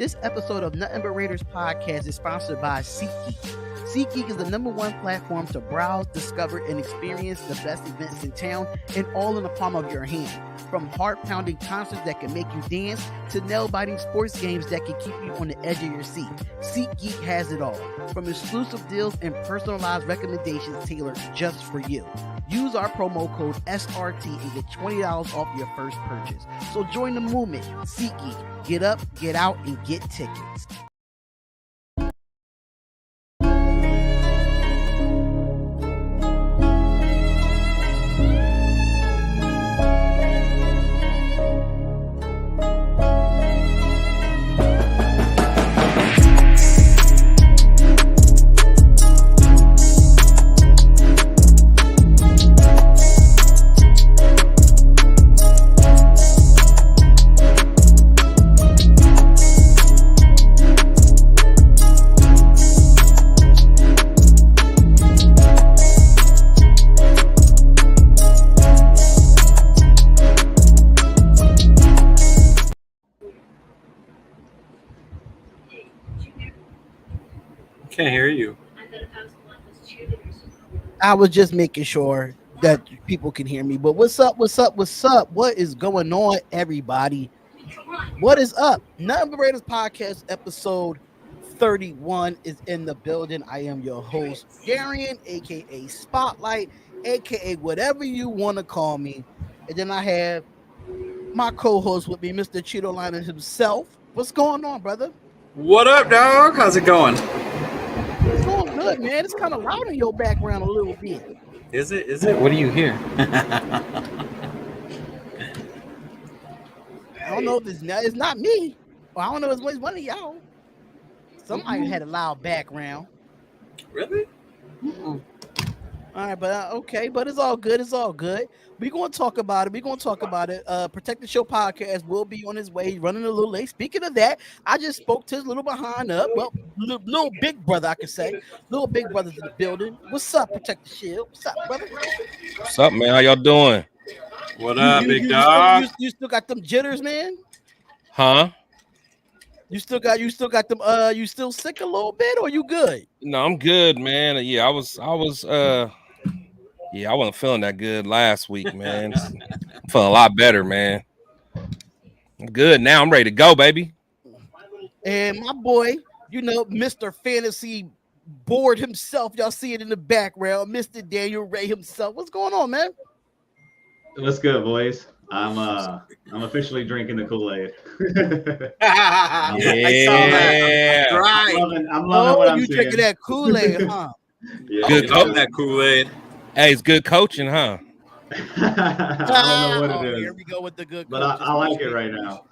This episode of Nothing But Raiders podcast is sponsored by SeatGeek. SeatGeek is the #1 platform to browse, discover, and experience the best events in town, and all in the palm of your hand. From heart-pounding concerts that can make you dance to nail-biting sports games that can keep you on the edge of your seat, SeatGeek has it all. From exclusive deals and personalized recommendations tailored just for you. Use our promo code SRT and get $20 off your first purchase. So join the movement. SeatGeek. Get up, get out, and get tickets. Can't hear you. I was just making sure that people can hear me. But what's up? What's up? What's up? What is going on, everybody? What is up? Nothing But Raiders podcast episode 31 is in the building. I am your host, Darian, aka Spotlight, aka whatever you want to call me. And then I have my co-host with me, Mr. Cheeto Liner himself. What's going on, brother? What up, dog? How's it going? It's going good, man. It's kind of loud in your background a little bit. Is it? What do you hear? I don't know if it's not me. Well, I don't know if it's one of y'all. Somebody had a loud background. Really? All right, but okay, but it's all good. It's all good. We're going to talk about it. Protect the Show podcast will be on his way, running a little late. Speaking of that, I just spoke to his little behind up. Well, little big brother, I could say. Little big brother's in the building. What's up, Protect the Shield? What's up, brother? What's up, man? How y'all doing? What up, big dog? You still got them jitters, man? Huh? You still got them. You still sick a little bit, or you good? No, I'm good, man. Yeah, I wasn't feeling that good last week, man. I'm feeling a lot better, man. I'm good now. I'm ready to go, baby. And my boy, Mr. Fantasy Board himself. Y'all see it in the background, Mr. Daniel Ray himself. What's going on, man? What's good, boys? I'm officially drinking the Kool-Aid. I saw that. Right. I'm loving what I'm you seeing. drinking that Kool-Aid, huh? Yeah, Good Love that Kool-Aid. Hey, it's good coaching, huh? I don't know what it is. Here we go with the good. But I like it right now.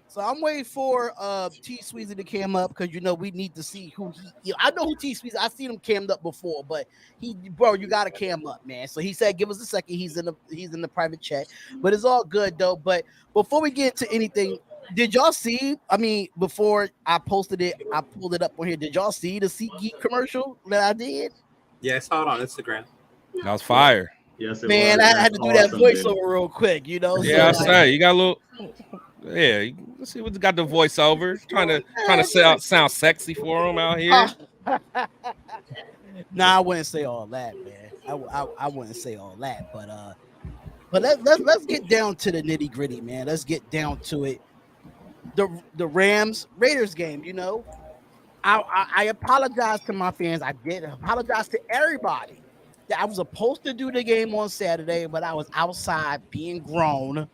So I'm waiting for T Sweezy to cam up because we need to see who he. I know who T Sweezy. I've seen him cammed up before, but you got to cam up, man. So he said, give us a second. He's in the private chat, but it's all good though. But before we get to anything, did y'all see? I mean, before I posted it, I pulled it up on here. Did y'all see the SeatGeek commercial that I did? Yeah, I saw it on Instagram. That was fire. Yes, it Man, was. I had to do that voiceover real quick, Yeah, I say you got a little. Yeah, let's see what's got the voiceover. Trying to sound sexy for him out here. Nah, I wouldn't say all that, man. I wouldn't say all that, but let's get down to the nitty gritty, man. Let's get down to it. The Rams Raiders game, I apologize to my fans. I did apologize to everybody that I was supposed to do the game on Saturday, but I was outside being grown,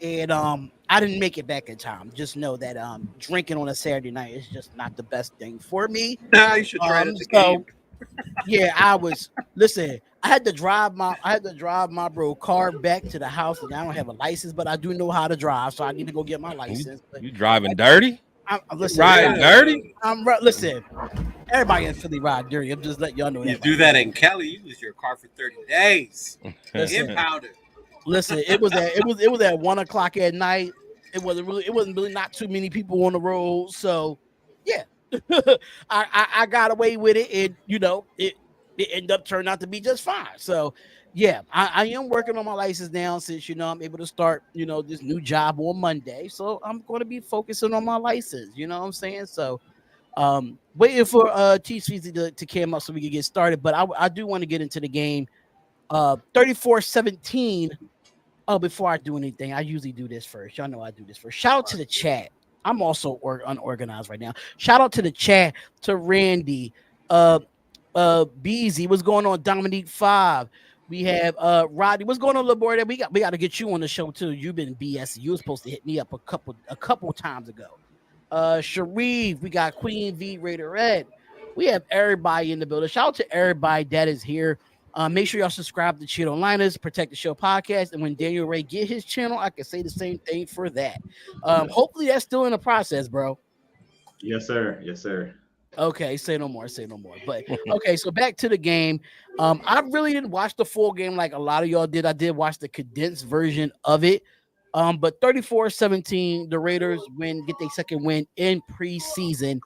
and I didn't make it back in time. Just know that drinking on a Saturday night is just not the best thing for me. Nah, you should try it at the game. Yeah, I was. Listen, I had to drive my bro car back to the house, and I don't have a license, but I do know how to drive, so I need to go get my license. You driving dirty? Listen, Riding dirty? Listen, everybody in Philly ride dirty. I'm just letting y'all know. You do that in Kelly, you use your car for 30 days. Listen, Impounded. Listen, it was at 1:00 at night. It wasn't really not too many people on the road, so yeah. I got away with it, and it ended up turning out to be just fine. So Yeah, I am working on my license now since I'm able to start this new job on Monday. So I'm going to be focusing on my license. You know what I'm saying? So waiting for Chiefs to come up so we can get started. But I do want to get into the game. 34-17. Oh, before I do anything, I usually do this first. Y'all know I do this first. Shout out to the chat. I'm also unorganized right now. Shout out to the chat, to Randy, Beezy. What's going on, Dominique 5? We have Rodney. What's going on, Laborda? We got to get you on the show too. You've been BS. You were supposed to hit me up a couple times ago. Sharif, we got Queen V Raiderette. We have everybody in the building. Shout out to everybody that is here. Make sure y'all subscribe to Cheat Onliners, Protect the Show podcast. And when Daniel Ray get his channel, I can say the same thing for that. Hopefully that's still in the process, bro. Yes, sir. Yes, sir. Okay, say no more. But okay, so back to the game. I really didn't watch the full game like a lot of y'all did. I did watch the condensed version of it. But 34-17, the Raiders get their second win in preseason.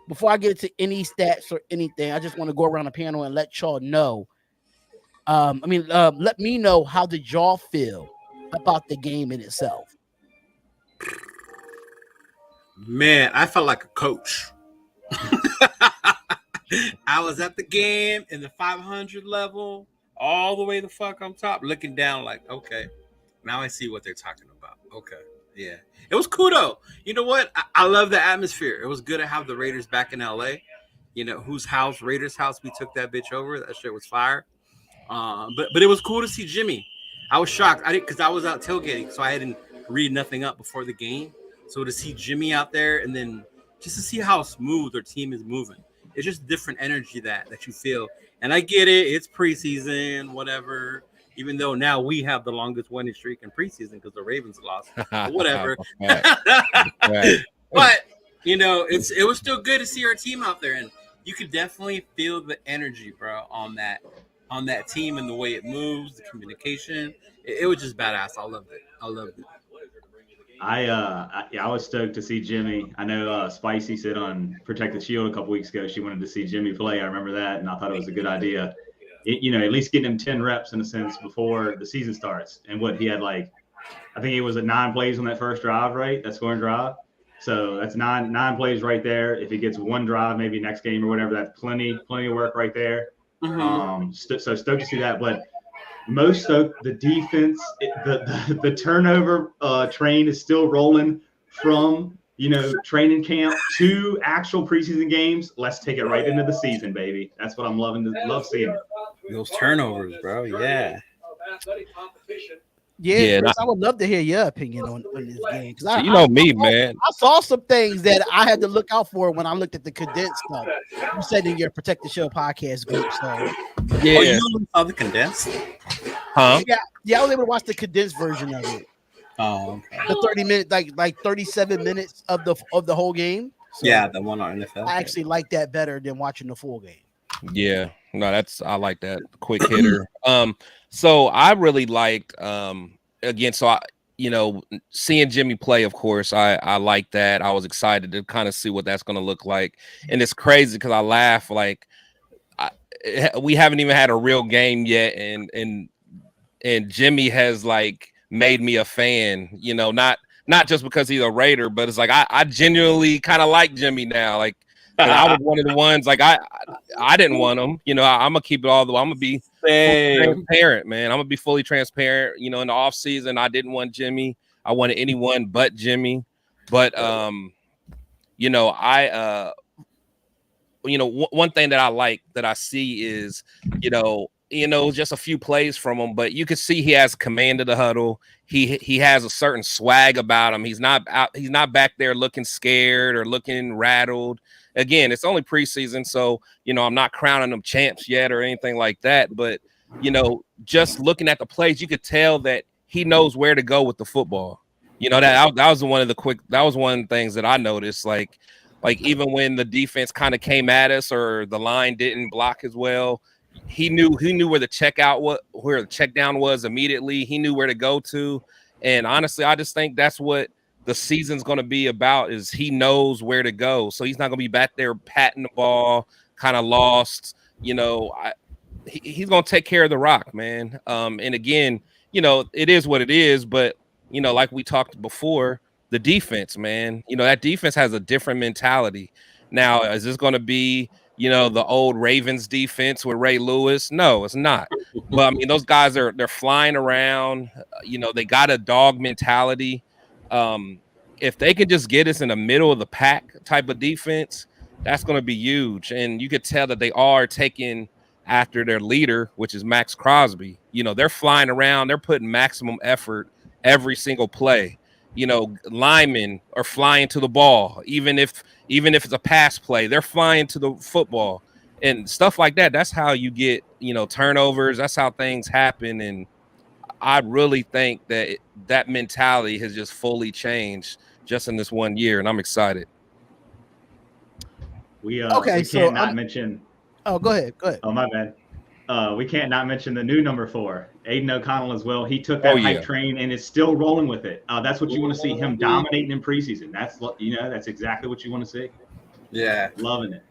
Before I get into any stats or anything, I just want to go around the panel and let y'all know. Let me know, how did y'all feel about the game in itself? Man, I felt like a coach. I was at the game in the 500 level, all the way the fuck on top, looking down like, okay, now I see what they're talking about. Okay, yeah. It was cool though. You know what? I love the atmosphere. It was good to have the Raiders back in LA. Whose house? Raiders' house. We took that bitch over. That shit was fire. But it was cool to see Jimmy. I was shocked. I didn't, because I was out tailgating, so I didn't read nothing up before the game. So to see Jimmy out there, and then just to see how smooth their team is moving, it's just different energy that you feel. And I get it. It's preseason, whatever. Even though now we have the longest winning streak in preseason because the Ravens lost, but whatever. Right. But it was still good to see our team out there, and you could definitely feel the energy, bro, on that team and the way it moves, the communication. It was just badass. I loved it. I was stoked to see Jimmy. I know Spicy said on Protect the Shield a couple weeks ago she wanted to see Jimmy play. I remember that, and I thought it was a good idea. At least getting him 10 reps in a sense before the season starts. And what he had, I think it was 9 plays on that first drive, right? That scoring drive. So that's nine plays right there. If he gets 1 drive, maybe next game or whatever, that's plenty of work right there. Mm-hmm. So stoked to see that, but most stoked the defense. The turnover train is still rolling from training camp to actual preseason games. Let's take it right into the season, baby. That's what I'm love seeing. Those turnovers, bro. Yeah. Yeah, Chris, I would love to hear your opinion on this game, because man. I saw some things that I had to look out for when I looked at the condensed stuff. You said in your Protect the Show podcast group, so yeah. Oh, you saw the condensed? Huh? Yeah, I was able to watch the condensed version of it. Oh, okay. The 30-minute, like 37 minutes of the whole game. So yeah, the one on NFL. I actually like that better than watching the full game. Yeah, no, I like that quick hitter. So I really liked again. So seeing Jimmy play, of course, I like that. I was excited to kind of see what that's going to look like, and it's crazy because I laugh we haven't even had a real game yet, and Jimmy has made me a fan. Not just because he's a Raider, but it's I genuinely kind of like Jimmy now. I was one of the ones I didn't want him. I'm gonna keep it all the way. I'm gonna be transparent, man. I'm gonna be fully transparent. In the off season, I didn't want Jimmy. I wanted anyone but Jimmy. But one thing that I like that I see is just a few plays from him, but you can see he has command of the huddle. He has a certain swag about him. He's not back there looking scared or looking rattled. Again, it's only preseason, so I'm not crowning them champs yet or anything like that. But just looking at the plays, you could tell that he knows where to go with the football. That was one of the things that I noticed. Like even when the defense kind of came at us or the line didn't block as well, he knew where the where the check down was immediately. He knew where to go to, and honestly, I just think that's what the season's going to be about, is he knows where to go. So he's not going to be back there patting the ball, kind of lost. he's gonna take care of the rock, man. And again, it is what it is, but like we talked before, the defense, man, that defense has a different mentality. Now, is this gonna be, the old Ravens defense with Ray Lewis? No, it's not. But I mean, those guys they're flying around, they got a dog mentality. If they can just get us in the middle of the pack type of defense, that's going to be huge. And you could tell that they are taking after their leader, which is Max Crosby. They're flying around, they're putting maximum effort every single play. Linemen are flying to the ball, even if it's a pass play, they're flying to the football and stuff like that. That's how you get, turnovers. That's how things happen. And I really think that mentality has just fully changed just in this 1 year, and I'm excited. We can't not mention. Oh, go ahead. Oh, my bad. We can't not mention the new number 4, Aiden O'Connell as well. He took that hype train and is still rolling with it. That's what you want to see, him dominating in preseason. That's exactly what you want to see. Yeah, loving it.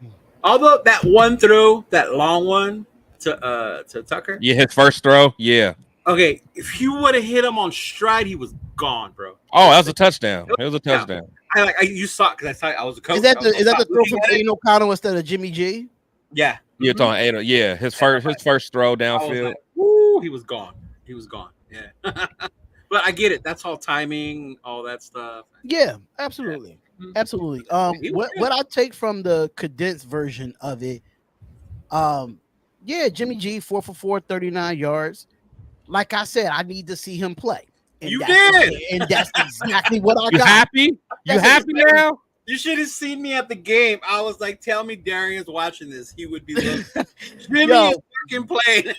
Although that one throw, that long one to Tucker. Yeah, his first throw. Yeah. Okay, if you would have hit him on stride, he was gone, bro. Oh, that was a touchdown. It was a touchdown. You saw it because I was a coach. Is that the throw from Aiden O'Connell instead of Jimmy G? Yeah. You're talking Aiden. Yeah, his first throw downfield. Like, woo, he was gone. Yeah. But I get it. That's all timing, all that stuff. Yeah, absolutely. Yeah. Absolutely. What I take from the condensed version of it, Jimmy G 4 for 4, 39 yards. Like I said, I need to see him play. And that's exactly what I got. You happy? You happy now? You should have seen me at the game. I was like, tell me Darian's watching this. He would be like, Jimmy is fucking playing.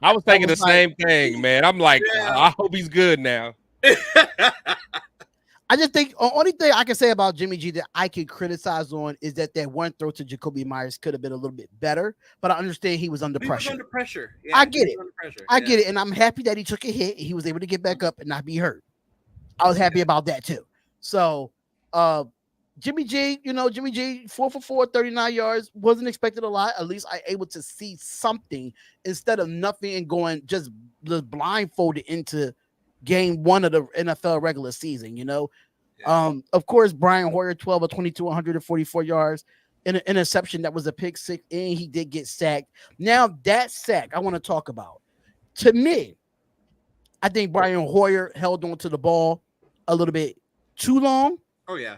I was thinking the same thing, man. I'm like, I hope he's good now. I just think the only thing I can say about Jimmy G that I can criticize on is that one throw to Jacoby Myers could have been a little bit better, but I understand he was under pressure. Yeah, I get it. I get it. And I'm happy that he took a hit. He was able to get back up and not be hurt. I was happy about that too. So, Jimmy G, 4 for 4, 39 yards, wasn't expected a lot. At least I able to see something instead of nothing and going just blindfolded into game 1 of the NFL regular season, Of course, Brian Hoyer, 12 of 22, 144 yards, and an interception that was a pick 6, and he did get sacked. Now, that sack I want to talk about. To me, I think Brian Hoyer held on to the ball a little bit too long. Oh, yeah.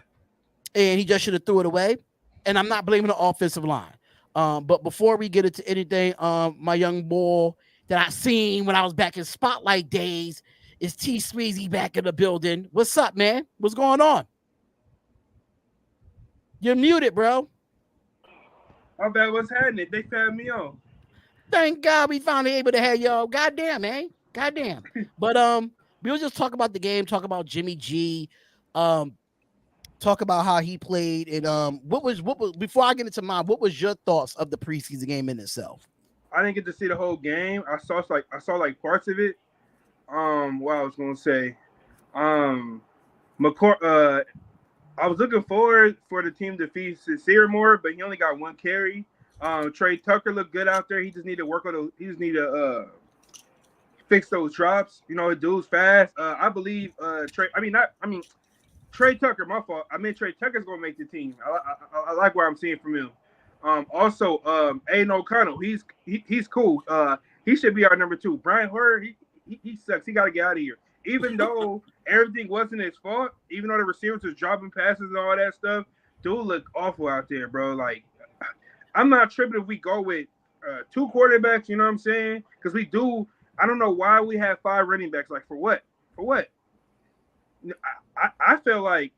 And he just should have threw it away. And I'm not blaming the offensive line. But before we get into anything, my young boy that I seen when I was back in Spotlight days is T Sweezy back in the building. What's up, man? What's going on? You're muted, bro. My bad. What's happening? They found me on. Thank God we finally able to have y'all. Goddamn, man. Goddamn. But we'll just talk about the game, talk about Jimmy G, talk about how he played, and what was before I get into mine, what was your thoughts of the preseason game in itself? I didn't get to see the whole game. I saw parts of it. What I was gonna say, I was looking forward for the team to feed Sincere more, but he only got 1 carry. Trey Tucker looked good out there. He just need to work on fix those drops. The dude's fast. I believe Trey Tucker, my fault. I mean, Trey Tucker's going to make the team. I like what I'm seeing from him. Also, Aiden O'Connell, he's cool. He should be our number 2. Brian Hoyer, he sucks. He got to get out of here. Even though everything wasn't his fault, even though the receivers was dropping passes and all that stuff, dude looked awful out there, bro. Like, I'm not tripping if we go with 2 quarterbacks, you know what I'm saying? Because we do. I don't know why we have 5 running backs. Like, for what? For what? I feel like,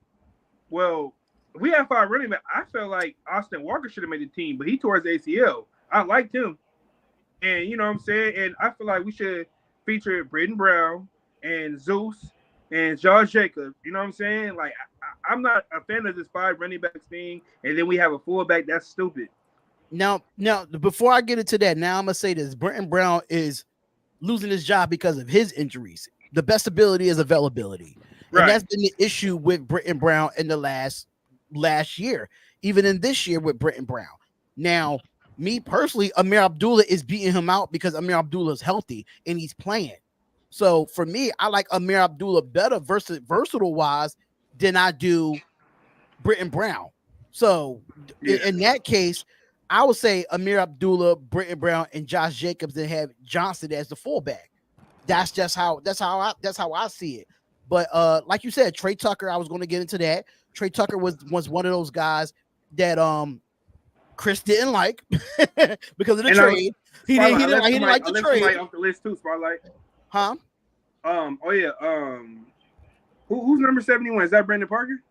well, we have 5 running backs. I feel like Austin Walker should have made the team, but he tore his ACL. I liked him. And you know what I'm saying? And I feel like we should feature Braden Brown and Zeus and Josh Jacobs. You know what I'm saying? Like, I'm not a fan of this 5 running backs thing, and then we have a fullback. That's stupid. Now, before I get into that, now I'm going to say this. Braden Brown is losing his job because of his injuries. The best ability is availability. Right. And that's been the issue with Britton Brown in the last year, even in this year with Britton Brown. Now, Me personally, Amir Abdullah is beating him out because Amir Abdullah is healthy and he's playing. So for me, I like Amir Abdullah better versatile wise than I do Britton Brown. So in that case, I would say Amir Abdullah, Britton Brown, and Josh Jacobs, and have Johnson as the fullback. That's just how I see it. But like you said, Trey Tucker, I was going to get into that. Trey Tucker was one of those guys that Chris didn't like because of the trade. He didn't like the trade. Off the list too, Spotlight. Huh? Oh yeah. Who's number 71? Is that Brandon Parker?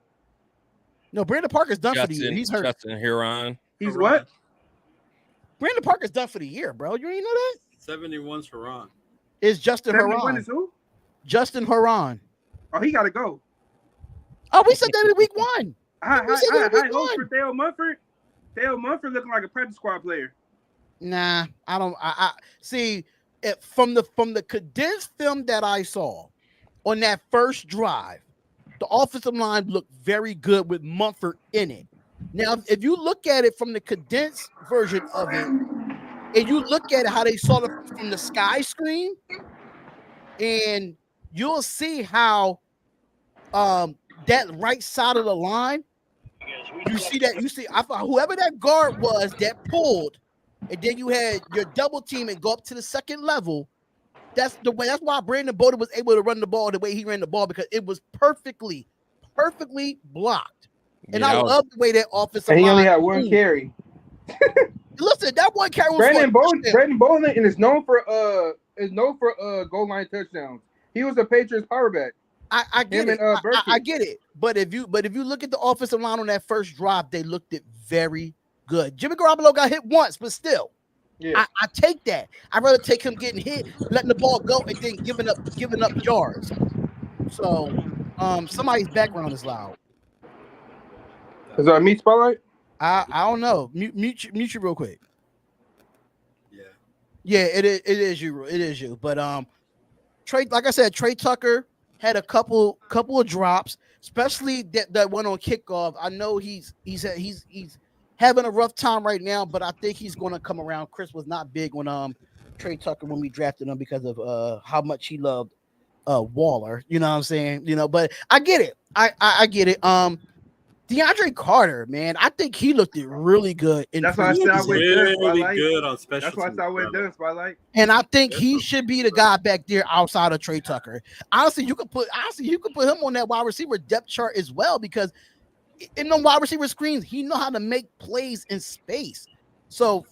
No, Brandon Parker's done for the year. He's hurt. Justin Huron. He's what? Brandon Parker's done for the year, bro. You ain't know that? 71's Huron. It's Justin 71 Huron. is who? Justin Huron. Oh, he gotta go. Oh, we said that in week 1. I hope for Theo Munford. Theo Munford looking like a practice squad player. Nah, I don't. I see it from the condensed film that I saw on that first drive. The offensive line looked very good with Munford in it. Now, if you look at it from the condensed version of it, and you look at it how they saw it from the sky screen, and you'll see how that right side of the line, you see I thought whoever that guard was that pulled, and then you had your double team and go up to the second level. That's the way. That's why Brandon Bolden was able to run the ball the way he ran the ball, because it was perfectly blocked. And I love the way that offensive line. And he only had one carry. Listen, that one carry was Brandon Bolden is known for goal line touchdowns. He was a Patriots power back. I get it. I get it. But if you look at the offensive line on that first drive, they looked it very good. Jimmy Garoppolo got hit once, but still. Yeah. I take that. I'd rather take him getting hit, letting the ball go, and then giving up yards. So somebody's background is loud. Is that me, Spotlight? I don't know. Mute you real quick. Yeah, it is you. But Trey, like I said, Trey Tucker had a couple of drops, especially that one on kickoff. I know he's having a rough time right now, but I think he's going to come around. Chris was not big on Trey Tucker when we drafted him because of how much he loved Waller. You know what I'm saying? But I get it. I get it. DeAndre Carter, man, I think he looked really good. That's why I said I went really good on special. That's why I said I went done, Spotlight. And I think he should be the guy back there outside of Trey Tucker. Honestly, you could put him on that wide receiver depth chart as well, because in the wide receiver screens, he know how to make plays in space. So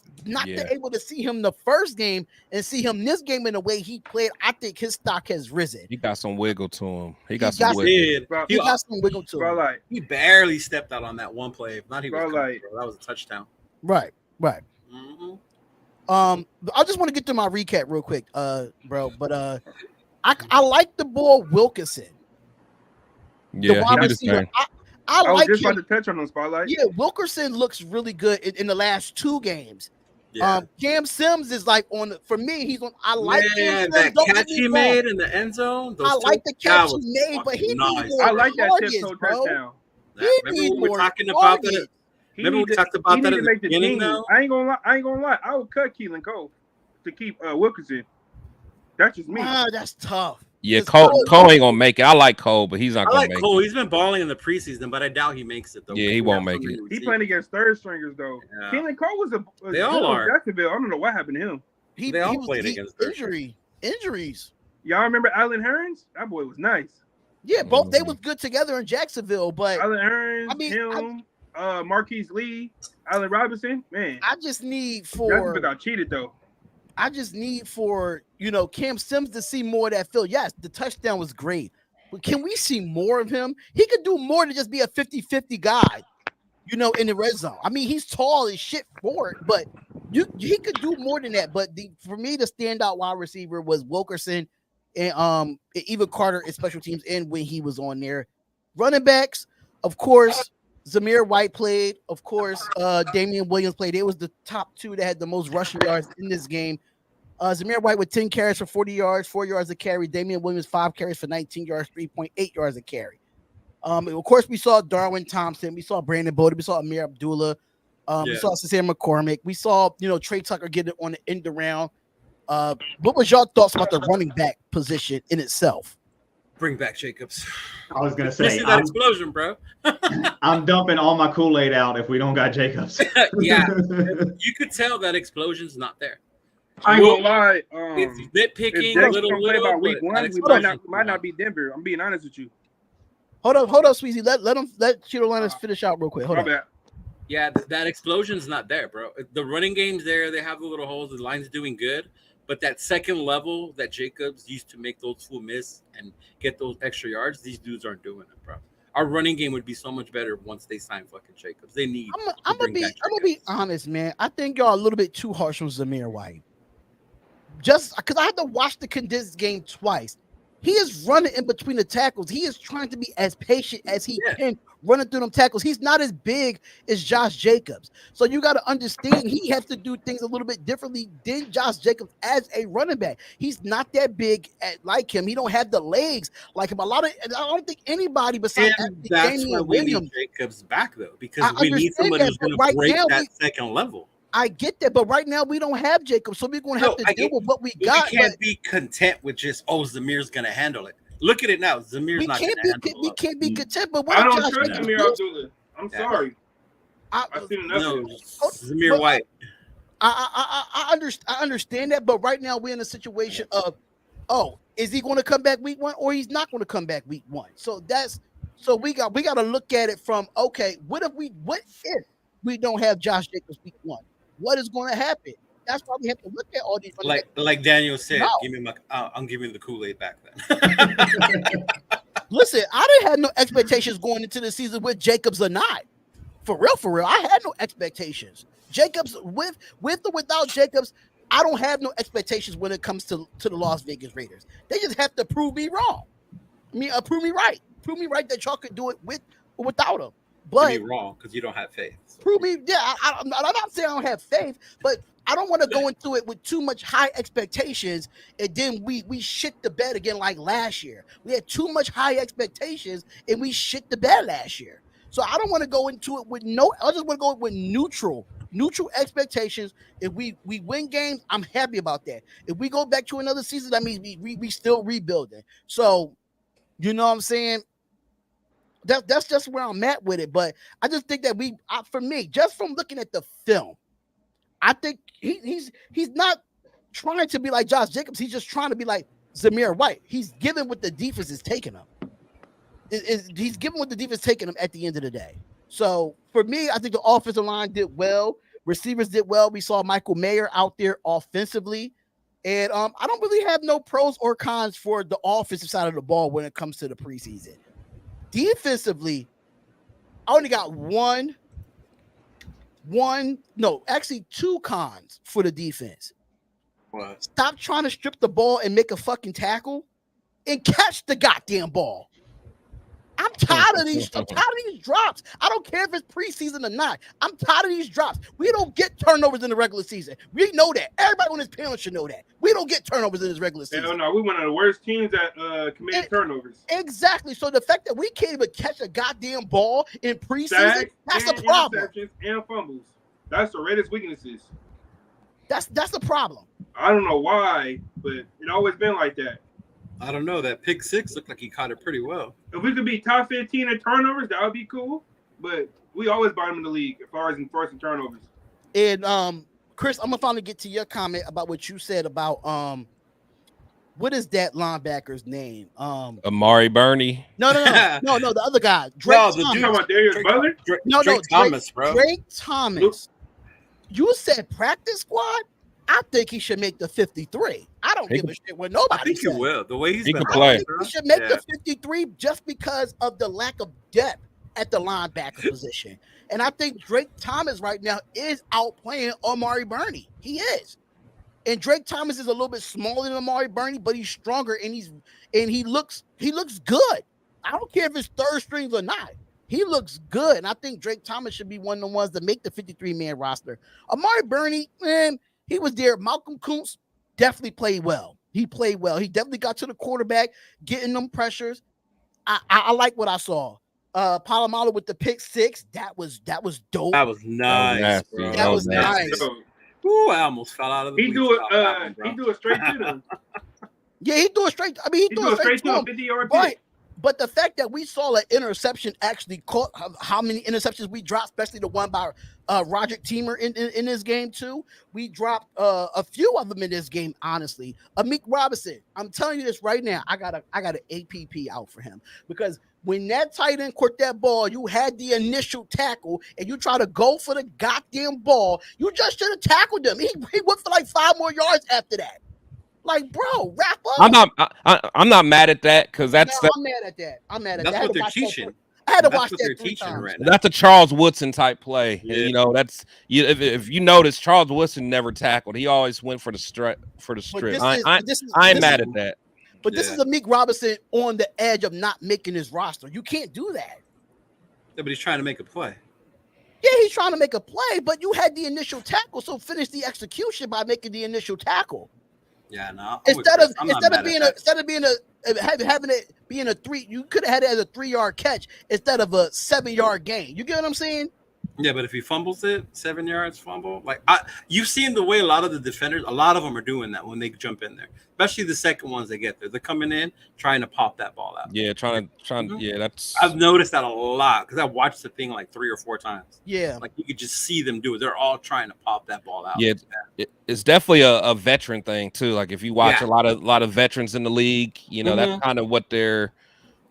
able to see him the first game and see him this game in the way he played, I think his stock has risen. He got some wiggle to him. He got some wiggle to him. He barely stepped out on that one play. If not, he was that was a touchdown. Right. Mm-hmm. I just want to get to my recap real quick, bro. But I like the boy Wilkinson. Yeah, the wide receiver. I was like just him. about to touch on the Spotlight. Yeah, Wilkerson looks really good in the last 2 games. Yeah. Cam Sims is like for me, he's on. I like that catch he made in the end zone. I like the catch he made, but he needs more I like that targets, tiptoe bro. touchdown. Remember when we were talking about that? Remember we talked about that in the beginning. Now I ain't gonna lie. I would cut Keelan Cole to keep Wilkerson. That's just me. That's tough. Yeah, Cole ain't gonna make it. I like Cole, but he's not gonna make Cole. it. He's been balling in the preseason, but I doubt he makes it though. Yeah, he won't make it. He playing against third stringers though. Yeah. Keelan Cole was they all are. Jacksonville. I don't know what happened to him. They all played against injuries. Y'all remember Allen Hurns? That boy was nice. Yeah, both they was good together in Jacksonville, but Allen Hurns, Marquise Lee, Allen Robinson, man. I just need Jacksonville got cheated though. I just need for Cam Sims to see more of that field. Yes, the touchdown was great, but can we see more of him? He could do more than just be a 50-50 guy, in the red zone. I mean, he's tall as shit for it, but he could do more than that. But for me, the standout wide receiver was Wilkerson and even Carter in special teams and when he was on there. Running backs, of course, Zamir White played. Of course, Damian Williams played. It was the top 2 that had the most rushing yards in this game. Zamir White with 10 carries for 40 yards, 4 yards a carry. Damian Williams 5 carries for 19 yards, 3.8 yards a carry. Of course, we saw Darwin Thompson. We saw Brandon Bolden. We saw Amir Abdullah. We saw Cesar McCormick. We saw, Trey Tucker get it on the end around. What was your thoughts about the running back position in itself? Bring back Jacobs. I was gonna You say see that explosion, bro. I'm dumping all my Kool-Aid out if we don't got Jacobs. Yeah, you could tell that explosion's not there. I ain't gonna lie. It's If nitpicking Jackson little, don't play by week but one, that we explosion might not be Denver. I'm being honest with you. Hold up, Sweezy. Let Cheeto finish out real quick. Hold My on. bad. Yeah, that explosion's not there, bro. The running game's there. They have the little holes. The line's doing good. But that second level that Jacobs used to make those full miss and get those extra yards, these dudes aren't doing it, bro. Our running game would be so much better once they sign fucking Jacobs. They need. I'm gonna be honest, man. I think y'all a little bit too harsh on Zamir White. Just because I had to watch the condensed game twice. He is running in between the tackles. He is trying to be as patient as he can running through them tackles. He's not as big as Josh Jacobs. So you got to understand he has to do things a little bit differently than Josh Jacobs as a running back. He's not that big like him. He don't have the legs like him. I don't think anybody besides that's why we need Jacobs back, though, because we need somebody who's going to break that second level. I get that, but right now we don't have Jacob, so we're going to have to deal with what we got. We can't be content with just, Zamir's going to handle it. Look at it now. Zamir's not going to handle it. We can't be content, but I don't trust Zamir Abdullah. I'm sorry. I've seen enough. Zamir White. I understand that, but right now we're in a situation of, is he going to come back week one or he's not going to come back week one? So we got to look at it from, okay, what if we don't have Josh Jacobs week one? What is going to happen? That's why we have to look at all these. Like Daniel said, I'm giving the Kool-Aid back then. Listen, I didn't have no expectations going into the season with Jacobs or not. For real. I had no expectations. Jacobs with or without Jacobs, I don't have no expectations when it comes to the Las Vegas Raiders. They just have to prove me wrong. Prove me right. Prove me right that y'all could do it with or without him. But you're wrong because you don't have faith. Prove me, I'm not saying I don't have faith, but I don't want to go into it with too much high expectations, and then we shit the bed again like last year. We had too much high expectations, and we shit the bed last year. So I don't want to go into it with I just want to go with neutral expectations. If we win games, I'm happy about that. If we go back to another season, that means we still rebuilding. So, you know what I'm saying? That's just where I'm at with it. But I just think that for me, just from looking at the film, I think he's not trying to be like Josh Jacobs. He's just trying to be like Zamir White. He's given what the defense is taking him. He's given what the defense is taking him at the end of the day. So for me, I think the offensive line did well. Receivers did well. We saw Michael Mayer out there offensively. And I don't really have no pros or cons for the offensive side of the ball when it comes to the preseason. Defensively, I only got two cons for the defense. What? Stop trying to strip the ball and make a fucking tackle and catch the goddamn ball. I'm tired of these drops. I don't care if it's preseason or not. I'm tired of these drops. We don't get turnovers in the regular season. We know that. Everybody on this panel should know that. We don't get turnovers in this regular season. Hell no, we one of the worst teams at committing turnovers. Exactly. So the fact that we can't even catch a goddamn ball in preseason, that's a problem. And fumbles. That's the Raiders' weaknesses. That's the problem. I don't know why, but it always been like that. I don't know. That pick six looked like he caught it pretty well. If we could be top 15 in turnovers, that would be cool. But we always bottom in the league as far as in first and turnovers. And Chris, I'm gonna finally get to your comment about what you said about what is that linebacker's name? Amari Burney. No, the other guy. Drake Thomas. You talking about Darius Butler? Drake Thomas, bro. Drake Thomas. You said practice squad? I think he should make the 53. I don't give a shit what nobody I think says. he will. The way he's He been can play. I think he should make the 53 just because of the lack of depth at the linebacker position. And I think Drake Thomas right now is outplaying Amari Burney. He is. And Drake Thomas is a little bit smaller than Amari Burney, but he's stronger and he looks good. I don't care if it's third strings or not. He looks good. And I think Drake Thomas should be one of the ones to make the 53-man roster. Amari Burney, man, he was there. Malcolm Kuntz definitely played well. He played well. He definitely got to the quarterback, getting them pressures. I like what I saw. Palomalu with the pick 6. That was dope. That was nice, nasty. bro. That was nasty. nice. Ooh, I almost fell out of the He bleachers do off that one, it. bro. He do it straight to them. Yeah, he threw it straight. I mean, he threw it straight to him. 50-yard But pick. but the fact that we saw an interception actually caught how many interceptions we dropped, especially the one by Roger Teamer in this game too. We dropped a few of them in this game. Honestly, Amik Robinson. I'm telling you this right now. I got an APP out for him because when that tight end caught that ball, you had the initial tackle and you try to go for the goddamn ball. You just should have tackled him. He went for like 5 more yards after that. Like, bro, wrap up. I'm not mad at that because I'm mad at that. I'm mad at that. That's what they're teaching. I had to That's watch what that they're 3 teaching times. right now. that's a Charles Woodson type play. Yeah. You know, that's if you notice, Charles Woodson never tackled. He always went for the strip. I ain't mad at that. But this is Amik Robinson on the edge of not making his roster. You can't do that. Yeah, but he's trying to make a play. Yeah, he's trying to make a play, but you had the initial tackle, so finish the execution by making the initial tackle. Yeah, no. Instead of having it being a 3, you could have had it as a 3-yard catch instead of a 7-yard gain. You get what I'm saying? Yeah, but if he fumbles it, 7 yards fumble, you've seen the way a lot of the defenders, a lot of them are doing that when they jump in there, especially the second ones they get there. They're coming in trying to pop that ball out. Yeah, trying. Mm-hmm. Yeah, that's. I've noticed that a lot because I watched the thing like 3 or 4 times. Yeah, like you could just see them do it. They're all trying to pop that ball out. Yeah, it's definitely a veteran thing too. Like if you watch a lot of veterans in the league, you know that's kind of what they're,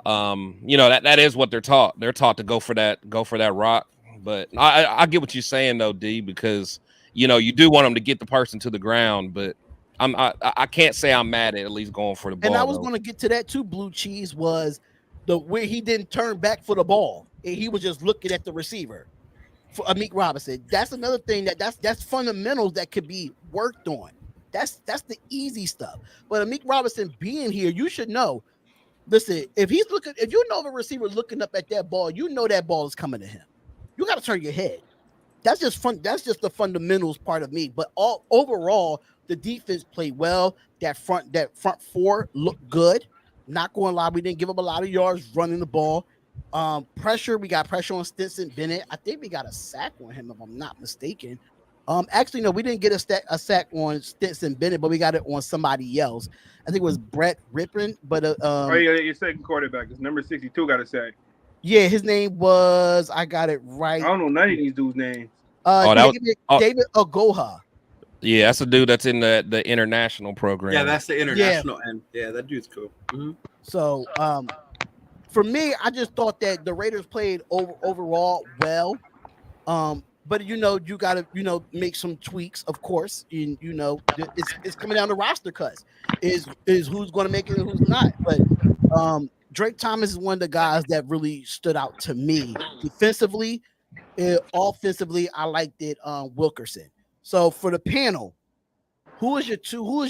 you know that is what they're taught. They're taught to go for that rock. But I get what you're saying though, D, because you know you do want them to get the person to the ground, but I can't say I'm mad at least going for the ball. And I was going to get to that too. Blue Cheese was the way he didn't turn back for the ball, and he was just looking at the receiver. For Amik Robinson, that's another thing that's fundamentals that could be worked on. That's the easy stuff. But Amik Robinson being here, you should know. Listen, if you know the receiver looking up at that ball, you know that ball is coming to him. You got to turn your head. That's just fun. That's just the fundamentals part of me. But overall, the defense played well. That front 4 looked good. Not going to lie, we didn't give up a lot of yards running the ball. Pressure, we got pressure on Stetson Bennett. I think we got a sack on him, if I'm not mistaken. Actually, no, we didn't get a sack on Stetson Bennett, but we got it on somebody else. I think it was Brett Rippin. But your second quarterback is number 62. Got a sack. Yeah, his name was. I got it right. I don't know none of these dudes' names. David Ogoha. Yeah, that's a dude that's in the international program. Yeah, that's the international end. Yeah, that dude's cool. Mm-hmm. So, for me, I just thought that the Raiders played overall well. But you got to make some tweaks, of course. And it's coming down to roster cuts. Is who's going to make it and who's not. But Drake Thomas is one of the guys that really stood out to me defensively. Offensively, I liked it. Wilkerson. So for the panel, who is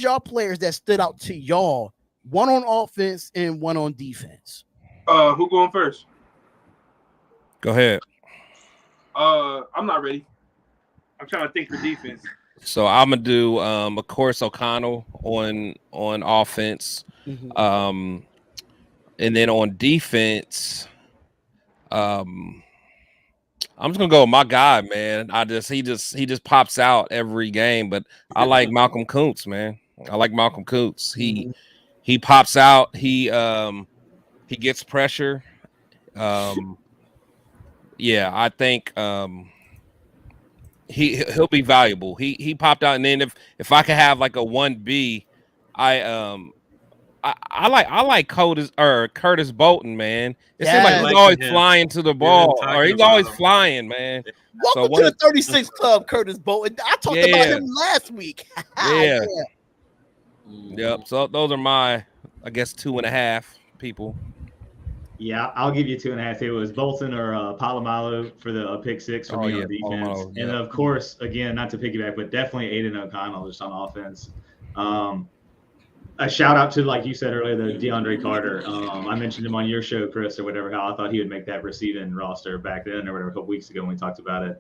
y'all players that stood out to y'all? One on offense and one on defense. Who going first? Go ahead. I'm not ready. I'm trying to think for defense. So I'm gonna do of course O'Connell on offense. Mm-hmm. And then on defense, I'm just gonna go with my guy, man. He just pops out every game. But I like Malcolm Kuntz, man. I like Malcolm Kuntz. He pops out. He gets pressure. Yeah, I think he'll be valuable. He popped out, and then if I could have like a 1B, I like Curtis Bolton, man. It seems like he's always flying to the ball, or he's always flying, man. Welcome to the 36 Club, Curtis Bolton. I talked about him last week. Yeah. Yep. So those are my, I guess, 2.5 people. Yeah, I'll give you 2.5. It was Bolton or Palomalu for the pick 6 for me on defense. Palomalu, and of course, again, not to piggyback, but definitely Aiden O'Connell just on offense. A shout out to, like you said earlier, the DeAndre Carter. I mentioned him on your show, Chris, or whatever, how I thought he would make that receiving roster back then or whatever, a couple weeks ago when we talked about it.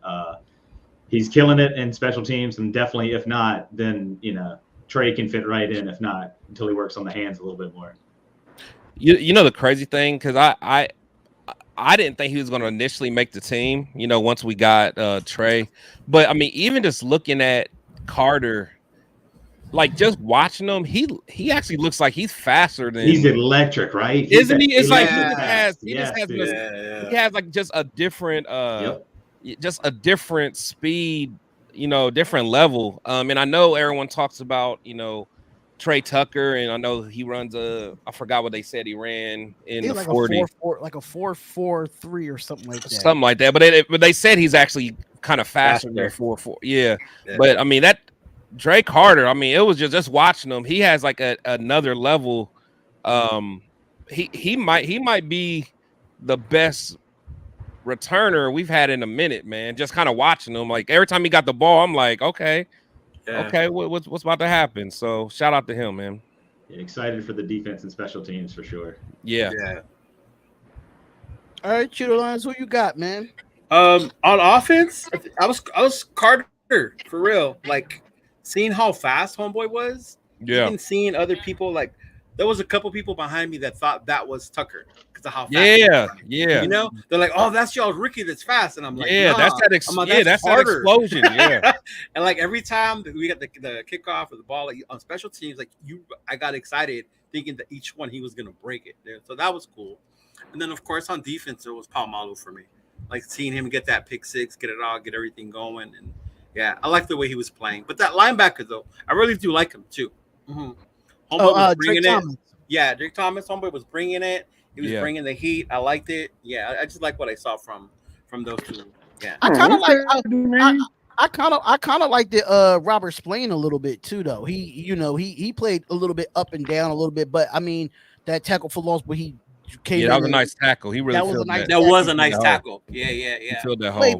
He's killing it in special teams, and definitely, if not, then, Trey can fit right in, if not, until he works on the hands a little bit more. You know the crazy thing, because I I didn't think he was going to initially make the team, once we got Trey. But I mean, even just looking at Carter, like just watching him, he actually looks like he's faster than He's electric, right? isn't he? It's like electric he just has dude. he has like just a different just a different speed, different level. And I know everyone talks about, Trey Tucker, and I know he runs I forgot what they said he ran in the like 40. a 4-4, like a 4.43 or something like that. Something like that. But they said he's actually kind of faster than 4.4. Yeah. But I mean, that Drake Carter, I mean, it was just watching him. He has like another level. He might be the best returner we've had in a minute, man. Just kind of watching him. Like every time he got the ball, I'm like, okay. Okay, what's about to happen? So shout out to him, man. Yeah, excited for the defense and special teams for sure. Yeah. All right, Cheeto Lions, who you got, man? On offense, I was Carter for real. Like seeing how fast Homeboy was. Yeah. Even seeing other people, like there was a couple people behind me that thought that was Tucker because of how fast. Yeah. They're like, "Oh, that's y'all's Ricky that's fast," and I'm like, "Yeah, nah. that's that explosion." Yeah, and like every time we got the kickoff or the ball like, on special teams, like I got excited thinking that each one he was gonna break it. So that was cool. And then of course on defense, it was Palmalu for me. Like seeing him get that pick six, get everything going, and yeah, I like the way he was playing. But that linebacker though, I really do like him too. Mm-hmm. Was bringing Drake it. Thomas. Yeah, Drake Thomas, Homeboy was bringing it. He was bringing the heat. I liked it. Yeah, I just like what I saw from those two. Yeah, I kind of like. I kind of like the Robert Spillane a little bit too, though. He played a little bit up and down a little bit, but I mean that tackle for loss, but he came. Yeah, that was a nice tackle. He really that was a nice. That was a nice tackle. Yeah. He filled that hole. Wait,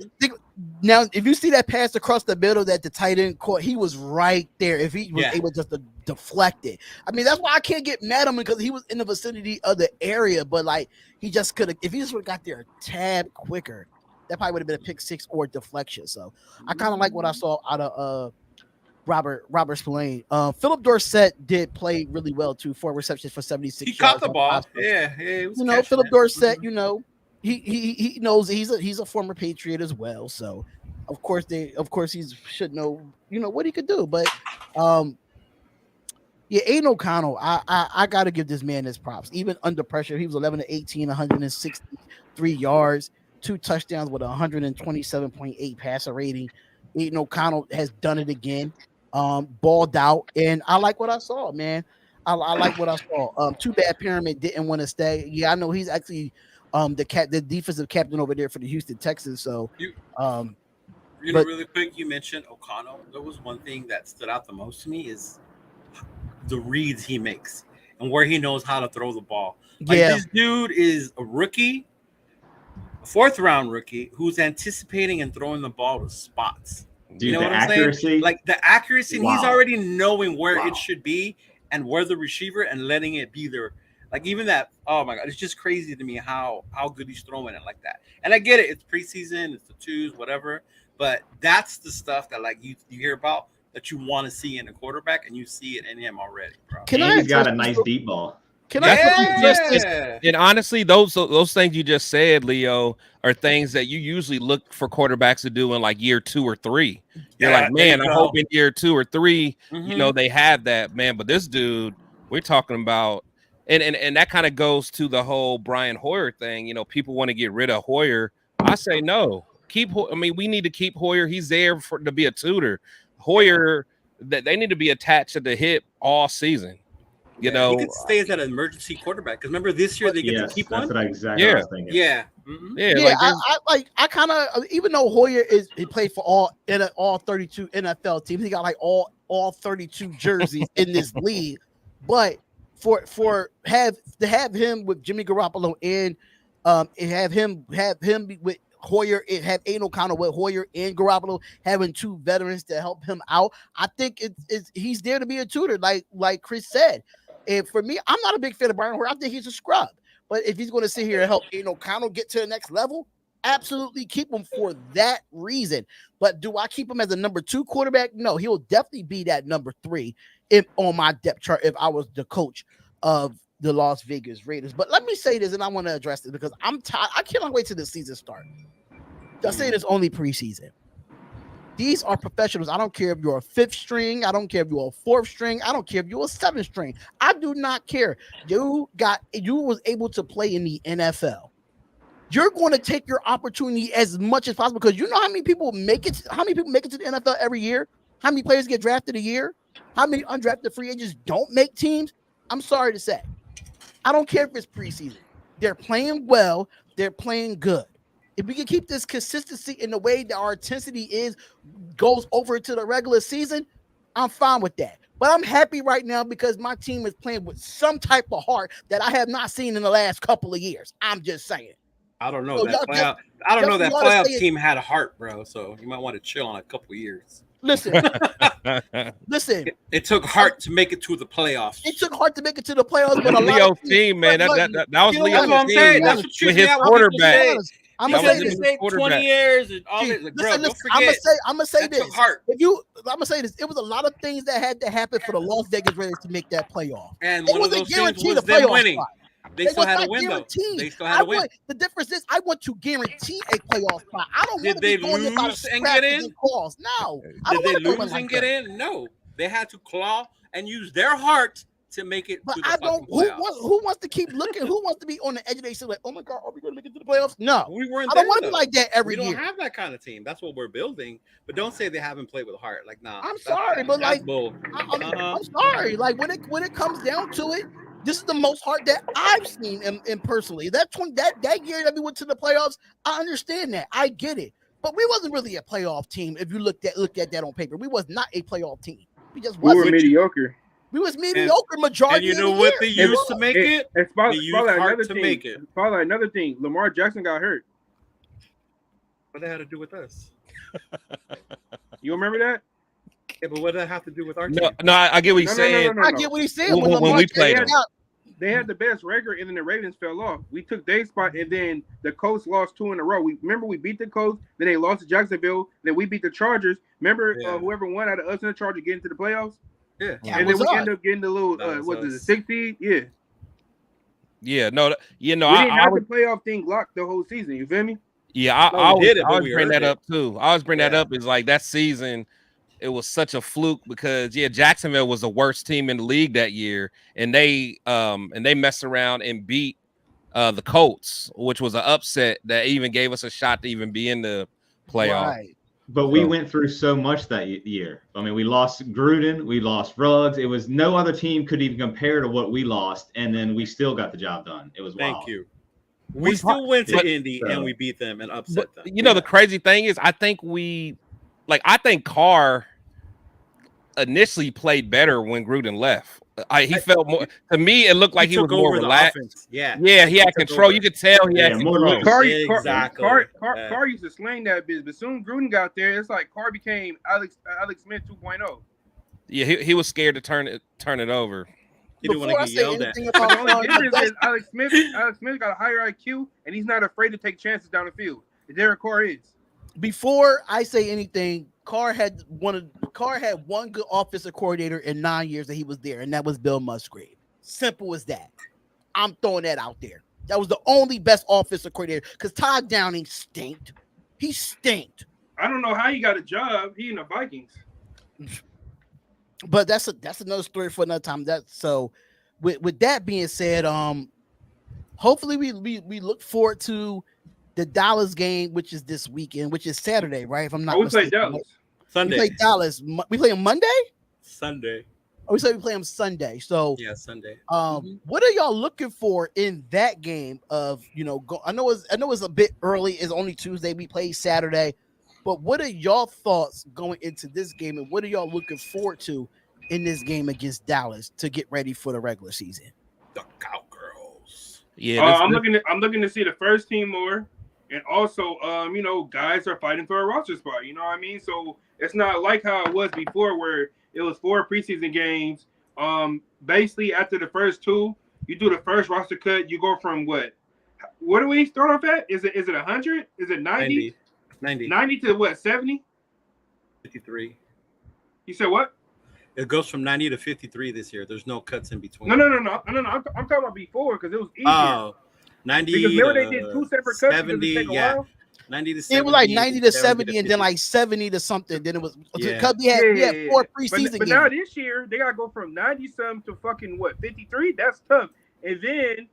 now, if you see that pass across the middle that the tight end caught, he was right there. If he was able just to deflect it, I mean, that's why I can't get mad at him because he was in the vicinity of the area. But like, he just could have, if he just would have got there a tad quicker, that probably would have been a pick six or deflection. So I kind of like what I saw out of Robert Spillane. Philip Dorsett did play really well too. 4 receptions for 76. He caught the ball. Yeah. Philip Dorsett, he knows he's a former Patriot as well. So of course he should know what he could do. But Aiden O'Connell, I gotta give this man his props. Even under pressure, he was 11-18, 163 yards, 2 touchdowns with 127.8 passer rating. Aiden O'Connell has done it again. Balled out, and I like what I saw, man. I like what I saw. Too bad Pyramid didn't want to stay. Yeah, I know he's actually the defensive captain over there for the Houston Texans. So really quick, you mentioned O'Connell. There was one thing that stood out the most to me is the reads he makes and where he knows how to throw the ball. Like this dude is a rookie, a 4th round rookie who's anticipating and throwing the ball to spots. Dude, you know what I'm saying? Like the accuracy, and he's already knowing where it should be and where the receiver and letting it be there. Like even that, oh my God, it's just crazy to me how good he's throwing it like that. And I get it, it's preseason, it's the twos, whatever. But that's the stuff that like you hear about that you want to see in a quarterback, and you see it in him already, bro. He's got a nice deep ball. And honestly, those things you just said, Leo, are things that you usually look for quarterbacks to do in like year 2 or 3. You're like, man, I hope in year 2 or 3, they have that, man. But this dude, we're talking about, and that kind of goes to the whole Brian Hoyer thing. People want to get rid of Hoyer. I say no. We need to keep Hoyer. He's there to be a tutor. Hoyer, that they need to be attached to the hip all season. He could stay as that emergency quarterback because remember this year they get to keep one. That's what I exactly was thinking. I kind of, even though Hoyer he played for all 32 NFL teams, he got like all 32 jerseys in this league. But to have him with Jimmy Garoppolo and have him with Hoyer, have Aiden O'Connell with Hoyer and Garoppolo having 2 veterans to help him out. I think he's there to be a tutor, like Chris said. And for me, I'm not a big fan of Brian Hoyer. I think he's a scrub. But if he's going to sit here and help Aiden O'Connell get to the next level, absolutely keep him for that reason. But do I keep him as a number 2 quarterback? No, he'll definitely be that number 3 on my depth chart if I was the coach of the Las Vegas Raiders. But let me say this, and I want to address this because I'm tired. I cannot wait till the season starts. I say it's only preseason. These are professionals. I don't care if you're a 5th string. I don't care if you're a 4th string. I don't care if you're a 7th string. I do not care. You was able to play in the NFL. You're going to take your opportunity as much as possible because you know how many people make it. How many people make it to the NFL every year? How many players get drafted a year? How many undrafted free agents don't make teams? I'm sorry to say. I don't care if it's preseason. They're playing well. They're playing good. If we can keep this consistency in the way that our intensity goes over to the regular season, I'm fine with that. But I'm happy right now because my team is playing with some type of heart that I have not seen in the last couple of years. I'm just saying. I don't know So that playoff. I don't know that playoff team had a heart, bro. So you might want to chill on a couple of years. Listen. It took heart to make it to the playoffs. It took heart to make it to the playoffs, but a lot Leo's of team, man. That was Leo's team. That's what with his quarterback. I'm gonna say this. 20 years and all this. Like, bro, don't forget. I'm gonna say this. I'm gonna say this. It was a lot of things that had to happen for the Las Vegas Raiders to make that playoff. And one of those things was them winning. They still had a win, though. They still had a win. The difference is I want to guarantee a playoff spot. I don't want to Did be going lose and get in? No. Did they lose and get in? No. They had to claw and use their heart to make it to the fucking playoffs. Who wants to keep looking? Who wants to be on the edge of their seat like, oh my God, are we going to make it to the playoffs? No. We weren't I don't want to be like that every year. We year. don't have that kind of team. That's what we're building. But don't say they haven't played with heart. Like, nah. I'm sorry, but like, I'm sorry. Like when it comes down to it, this is the most heart that I've seen in personally. That year that we went to the playoffs, I understand that. I get it. But we wasn't really a playoff team if you looked at that on paper. We was not a playoff team. We were mediocre. We was mediocre majority of the year. And you know what they used to make it? It's probably another thing. Lamar Jackson got hurt. What that had to do with us? You remember that? Yeah, but what did that have to do with our team? No, I get what he's saying. I get what he's saying. When we played them. They had the best record, and then the Ravens fell off. We took their spot, and then the Colts lost 2 in a row. We beat the Colts, then they lost to Jacksonville, then we beat the Chargers. Remember whoever won out of us and the Chargers getting to the playoffs? Yeah. And then we ended up getting the little, the 6th seed? Yeah. Yeah, no, we didn't have the playoff thing locked the whole season. You feel me? Yeah, I always bring that up too. I always bring that up is like that season. It was such a fluke because Jacksonville was the worst team in the league that year, and they messed around and beat the Colts, which was an upset that even gave us a shot to even be in the playoff. Right. But we went through so much that year. I mean, we lost Gruden, we lost Ruggs. It was no other team could even compare to what we lost, and then we still got the job done. It was wild. Thank you. We still went to Indy and we beat them and upset them. You know, the crazy thing is, I think Carr initially played better when Gruden left. He felt more. To me, it looked like he was more relaxed. Yeah, he had control. You could tell he had control. Carr used to sling that bitch, but soon Gruden got there. It's like Carr became Alex Smith 2.0. Yeah, he was scared to turn it over. He didn't want to get yelled at. The only difference is Alex Smith got a higher IQ, and he's not afraid to take chances down the field. Derek Carr is. Before I say anything, Carr had one good offensive coordinator in 9 years that he was there, and that was Bill Musgrave. Simple as that. I'm throwing that out there. That was the only best offensive coordinator because Todd Downing stinked. He stinked. I don't know how he got a job. He in the Vikings. But that's another story for another time. With that being said, hopefully we look forward to the Dallas game, which is this weekend, which is Saturday, right? If I'm not mistaken. We play Dallas. Sunday. We play Dallas. We play them Monday? Sunday. Oh, we say we play them Sunday. So Sunday. What are y'all looking for in that game? I know it's a bit early. It's only Tuesday. We play Saturday, but what are y'all thoughts going into this game, and what are y'all looking forward to in this game against Dallas to get ready for the regular season? The Cowgirls. Yeah, I'm looking to see the first team more. And also, guys are fighting for a roster spot. You know what I mean? So it's not like how it was before where it was 4 preseason games. Basically, after the first 2, you do the first roster cut. You go from what? What do we start off at? Is it 100? Is it 90? 90. 90 to what, 70? 53. You said what? It goes from 90 to 53 this year. There's no cuts in between. No. I'm talking about before because it was easier. Oh, 90 because remember they to did 2 separate cuts 70, because it take a yeah. while. 90 to 70. It was like 90 to 70 and then 50. like 70 to something. Then it was Yeah. because we had 4 preseason but now this year they gotta go from 90 something to fucking what 53. That's tough. And then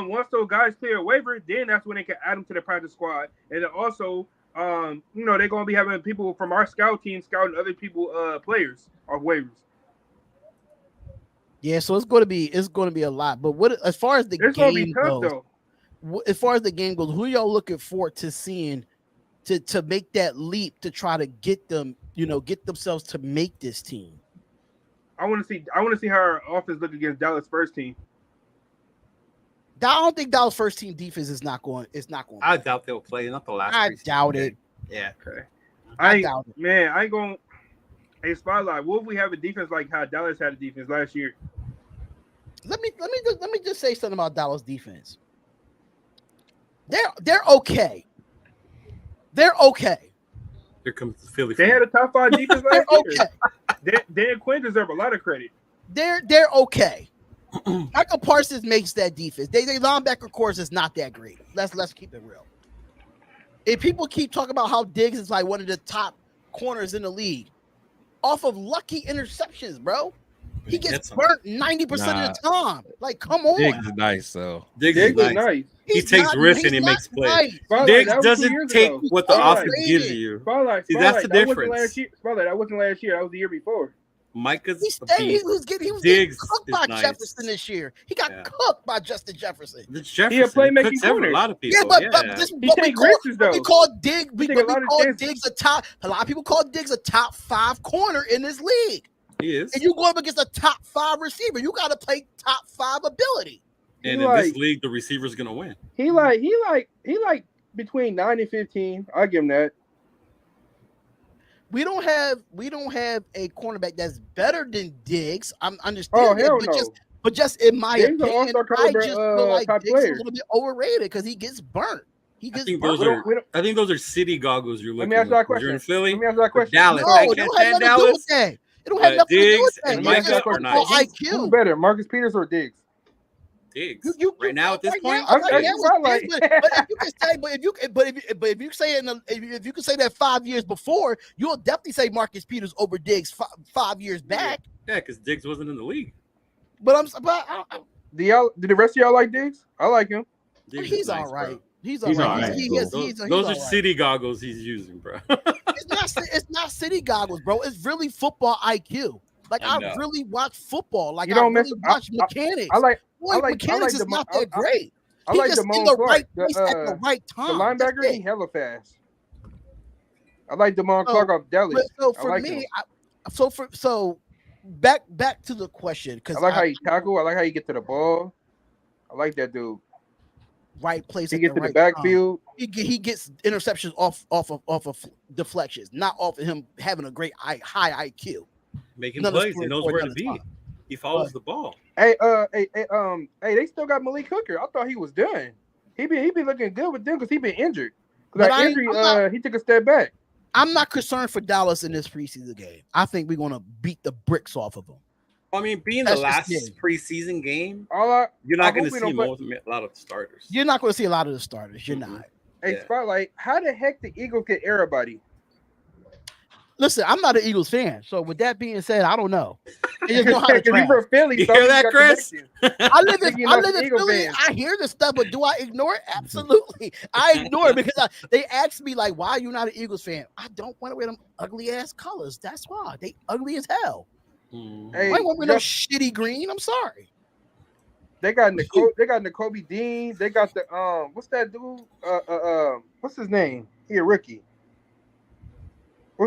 once those guys clear a waiver, then that's when they can add them to the practice squad. And then also they're gonna be having people from our scout team scouting other people players off waivers. Yeah, so it's going to be a lot. But what as far as the It's gonna be game tough goes, though. as far as the game goes, who y'all looking forward to seeing to make that leap to try to get them, get themselves to make this team? I want to see how our offense look against Dallas first team. I don't think Dallas first team defense is not going. I doubt they'll play. Not the last. I preseason doubt game. it. Yeah. Okay. I doubt it. Man, I ain't going. Hey, Spotlight. What if we have a defense like how Dallas had a defense last year? Let me just say something about Dallas defense. They're okay. They're okay. Here comes Philly. They had a top 5 defense They're last year. okay. Dan Quinn deserve a lot of credit. They're okay. Michael Parsons makes that defense. They linebacker course is not that great. Let's keep it real. If people keep talking about how Diggs is like one of the top corners in the league, off of lucky interceptions, bro. He gets burnt 90% of the time. Like, come on. Diggs is nice, though. Diggs is nice. He takes risks and he makes plays. Diggs doesn't take what the offense gives you. See, that's the difference. That wasn't last year. That was the year before. Micah's he was getting cooked by Jefferson this year. He got cooked by Justin Jefferson. He a playmaking corner. A lot of people. Yeah, but we call Diggs a top. A lot of people call Diggs a top 5 corner in this league. He is. And you go up against a top 5 receiver. You got to play top 5 ability. And in this league, the receiver's gonna win. He like between 9 and 15. I give him that. We don't have a cornerback that's better than Diggs. I'm understanding. Oh hell no! But just in my opinion, I just feel like Diggs player. is a little bit overrated because he gets burnt. I think those are city goggles you're looking at. You're in Philly. Let me ask you that question. Dallas. No, it don't have nothing to do with that. It don't have nothing to do with that. And Micah are nice. IQ. Who's better, Marcus Peters or Diggs? Diggs. Right now at this point, if you can say that 5 years before, you'll definitely say Marcus Peters over Diggs 5 years back. Yeah, because Diggs wasn't in the league. But do the rest of y'all like Diggs? I like him. He's all right. Bro. He's all right. Those are city goggles he's using, bro. It's not city goggles, bro. It's really football IQ. Like I really watch football. Like you don't I really watch mechanics. Mechanics is not that great. I like the right place at the right time. The linebacker, he hella fast. I like Damon Clark off Dallas. So for me, back to the question because I like how he tackle. I like how he get to the ball. I like that dude. Right place. He gets to the backfield. He gets interceptions off of deflections, not off of him having a great high IQ. Making plays, he knows where to be. He follows the ball. Hey, they still got Malik Hooker. I thought he was done. He be looking good with them because he been injured. Because that injury, he took a step back. I'm not concerned for Dallas in this preseason game. I think we're gonna beat the bricks off of them. I mean, being the last preseason game, you're not going to see a lot of the starters. You're not going to see a lot of the starters. You're not. Hey, Spotlight, how the heck the Eagles get everybody? Listen, I'm not an Eagles fan, so with that being said, I don't know. I just know how to you from Philly, you hear that, Chris? I live in Philly. Fans. I hear this stuff, but do I ignore it? Absolutely, I ignore it because they ask me like, "Why are you not an Eagles fan?" I don't want to wear them ugly ass colors. That's why they ugly as hell. Hey, I won't wear no shitty green. I'm sorry. They got N'Kobe Dean. They got the what's that dude? What's his name? He a rookie. I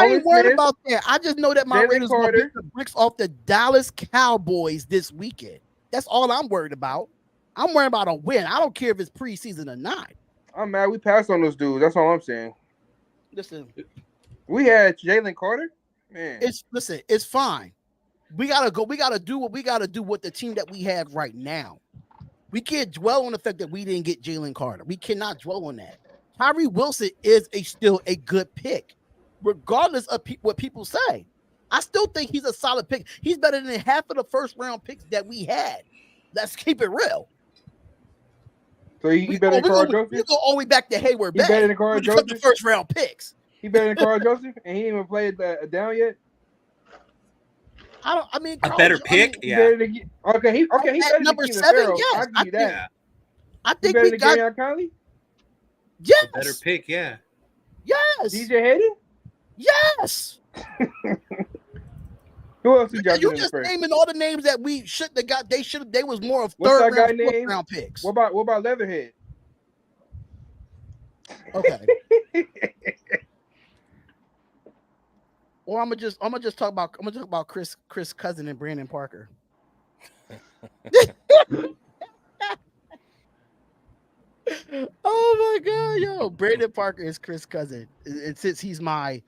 ain't worried about that. I just know that my Raiders will beat the bricks off the Dallas Cowboys this weekend. That's all I'm worried about. I'm worried about a win. I don't care if it's preseason or not. I'm mad we passed on those dudes. That's all I'm saying. Listen, we had Jalen Carter. Man, it's fine. We gotta go. We gotta do what we gotta do with the team that we have right now. We can't dwell on the fact that we didn't get Jalen Carter. We cannot dwell on that. Tyree Wilson is still a good pick, regardless of what people say. I still think he's a solid pick. He's better than half of the first round picks that we had. Let's keep it real. So he better than Carl Joseph? You go all the way back to Hayward Bay. He better than Carl Joseph? The first round picks. He better than Carl Joseph? And he ain't even played down yet? A better pick? Yeah. Okay, he's better than number Keelan 7, Farrell. yes. I'll give you that. Yeah. I think better we than got Gabriel Conley? Yes. A better pick, yeah. Yes. DJ Hayden? Yes. Who else you got? You just naming all the names that we shouldn't have got. They was more of What's third that guy round, name? round picks. What about Leatherhead? Okay. Or I'm gonna just talk about Chris Cousin and Brandon Parker. Oh my god, yo, Brandon Parker is Chris Cousin, and since he's my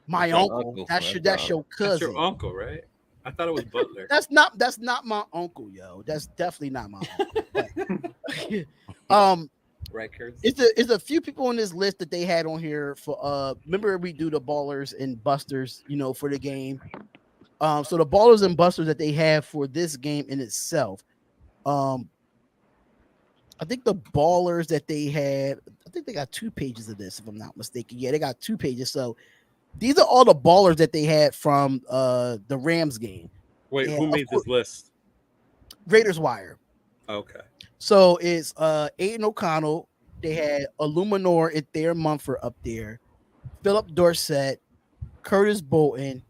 uncle, that's your cousin. That's your uncle, right? I thought it was Butler. That's not my uncle, yo. That's definitely not my uncle. Right, Kurt? It's a few people on this list that they had on here for remember we do the ballers and busters, for the game. So the ballers and busters that they have for this game in itself. I think the ballers that they had, I think they got 2 pages of this, if I'm not mistaken. Yeah, they got 2 pages. So these are all the ballers that they had from the Rams game. Wait, who made this list? Raiders Wire. Okay. So it's Aiden O'Connell. They had Illuminor and Thayer Mumford up there. Philip Dorsett, Curtis Bolton,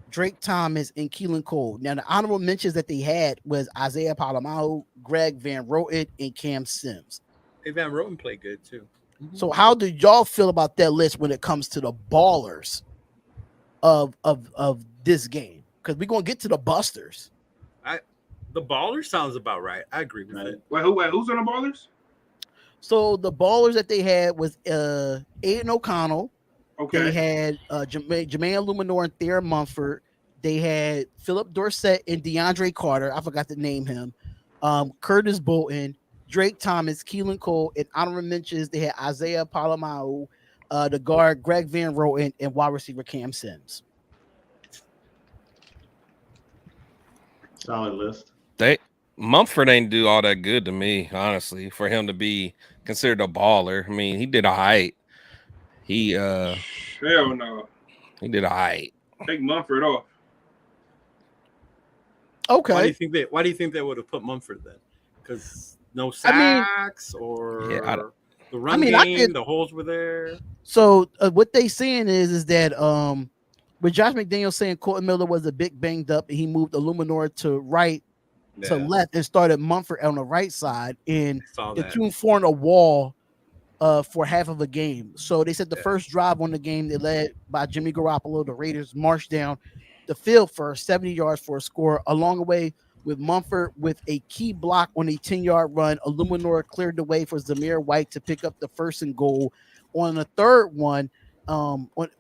Drake Thomas, and Keelan Cole. Now, the honorable mentions that they had was Isaiah Palomao, Greg Van Roten, and Cam Sims. Hey, Van Roten played good, too. Mm-hmm. So how do y'all feel about that list when it comes to the ballers of this game? Because we're going to get to the busters. The baller sounds about right. I agree with it. Wait, who's on the ballers? So the ballers that they had was Aiden O'Connell. Okay. They had Jermaine Illuminor and Thayer Mumford. They had Philip Dorsett and DeAndre Carter. I forgot to name him. Curtis Bolton, Drake Thomas, Keelan Cole, and honorable mentions. They had Isaiah Palomao, the guard Greg Van Roten, and wide receiver Cam Sims. Solid list. Mumford ain't do all that good to me, honestly, for him to be considered a baller. I mean, he did all right. Hell no. He did all right. Take Mumford off. Okay. Why do you think they would have put Mumford then? Because no sacks or the run game, the holes were there. So what they saying is that with Josh McDaniels saying Colton Miller was a bit banged up and he moved Illuminor to right to left and started Mumford on the right side, and the two formed a wall for half of a game. So they said the first drive on the game, they led by Jimmy Garoppolo. The Raiders marched down the field for 70 yards for a score. Along the way with Mumford with a key block on a 10-yard run, Illuminor cleared the way for Zamir White to pick up the 1st and goal. On the third one, I think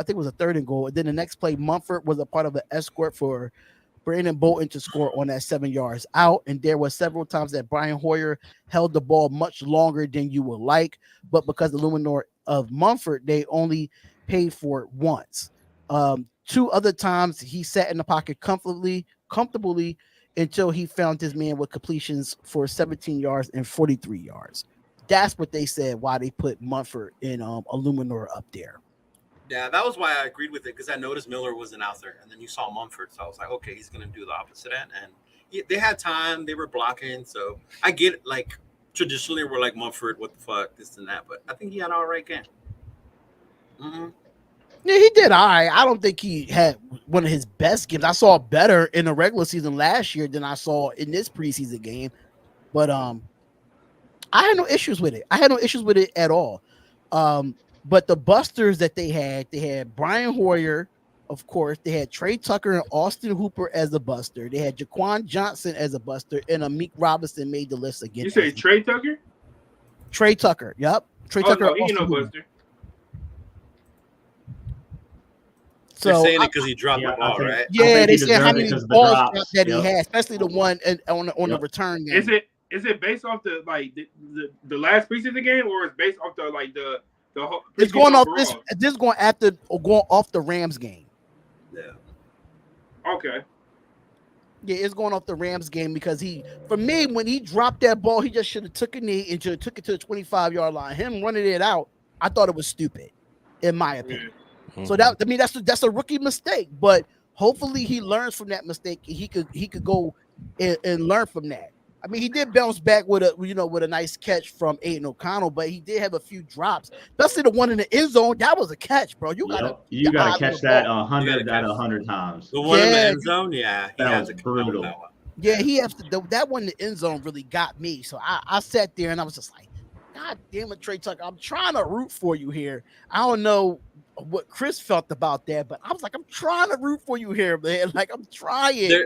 it was a 3rd and goal. And then the next play, Mumford was a part of an escort for Brandon Bolton to score on that 7 yards out. And there were several times that Brian Hoyer held the ball much longer than you would like, but because the Illuminor of Mumford, they only paid for it once. 2 other times he sat in the pocket comfortably until he found his man with completions for 17 yards and 43 yards. That's what they said why they put Mumford and Illuminor up there. Yeah, that was why I agreed with it, because I noticed Miller wasn't out there, and then you saw Mumford, so I was like, okay, he's going to do the opposite end. And they had time, they were blocking, so I get it. Like traditionally, we're like Mumford, what the fuck, this and that, but I think he had an all right game. Mm-hmm. Yeah, he did all right. I don't think he had one of his best games. I saw better in the regular season last year than I saw in this preseason game, but I had no issues with it. I had no issues with it at all. But the busters that they had Brian Hoyer, of course. They had Trey Tucker and Austin Hooper as a buster. They had Jaquan Johnson as a buster, and Amik Robinson made the list again. You say Trey Tucker? Trey Tucker, yep. Trey Tucker. No, he no buster. They're saying it because he dropped the ball, right? Yeah, they said how many balls that he had, especially the one on the return game. Is it based off the last preseason game, or is based off the whole? It's going off this. This is going off the Rams game. Yeah. Okay. Yeah, it's going off the Rams game because for me, when he dropped that ball, he just should have took a knee and should have took it to the 25-yard line. Him running it out, I thought it was stupid, in my opinion. Mm-hmm. So that's a rookie mistake, but hopefully he learns from that mistake and he could go and learn from that. I mean, he did bounce back with a nice catch from Aiden O'Connell, but he did have a few drops, especially the one in the end zone. That was a catch, bro. You gotta catch that 100 out of 100 times. The one in the end zone, yeah, that was brutal. That one. Yeah, he has to. That one in the end zone really got me. So I sat there and I was just like, God damn it, Trey Tucker, I'm trying to root for you here. I don't know what Chris felt about that, but I was like, I'm trying to root for you here, man. Like, I'm trying.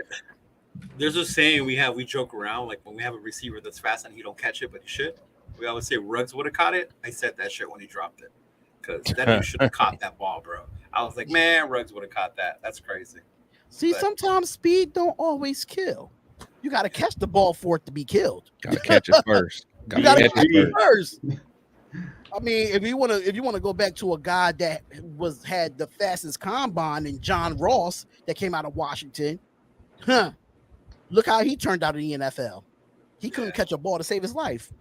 There's a saying we joke around, like when we have a receiver that's fast and he don't catch it, but he should. We always say Ruggs would have caught it. I said that shit when he dropped it because that dude should have caught that ball, bro. I was like, man, Ruggs would have caught that. That's crazy. See, sometimes speed don't always kill. You got to catch the ball for it to be killed. Got to catch it first. You got to catch it first. I mean, if you want to go back to a guy that had the fastest combine in John Ross that came out of Washington, look how he turned out in the NFL. He couldn't catch a ball to save his life.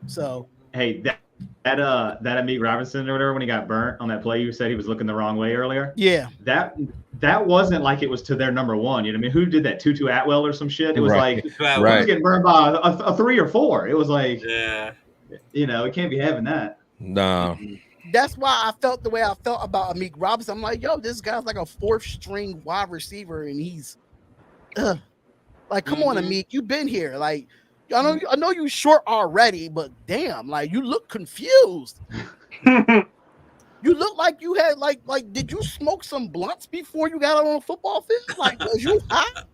So hey, that Amik Robinson or whatever, when he got burnt on that play, you said he was looking the wrong way earlier. Yeah, that wasn't like it was to their number one. You know what I mean? Who did that? Tutu Atwell or some shit? It was like he was getting burned by a 3 or 4. It was like, it can't be having that. No. That's why I felt the way I felt about Amik Robinson. I'm like, yo, this guy's like a 4th string wide receiver, and he's like, come on, Amik, you've been here. Like, I know you short already, but damn, like you look confused. You look like you had like did you smoke some blunts before you got out on a football field? Like, was you hot?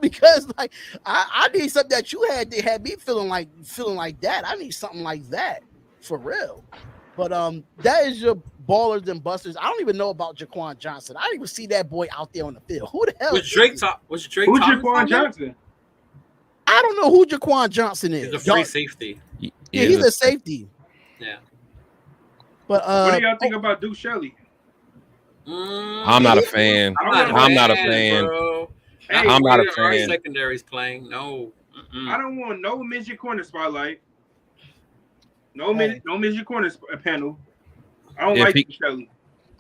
Because like I need something that you had that had me feeling like that. I need something like that for real. But that is your ballers and busters. I don't even know about Jaquan Johnson. I didn't even see that boy out there on the field. Who the hell? Was Drake Who's Jaquan Johnson? I don't know who Jaquan Johnson is. He's a free safety. Yeah, he's a safety. Yeah. But what do y'all think about Duke Shelley? I'm not a fan. I'm not a fan. Bro. Hey, I'm not a fan. Our secondary's playing. No. I don't want no midget corner spotlight. No midget corner panel. I don't like Duke Shelley.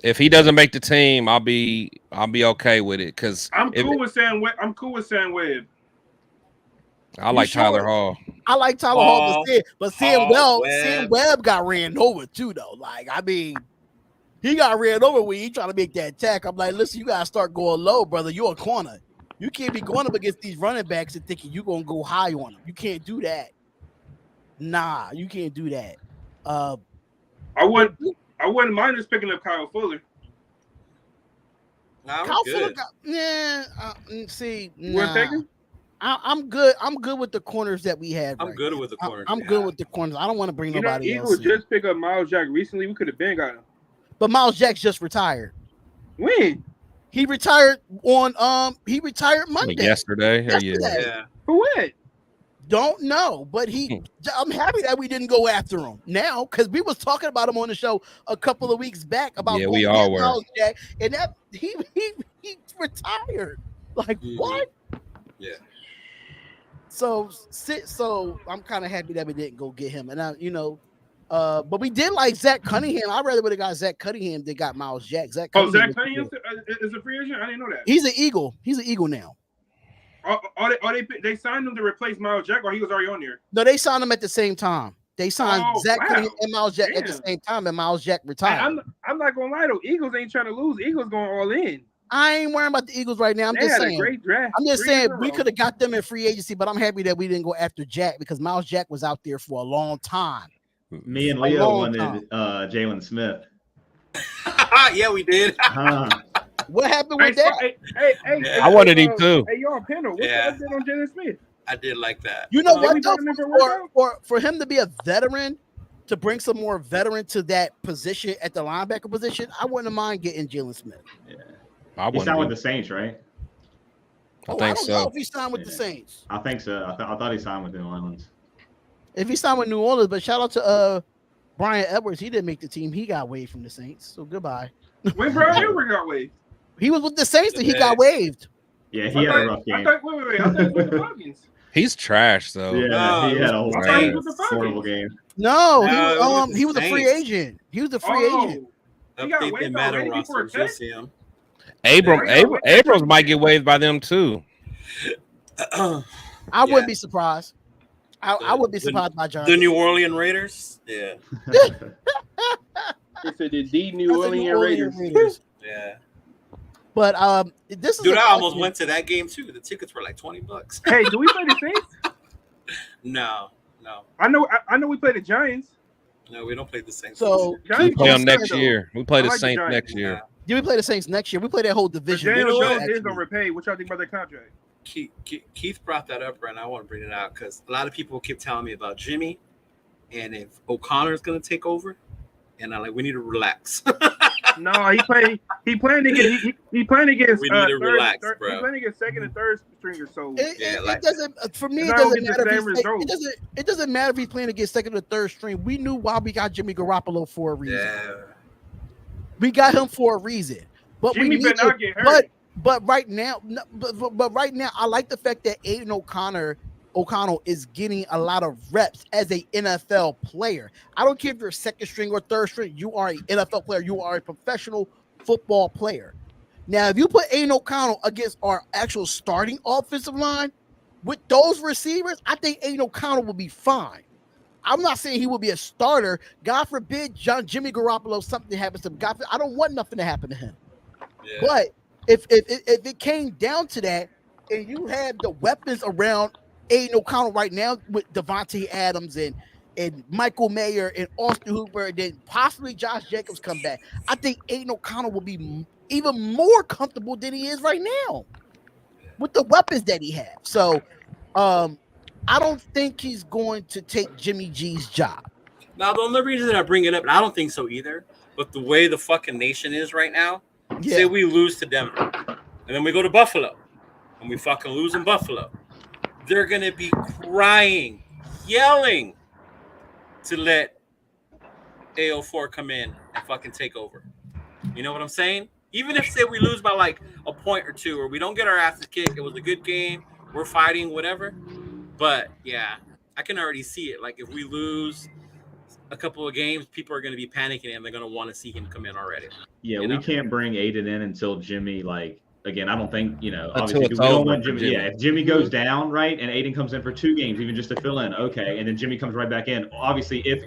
If he doesn't make the team, I'll be okay with it because I'm cool with Sam Webb. I like Tyler Hall. I like Tyler Hall, but Sam Webb got ran over too, though. Like, I mean, he got ran over when he trying to make that tack. I'm like, listen, you gotta start going low, brother. You're a corner. You can't be going up against these running backs and thinking you're gonna go high on them. You can't do that. Nah, you can't do that. I wouldn't mind us picking up Kyle Fuller. Nah, Kyle good. Fuller I'm good. I'm good with the corners that we had. I'm good with the corners. I'm good with the corners. I don't want to bring nobody else. Eagles just pick up Miles Jack recently. We could have been got him. But Miles Jack's just retired. When? He retired on he retired Monday. Yesterday. Yeah. For what? Don't know, but I'm happy that we didn't go after him now because we was talking about him on the show a couple of weeks back about we all were. Miles Jack, and that he retired. Like what? Yeah. So I'm kind of happy that we didn't go get him, and but we did like Zach Cunningham. I rather would have got Zach Cunningham than got Miles Jack. Zach Cunningham is a free agent. I didn't know that. He's an Eagle. He's an Eagle now. They signed him to replace Miles Jack, or he was already on there? No, they signed him at the same time. They signed Zach Cunningham and Miles Jack at the same time, and Miles Jack retired. I'm not gonna lie though. Eagles ain't trying to lose. Eagles going all in. I ain't worrying about the Eagles right now. I'm just saying. A great draft. I'm just saying we could have got them in free agency, but I'm happy that we didn't go after Jack because Miles Jack was out there for a long time. Me and Leo wanted Jalen Smith. Yeah, we did. What happened with that? Hey, I wanted him too. Hey, y'all, panel. What's the update on Jalen Smith? I did like that. You know what? Though, for him to be a veteran, to bring some more veteran to that position at the linebacker position, I wouldn't mind getting Jalen Smith. Yeah. He signed with the Saints, right? I think so. I don't know if he signed with the Saints. I think so. I thought he signed with New Orleans. If he signed with New Orleans, but shout out to Brian Edwards. He didn't make the team. He got waived from the Saints. So goodbye. When Brian Edwards got waived? He was with the Saints and he got waived. Yeah, he had a rough game. Wait. I thought he was with the Falcons. He's trash though. Yeah, he had a horrible game. No, No, he was a free agent. He was a free agent. He got Update the waived Madden already before roster. You'll Tech? see him. Abrams might get waived by them too. I wouldn't be surprised. I would be surprised by John. The New Orleans Raiders. Yeah. He said the New Orleans Raiders. Yeah. But this is Dude, I almost went to that game too. The tickets were like $20. Hey, do we play the Saints? No. I know we play the Giants. No, we don't play the Saints. So We play them next year. We play the Saints next year. Yeah. Yeah, we play the Saints next year. We play that whole division. Daniel Jones is gonna repay. What y'all think about that contract? Keith brought that up, and I want to bring it out because a lot of people keep telling me about Jimmy, and if O'Connor is going to take over, and I'm like, we need to relax. No, he playing against. He playing against. We need to relax, bro. He playing against second and third stringers. So it doesn't. For me, It's it not doesn't gonna matter. get the same result. It doesn't matter if he's playing against second or third string. We knew why we got Jimmy Garoppolo for a reason. Yeah. We got him for a reason. But Jimmy we need better not get hurt. But right now, but right now, I like the fact that Aiden O'Connell is getting a lot of reps as a NFL player. I don't care if you're second string or third string. You are an NFL player. You are a professional football player. Now, if you put Aiden O'Connell against our actual starting offensive line with those receivers, I think Aiden O'Connell will be fine. I'm not saying he will be a starter. God forbid, Jimmy Garoppolo, something happens to him. God forbid, I don't want nothing to happen to him. Yeah. But if it came down to that, and you have the weapons around Aiden O'Connell right now with Devontae Adams and Michael Mayer and Austin Hooper, and then possibly Josh Jacobs come back, I think Aiden O'Connell will be even more comfortable than he is right now with the weapons that he has. So, I don't think he's going to take Jimmy G's job. Now, the only reason I bring it up, and I don't think so either, but the way the fucking nation is right now, say we lose to Denver, and then we go to Buffalo, and we fucking lose in Buffalo, they're going to be crying, yelling to let AO4 come in and fucking take over. You know what I'm saying? Even if, say, we lose by like a point or two, or we don't get our asses kicked, it was a good game, we're fighting, whatever. But, yeah, I can already see it. Like, if we lose a couple of games, people are going to be panicking, and they're going to want to see him come in already. Yeah, we can't bring Aiden in until Jimmy, like, again, I don't think, Until obviously, it's we don't over want for Jimmy. Jimmy. Yeah, if Jimmy goes down, right, and Aiden comes in for 2 games, even just to fill in, okay, and then Jimmy comes right back in. Obviously, if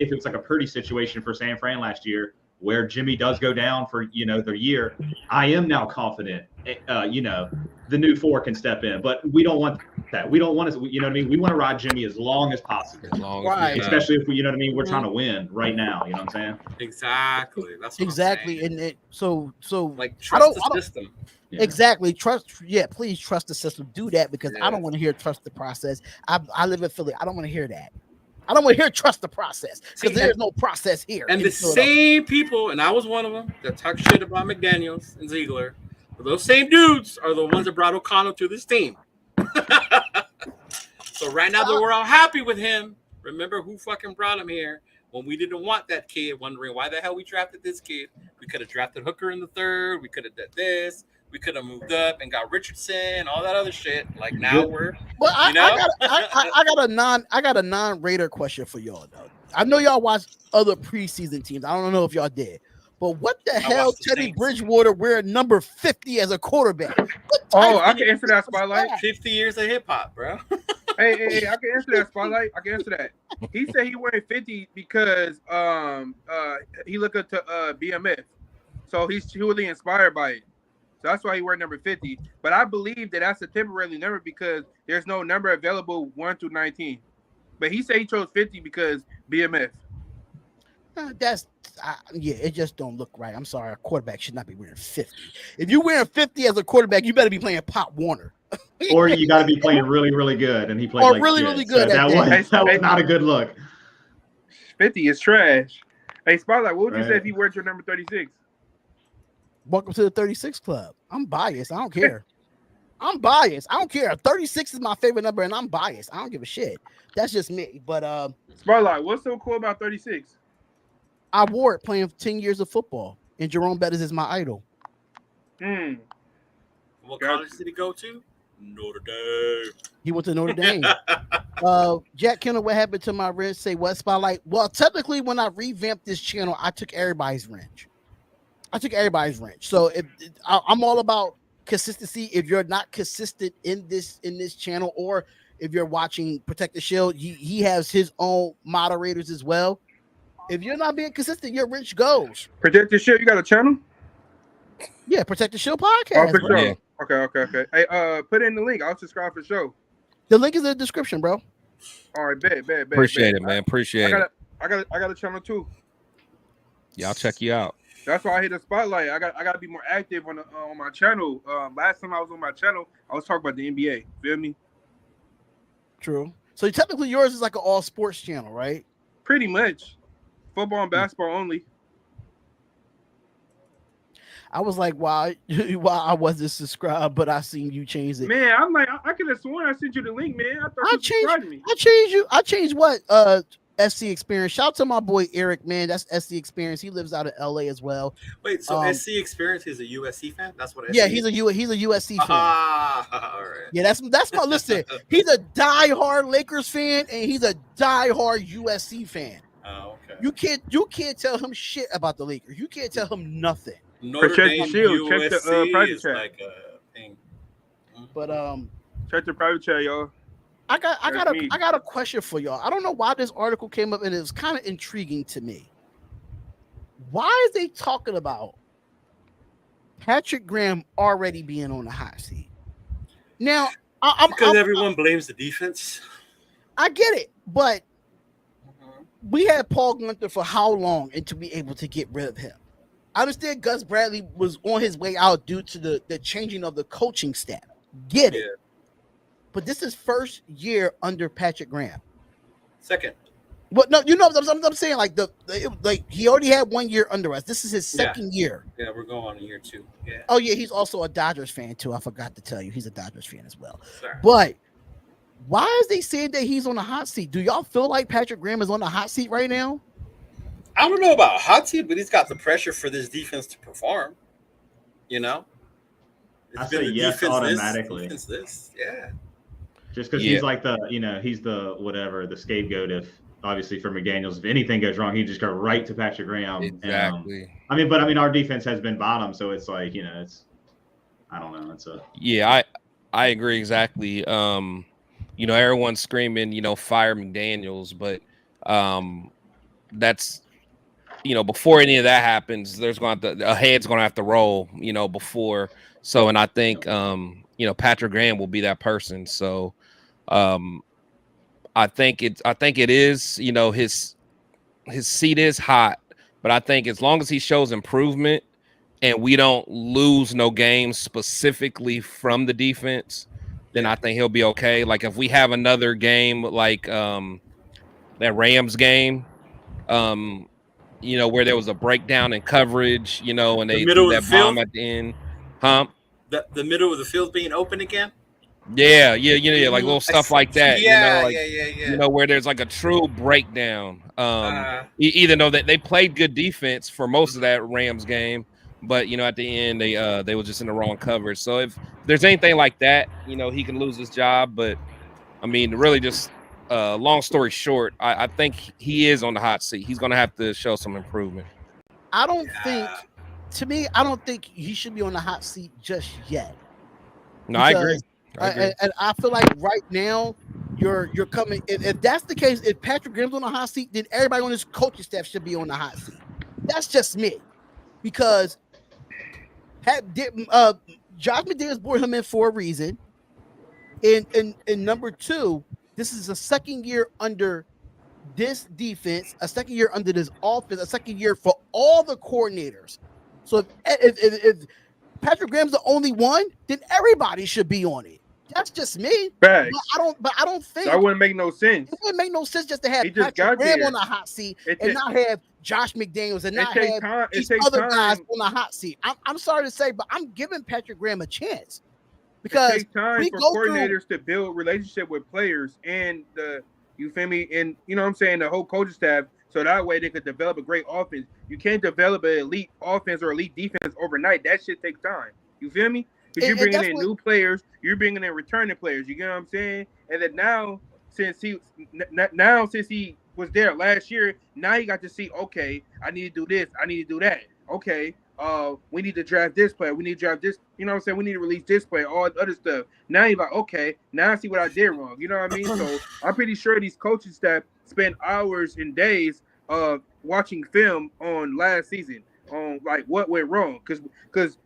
it's like a Purdy situation for San Fran last year, where Jimmy does go down for, the year, I am now confident, the new 4 can step in. But we don't want that. We don't want to, you know what I mean? We want to ride Jimmy as long as possible. As long as we can. Especially if we, you know what I mean? We're trying to win right now. You know what I'm saying? Exactly. That's what Exactly. I'm saying. And so like, trust the system. Yeah. Exactly. Please trust the system. Do that, because I don't want to hear trust the process. I live in Philly. I don't want to hear that. I don't want to hear trust the process, because there's no process here. And the same people, and I was one of them, that talk shit about McDaniels and Ziegler, but those same dudes are the ones that brought O'Connell to this team. So right now that we're all happy with him, remember who fucking brought him here when we didn't want that kid, wondering why the hell we drafted this kid. We could have drafted Hooker in the 3rd. We could have done this. We could have moved up and got Richardson, all that other shit. Like, now we're, well, I got a non-Raider question for y'all though. I know y'all watched other preseason teams. I don't know if y'all did, but what the hell, Teddy Bridgewater wearing number 50 as a quarterback? I can answer that, Spotlight. 50 years of hip hop, bro. Hey, I can answer that, Spotlight. I can answer that. He said he wearing 50 because he looked up to BMF, so he's truly inspired by it. So that's why he wear number 50. But I believe that that's a temporary number because there's no number available 1 through 19. But he said he chose 50 because BMF. It just don't look right. I'm sorry, a quarterback should not be wearing 50. If you're wearing 50 as a quarterback, you better be playing Pop Warner. Or you got to be playing really, really good, and he played like really, shit. really good. So that was not a good look. 50 is trash. Hey, Spotlight, what would you say if he wears your number 36? Welcome to the 36 club. I'm biased. I don't care. I'm biased. I don't care. 36 is my favorite number, and I'm biased. I don't give a shit. That's just me. But Spotlight, what's so cool about 36? I wore it playing 10 years of football, and Jerome Bettis is my idol. What Gotcha. college did he go to? Notre Dame. He went to Notre Dame. Jack Kendall, what happened to my wrench? Say what spotlight? Well, technically, when I revamped this channel, I took everybody's wrench. So I'm all about consistency. If you're not consistent in this channel, or if you're watching Protect the Shield, he has his own moderators as well. If you're not being consistent, your wrench goes. Protect the Shield. You got a channel? Yeah, Protect the Shield Oh, podcast. for bro. sure. Yeah. Okay. Hey, put in the link. I'll subscribe for sure. The link is in the description, bro. All right, bet. Appreciate it, man. Appreciate it. I got a channel too. Yeah, I'll check you out. That's why I hit the spotlight. I got to be more active on my channel. Last time I was on my channel, I was talking about the NBA. Feel me? True. So technically, yours is like an all sports channel, right? Pretty much. Football and basketball only. I was like, why I wasn't subscribed, but I seen you change it. Man, I'm like, I could have sworn I sent you the link, man. I thought you subscribed to me. I changed what? SC Experience. Shout out to my boy Eric, man. That's SC Experience. He lives out in LA as well. Wait, so SC Experience is a USC fan? That's what. Yeah, SC he's a USC fan. All right. Yeah, that's my listen. He's a diehard Lakers fan and he's a diehard USC fan. Oh, okay. You can't tell him shit about the Lakers. You can't tell him nothing. Notre Protect Dame the Shield. Check the USC private is chat. like a thing. But Check the private chat, y'all. I got a question for y'all. I don't know why this article came up, and it was kind of intriguing to me. Why is they talking about Patrick Graham already being on the hot seat? Now, Because everyone blames the defense. I get it, but we had Paul Gunther for how long and to be able to get rid of him? I understand Gus Bradley was on his way out due to the changing of the coaching staff. Get it. Yeah. But this is first year under Patrick Graham. Second. But no, you know what I'm saying? Like like he already had 1 year under us. This is his second year. Yeah, we're going on year 2. Yeah. Oh yeah, he's also a Dodgers fan too. I forgot to tell you, he's a Dodgers fan as well. Sorry. But why is they saying that he's on the hot seat? Do y'all feel like Patrick Graham is on the hot seat right now? I don't know about hot seat, but he's got the pressure for this defense to perform. You know? I say yes automatically. Yeah. Just because he's like he's the scapegoat if obviously for McDaniels, if anything goes wrong, he just go right to Patrick Graham. Exactly. And, our defense has been bottom, so it's like, I don't know. I agree exactly. Everyone's screaming, fire McDaniels, but that's before any of that happens, there's a head's gonna have to roll, before. So, and I think Patrick Graham will be that person. So, I think it is, his seat is hot, but I think as long as he shows improvement and we don't lose no games specifically from the defense, then I think he'll be okay. Like if we have another game like that Rams game, where there was a breakdown in coverage, and they threw that bomb at the end. The middle of the field being open again? Yeah, like little stuff like that. Yeah. Where there's like a true breakdown. Even though they played good defense for most of that Rams game, but at the end they were just in the wrong coverage. So if there's anything like that, he can lose his job. But I mean, really, just long story short, I think he is on the hot seat. He's going to have to show some improvement. I don't think he should be on the hot seat just yet. No, I agree. And I feel like right now you're coming. If that's the case, if Patrick Graham's on the hot seat, then everybody on his coaching staff should be on the hot seat. That's just me, because Josh McDaniels brought him in for a reason. And number two, this is a second year under this defense, a second year under this offense, a second year for all the coordinators. So if Patrick Graham's the only one, then everybody should be on it. That's just me. Facts. But I don't think that wouldn't make no sense. It wouldn't make no sense just to have Just Patrick Graham on the hot seat and not have Josh McDaniels and not have these other guys on the hot seat. I'm sorry to say, but I'm giving Patrick Graham a chance, because it takes time for coordinators to build relationship with players and you feel me, and the whole coaching staff, so that way they could develop a great offense. You can't develop an elite offense or elite defense overnight. That shit takes time. You feel me? Because you're And bringing that's in what new players, you're bringing in returning players. You get what I'm saying? And then now, since he was there last year, now you got to see. Okay, I need to do this. I need to do that. Okay, we need to draft this player. We need to draft this. You know what I'm saying? We need to release this player. All the other stuff. Now you're like, okay, now I see what I did wrong. You know what I mean? So I'm pretty sure these coaching staff spend hours and days watching film on last season on like what went wrong. Because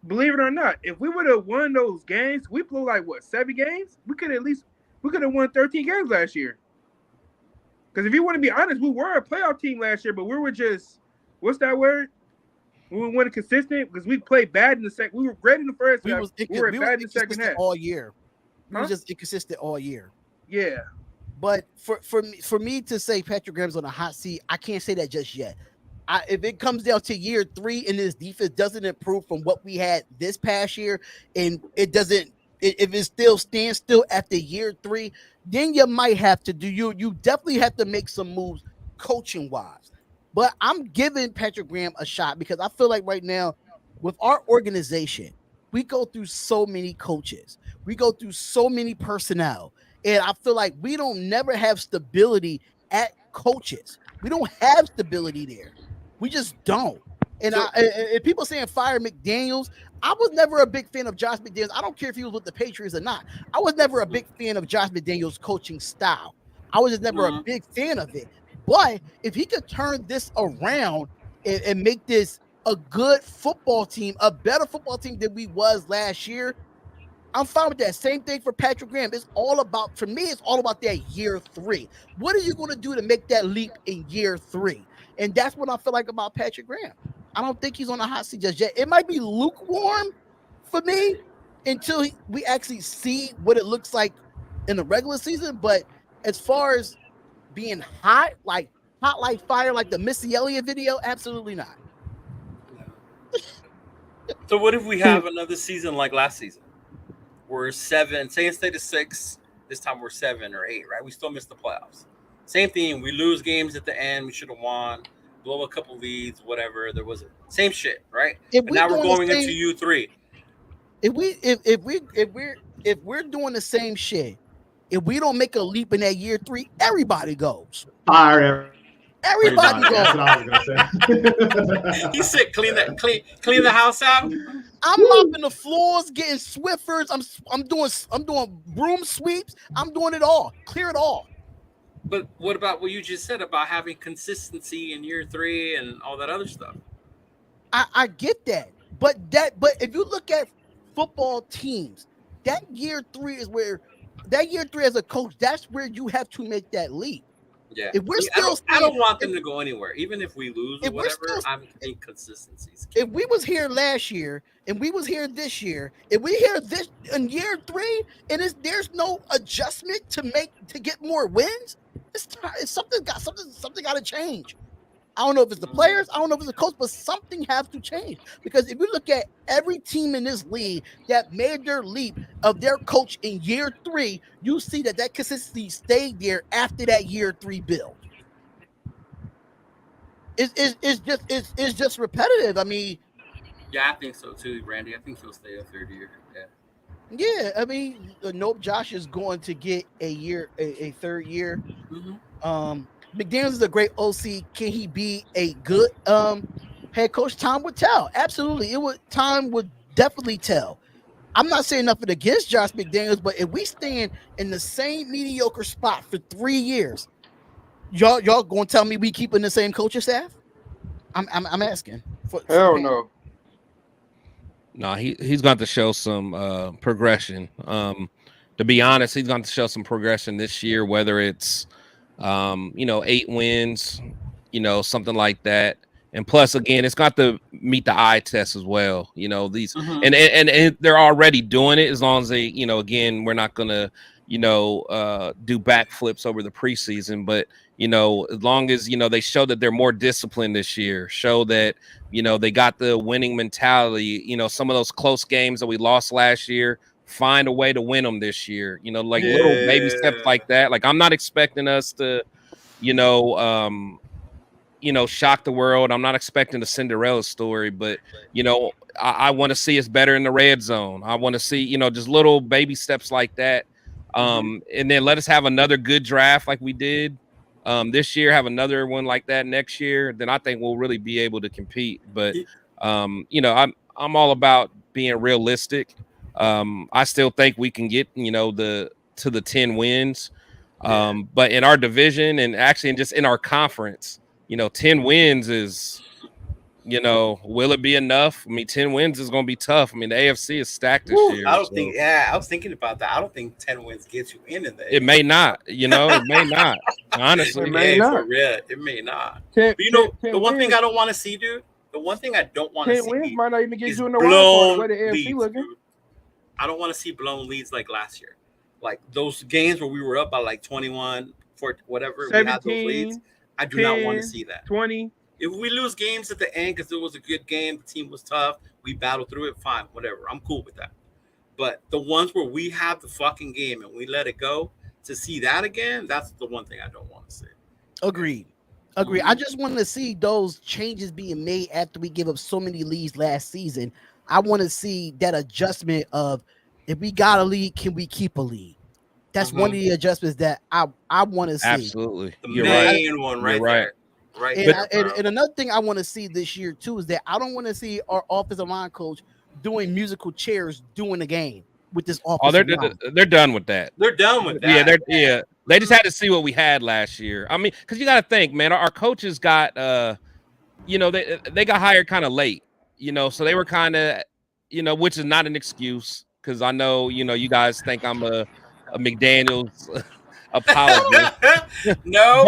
believe it or not, if we would have won those games, we blew like what 7 games. We could have won 13 games last year. Because if you want to be honest, we were a playoff team last year, but we were just what's that word? We weren't consistent because we played bad in the second. We were great in the first half. We were bad in the second half all year. We were just inconsistent all year. Yeah. But for me to say Patrick Graham's on a hot seat, I can't say that just yet. If it comes down to year 3 and this defense doesn't improve from what we had this past year, and it doesn't, if it still stands still after year 3, then you might have to you definitely have to make some moves coaching wise. But I'm giving Patrick Graham a shot because I feel like right now with our organization, we go through so many coaches, we go through so many personnel, and I feel like we don't never have stability at coaches. We don't have stability there. We just don't. And and people saying fire McDaniels, I was never a big fan of Josh McDaniels. I don't care if he was with the Patriots or not. I was never a big fan of Josh McDaniels' coaching style. I was just never a big fan of it. But if he could turn this around and make this a good football team, a better football team than we was last year, I'm fine with that. Same thing for Patrick Graham. It's all about, for me, it's all about that year 3. What are you going to do to make that leap in year 3? And that's what I feel like about Patrick Graham. I don't think he's on the hot seat just yet. It might be lukewarm for me until we actually see what it looks like in the regular season. But as far as being hot like fire, like the Missy Elliott video, absolutely not. So what if we have another season like last season? We're 7, say instead of 6, this time we're 7 or 8, right? We still missed the playoffs. Same thing. We lose games at the end. We should have won. Blow a couple leads, whatever. There was same shit, right? But now we're going into U3. If we're doing the same shit, if we don't make a leap in that year 3, everybody goes. Fire. Everybody goes. That's what I was gonna say. He said, clean the house out. I'm mopping the floors, getting Swiffers. I'm doing broom sweeps. I'm doing it all. Clear it all. But what about what you just said about having consistency in year 3 and all that other stuff? I get that. But if you look at football teams, that year 3 as a coach, that's where you have to make that leap. Yeah. If we're I don't want them to go anywhere, even if we lose or whatever. I'm inconsistencies. If we was here last year and we was here this year, if we here this in year 3 and there's no adjustment to get more wins, it's something got to change. I don't know if it's the players, I don't know if it's the coach, but something has to change. Because if you look at every team in this league that made their leap of their coach in year 3, you see that consistency stayed there after that year 3 build. It's just repetitive. I mean, yeah, I think so too, Randy. I think he'll stay a 3rd year. Yeah, I mean, nope. Josh is going to get a 3rd year. Mm-hmm. McDaniels is a great OC. Can he be a good head coach? Time would tell. Absolutely, time would definitely tell. I'm not saying nothing against Josh McDaniels, but if we stand in the same mediocre spot for 3 years, y'all gonna tell me we keeping the same coaching staff? I'm asking. Hell no. No, he's going to show some progression. To be honest, he's going to show some progression this year, whether it's 8 wins, something like that. And plus, again, it's got to meet the eye test as well. These and they're already doing it as long as they, again, we're not going to, do backflips over the preseason. But, as long as, they show that they're more disciplined this year, show that, they got the winning mentality, some of those close games that we lost last year, find a way to win them this year, little baby steps like that. Like, I'm not expecting us to, shock the world. I'm not expecting a Cinderella story, but I want to see us better in the red zone. I want to see, just little baby steps like that. And then let us have another good draft like we did this year, have another one like that next year. Then I think we'll really be able to compete. But I'm all about being realistic. I still think we can get, to the 10 wins. But in our division and actually just in our conference, 10 wins is, will it be enough? I mean, 10 wins is going to be tough. I mean, the AFC is stacked this year. I don't think. Yeah, I was thinking about that. I don't think 10 wins gets you into the AFC. It may not. It may not. Honestly, It may not. For real, it may not. 10, But 10 the one wins, thing I don't want to see, dude. The one thing I don't want to 10 see wins might not even get is you in the wild card. The way blown the AFC leads. looking. Dude. I don't want to see blown leads like last year. Like those games where we were up by like 21 for whatever 17, we had those leads. I do not want to see that. 20. If we lose games at the end because it was a good game, the team was tough, we battled through it, fine, whatever. I'm cool with that. But the ones where we have the fucking game and we let it go, to see that again, that's the one thing I don't want to see. Agreed. I just want to see those changes being made after we give up so many leads last season. I want to see that adjustment of, if we got a lead, can we keep a lead? That's one of the adjustments that I want to see. Absolutely. The You're main right. one right You're there. Right. And another thing I want to see this year too is that I don't want to see our offensive line coach doing musical chairs during the game with this offensive line. They're done with that. They're done with that. Yeah. They just had to see what we had last year. I mean, because you got to think, man, our coaches got they got hired kind of late, so they were kind of, which is not an excuse, because I know, you guys think I'm a McDaniels apologist. No,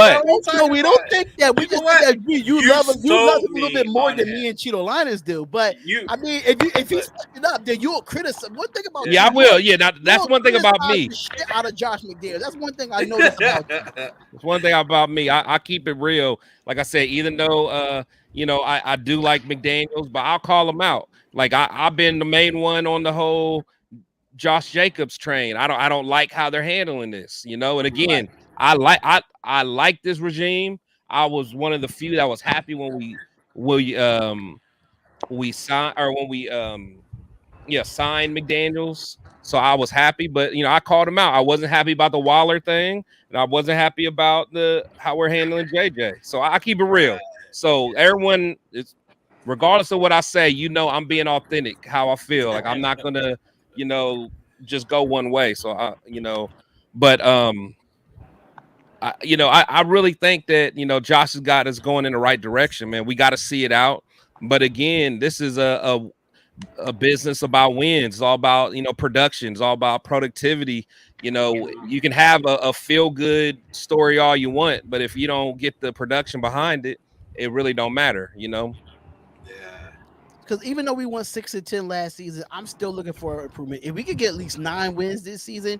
we don't think that. We just think that you love him a little bit more than me and Cheeto Linus do. But I mean, if he's fucking up, then you'll criticize. One thing about I will. Yeah, that's one thing about me. The shit out of Josh McDaniels. That's one thing I noticed about you. It's one thing about me. I keep it real. Like I said, even though I do like McDaniels, but I'll call him out. Like I've been the main one on the whole Josh Jacobs train. I don't like how they're handling this, and again, I like this regime. I was one of the few that was happy when we signed, or when we signed McDaniels. So I was happy, but I called him out. I wasn't happy about the Waller thing, and I wasn't happy about how we're handling JJ. So I keep it real. So everyone is, regardless of what I say, I'm being authentic, how I feel. Like I'm not gonna just go one way. So I really think that Josh has got us going in the right direction, man. We got to see it out. But again, this is a business about wins. It's all about production. It's all about productivity. You can have a feel good story all you want, but if you don't get the production behind it, it really don't matter. Because even though we won 6-10 last season, I'm still looking for improvement. If we could get at least 9 wins this season,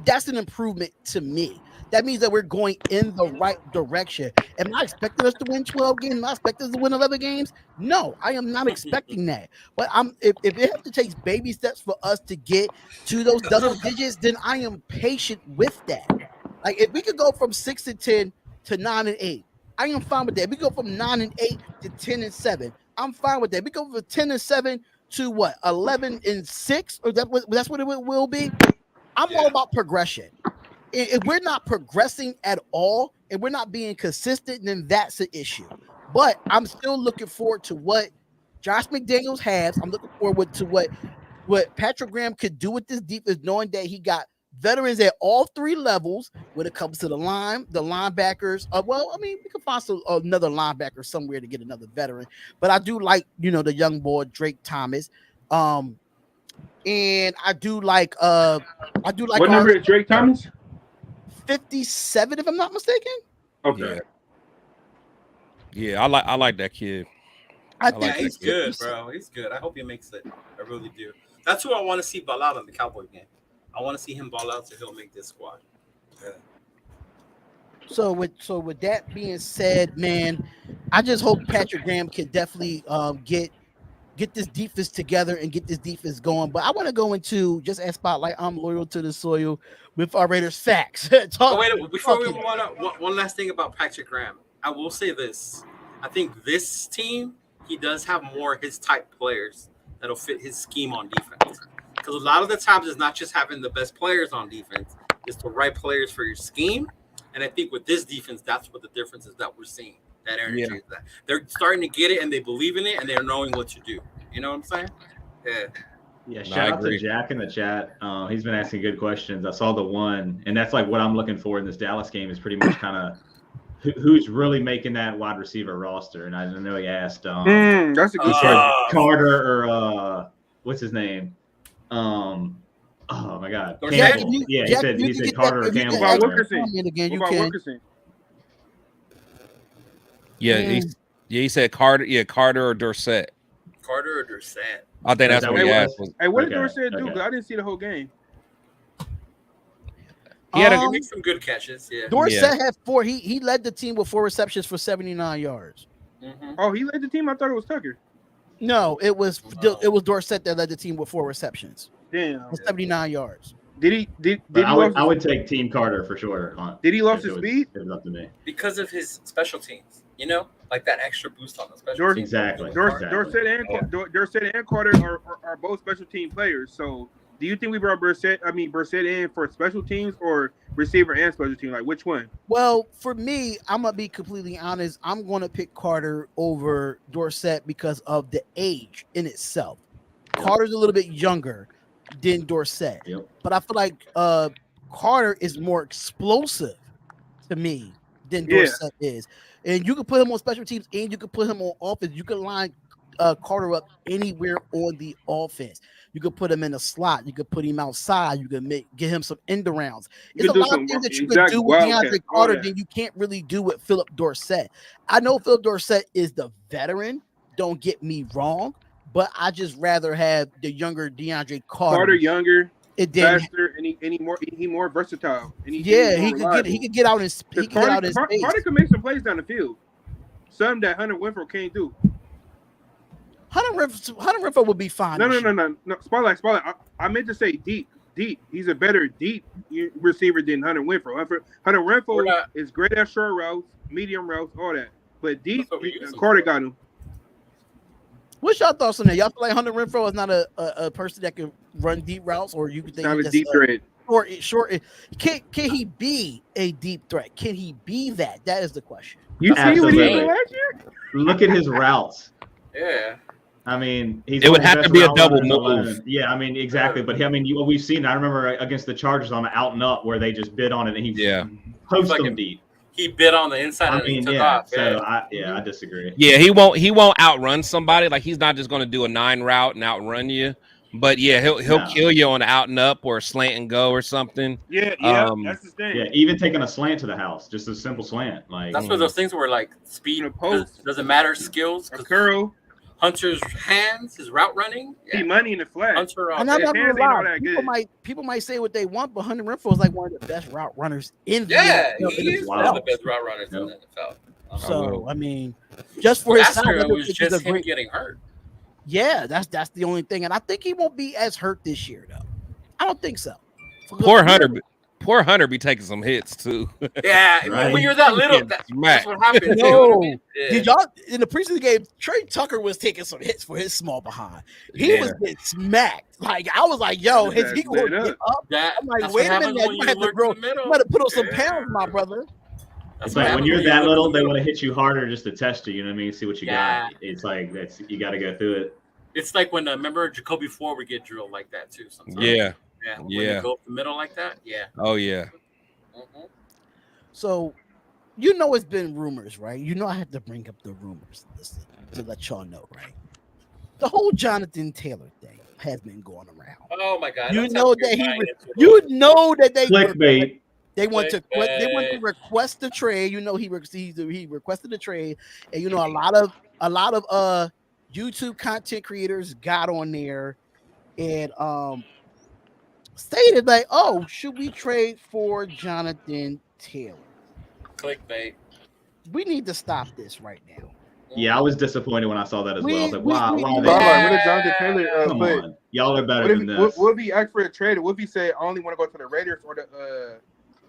that's an improvement to me. That means that we're going in the right direction. Am I expecting us to win 12 games? Am I expecting us to win 11 games? No, I am not expecting that. But if it has to take baby steps for us to get to those double digits, then I am patient with that. Like if we could go from 6-10 to 9-8, I am fine with that. We go from 9-8 to 10-7. I'm fine with that. We go from 10-7 to what, 11-6, or that's what it will be. I'm all about progression. If we're not progressing at all and we're not being consistent, then that's an issue. But I'm still looking forward to what Josh McDaniels has. I'm looking forward to what Patrick Graham could do with this defense, knowing that he got veterans at all 3 levels when it comes to the linebackers. We can find another linebacker somewhere to get another veteran. But I do like, the young boy Drake Thomas. And I do like what number is Drake Thomas? 57, if I'm not mistaken. Okay. Yeah, I like that kid. I think he's good, bro. He's good. I hope he makes it. I really do. That's who I want to see ball out in the Cowboy game. I want to see him ball out so he'll make this squad. Yeah. So with that being said, man, I just hope Patrick Graham can definitely get this defense together and get this defense going. But I want to go into, just as Spotlight, I'm loyal to the soil with our Raiders facts. Before we move on, one last thing about Patrick Graham. I will say this. I think this team, he does have more his type players that'll fit his scheme on defense. Because a lot of the times it's not just having the best players on defense, it's the right players for your scheme. And I think with this defense, that's what the difference is that we're seeing. That energy is that they're starting to get it and they believe in it and they're knowing what to do. You know what I'm saying? Yeah. Yeah, shout out to Jack in the chat. He's been asking good questions. I saw the one, and that's like what I'm looking for in this Dallas game is pretty much kind of who's really making that wide receiver roster. And I know he asked that's a good Carter or what's his name? Oh my God. Jack, he said Carter or Campbell. Wilkerson. Yeah, he said Carter. Yeah, Carter or Dorsett. Carter or Dorsett. I think that's what he asked. Hey, what did Dorsett do? Because I didn't see the whole game. He had he made some good catches. Yeah. Dorsett had 4. He led the team with 4 receptions for 79 yards. Mm-hmm. Oh, he led the team. I thought it was Tucker. No, it was Dorsett that led the team with 4 receptions. Damn. For 79 yards. I would take Team Carter for sure. Did he lose his speed? It was up to me. Because of his special teams, like that extra boost on the special teams. Exactly. Dorsett and Carter are both special team players. So, do you think we brought Brissett in for special teams or receiver and special team? Like, which one? Well, for me, I'm gonna be completely honest. I'm gonna pick Carter over Dorsett because of the age in itself. Yep. Carter's a little bit younger than Dorsett, but I feel like Carter is more explosive to me than Dorsett is. And you can put him on special teams and you can put him on offense. You can line Carter up anywhere on the offense. You could put him in a slot. You could put him outside. You could get him some end arounds. There's a lot of things that you could do with DeAndre Carter than you can't really do with Philip Dorsett. I know Philip Dorsett is the veteran. Don't get me wrong. But I just rather have the younger DeAndre Carter. Carter younger, faster, and he more versatile. And he could get out in space. Carter can make some plays down the field. Something that Hunter Renfrow can't do. Hunter Renfrow would be fine. No. Spotlight. I meant to say deep. He's a better deep receiver than Hunter Renfrow. Hunter Renfrow is great at short routes, medium routes, all that. But deep, Carter got him. What's y'all thoughts on that? Y'all feel like Hunter Renfrow is not a person that can run deep routes, or you could think not a deep threat? Or short. Can he be a deep threat? Can he be that? That is the question. You see what he did last year? Look at his routes. Yeah. I mean, it would have to be a double move. Yeah, I mean, exactly. But we've seen. I remember against the Chargers on the out and up where they just bid on it and he posted them deep. He bit on the inside and he took off. So I disagree. Yeah, he won't outrun somebody. Like he's not just going to do a 9 route and outrun you. But yeah, he'll kill you on the out and up or a slant and go or something. Yeah, that's his thing. Yeah, even taking a slant to the house, just a simple slant. Like that's one of those things where like speed doesn't matter, skills. A curl. Hunter's hands, his route running. He money in the flat. Hunter and I'm not gonna lie. People might say what they want, but Hunter Renfrow is like one of the best route runners in the NFL. He is one of the best route runners in the NFL. So I mean, just for his time, it was just him getting hurt. Yeah, that's the only thing, and I think he won't be as hurt this year, though. I don't think so. Poor Hunter be taking some hits too. Yeah, when you're that little, that's what happens. Did y'all in the preseason game? Trey Tucker was taking some hits for his small behind. He was getting smacked. Like I was like, "Yo, is he going to get up?" I'm like, "Wait a minute, you have to grow. You got to put on some pounds, my brother." It's like when you're that little, they want to hit you harder just to test you. You know what I mean? See what you got. It's like you got to go through it. It's like when remember Jacoby Ford would get drilled like that too. Sometimes. Yeah. When you go up the middle like that, Oh yeah. Mm-hmm. So, it's been rumors, right? I have to bring up the rumors to let y'all know, right? The whole Jonathan Taylor thing has been going around. Oh my God! That they clickbait. They want to request the trade. He requested the trade, and a lot of YouTube content creators got on there and stated like, "Oh, should we trade for Jonathan Taylor?" Clickbait. We need to stop this right now. Yeah, I was disappointed when I saw that as well. I was like, why what did Jonathan Taylor come on. Y'all are better than this. What if he asked for a trade? What if he said, I only want to go to the Raiders or the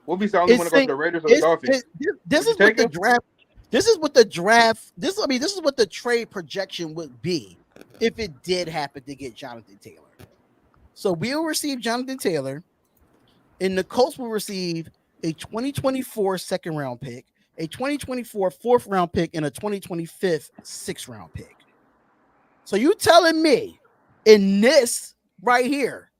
what if he said, I only want to go to the Raiders or the Dolphins? This is what the draft. This is what the draft. This is what the trade projection would be if it did happen to get Jonathan Taylor. So we'll receive Jonathan Taylor, and the Colts will receive a 2024 second round pick, a 2024 fourth round pick, and a 2025 sixth round pick. So you telling me in this right here,